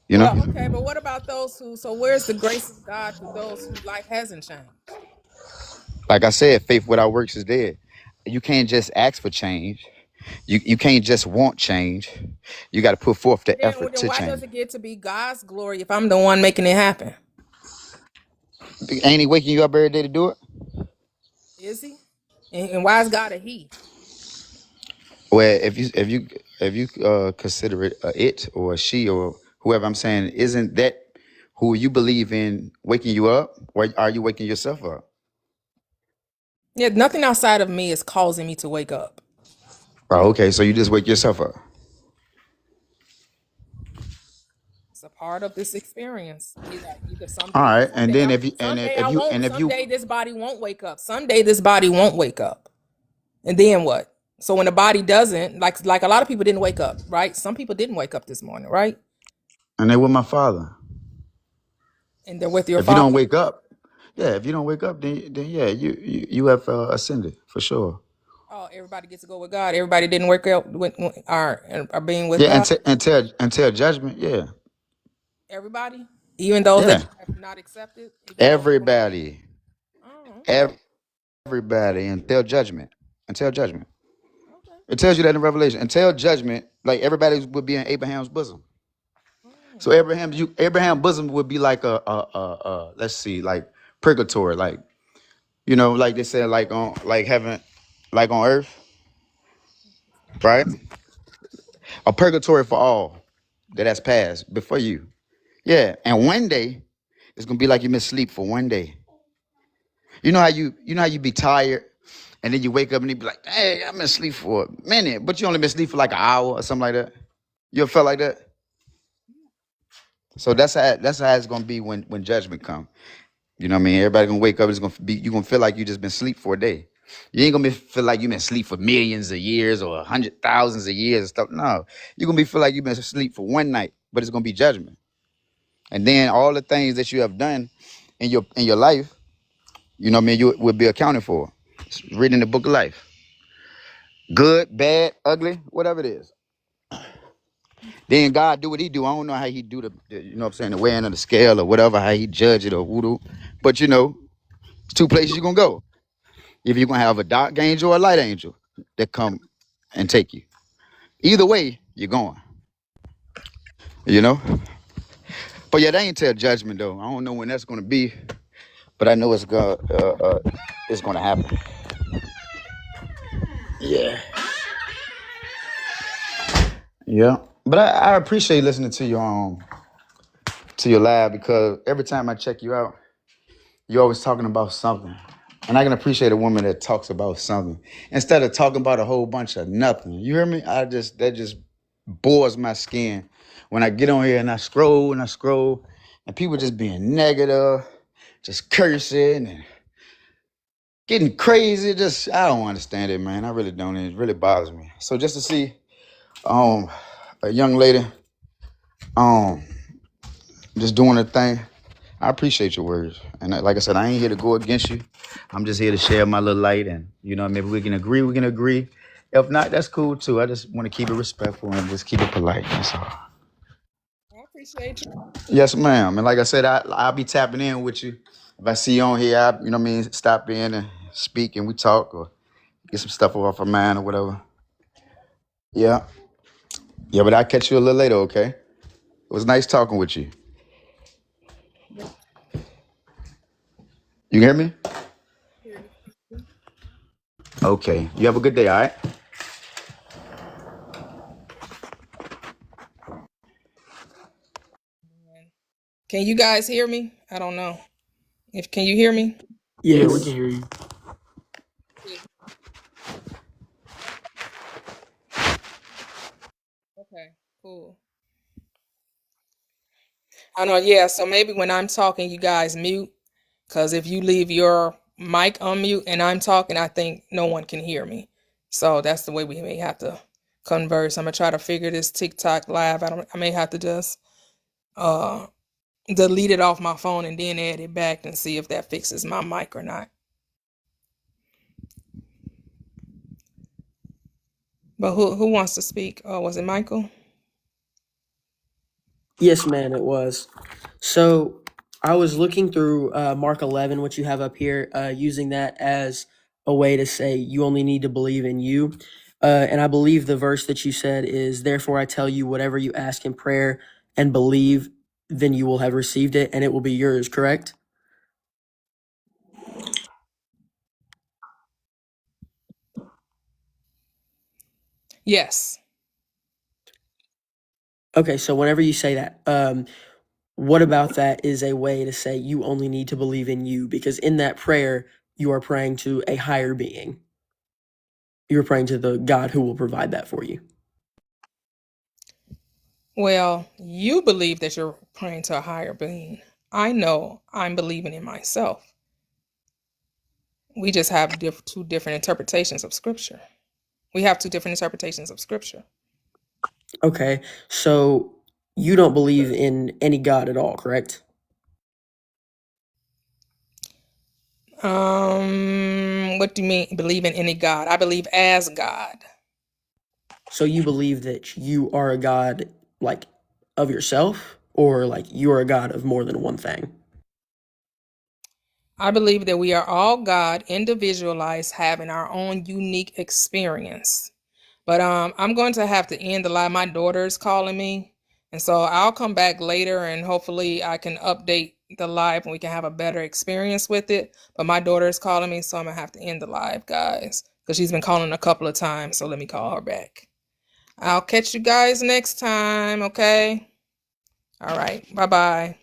you know. Well, okay, but what about those who? So where's the grace of God to those whose life hasn't changed? Like I said, faith without works is dead. You can't just ask for change. You can't just want change. You got to put forth the effort Then to why does change. it get to be God's glory if I'm the one making it happen? Ain't he waking you up every day to do it? Is he? And why is God a he? Well, if you consider it a it or a she or whoever, I'm saying, isn't that who you believe in waking you up, or are you waking yourself up? Yeah, nothing outside of me is causing me to wake up. Oh, okay, so you just wake yourself up. It's a part of this experience. Either All someday, right, and then if you someday I won't. if you Someday this body won't wake up. Someday this body won't wake up. And then what? So when the body doesn't, like a lot of people didn't wake up, right? Some people didn't wake up this morning, right? and they with my father. And they're with your If you don't father. wake up, yeah, if you don't wake up, then yeah, you have ascended for sure. Oh, everybody gets to go with God. Everybody didn't wake up are being with Yeah, God. until judgment, yeah, Everybody, even those that yeah, you have not accepted, even those who are. everybody, Oh, okay, everybody until judgment, until judgment. okay. It tells you that in Revelation. Until judgment, like everybody would be in Abraham's bosom. So Mm. Abraham bosom would be like let's see, like purgatory, like you know, like they said, like heaven, like on earth, right? A purgatory for all that has passed before you. Yeah, and one day it's gonna be like you miss sleep for one day. You know how you be tired and then you wake up and you be like, hey, I'm in sleep for a minute, but you only been asleep for like an hour or something like that. You ever felt like that? So that's how it's gonna be when judgment come. You know what I mean? Everybody gonna wake up. It's gonna be you gonna feel like you just been asleep for a day. You ain't gonna feel like you been asleep for millions of years or hundred thousands of years and stuff. No, you're gonna be feel like you've been asleep for one night, but it's gonna be judgment. And then all the things that you have done in your life, you know what I mean, you will be accounted for. It's written in the book of life. Good, bad, ugly, whatever it is. Then God do what he do. I don't know how he do you know what I'm saying, the weighing of the scale or whatever, how he judge it or voodoo. But you know, it's two places you're gonna go. If you're gonna have a dark angel or a light angel that come and take you. Either way, you're going. You know? But yeah, they ain't tell judgment though. I don't know when that's gonna be, but I know it's gonna happen. Yeah. Yeah. But I appreciate listening to your live, because every time I check you out, you're always talking about something. And I can appreciate a woman that talks about something instead of talking about a whole bunch of nothing. You hear me? That just bores my skin when I get on here and I scroll and people just being negative, just cursing and getting crazy. Just I don't understand it, man. I really don't. It really bothers me. So just to see a young lady um just doing her thing, I appreciate your words. And like I said, I ain't here to go against you. I'm just here to share my little light. And, you know, maybe we can agree. We can agree. If not, that's cool, too. I just want to keep it respectful and just keep it polite. That's all. I appreciate you. Yes, ma'am. And like I said, I'll be tapping in with you. If I see you on here, you know what I mean, stop in and speak and we talk or get some stuff off our mind or whatever. Yeah. Yeah, but I'll catch you a little later, okay? It was nice talking with you. You hear me? Okay. You have a good day, all right? Can you guys hear me? I don't know. Can you hear me? Yeah, we Yes. can hear you. Okay, cool. I know, yeah. So maybe when I'm talking, you guys mute, because if you leave your mic on mute and I'm talking, I think no one can hear me. So that's the way we may have to converse. I'm gonna try to figure this TikTok live. I may have to just uh delete it off my phone and then add it back and see if that fixes my mic or not. But who wants to speak? Was it Michael? Yes, man, it was. So I was looking through Mark 11, which you have up here, using that as a way to say you only need to believe in you. And I believe the verse that you said is, therefore I tell you, whatever you ask in prayer and believe, then you will have received it and it will be yours, correct? Yes. Okay, so whenever you say that, what about that is a way to say you only need to believe in you? Because in that prayer, you are praying to a higher being. You're praying to the God who will provide that for you. Well, you believe that you're praying to a higher being. I know I'm believing in myself. We just have two different interpretations of scripture. We have two different interpretations of scripture. Okay, so you don't believe in any God at all, correct? What do you mean believe in any God? I believe as God. So you believe that you are a God, like, of yourself, or like you are a God of more than one thing? I believe that we are all God, individualized, having our own unique experience. But I'm going to have to end the live. My daughter is calling me, and so I'll come back later, and hopefully I can update the live and we can have a better experience with it. But my daughter is calling me, so I'm gonna have to end the live, guys, because she's been calling a couple of times. So let me call her back. I'll catch you guys next time, okay? All right. Bye-bye.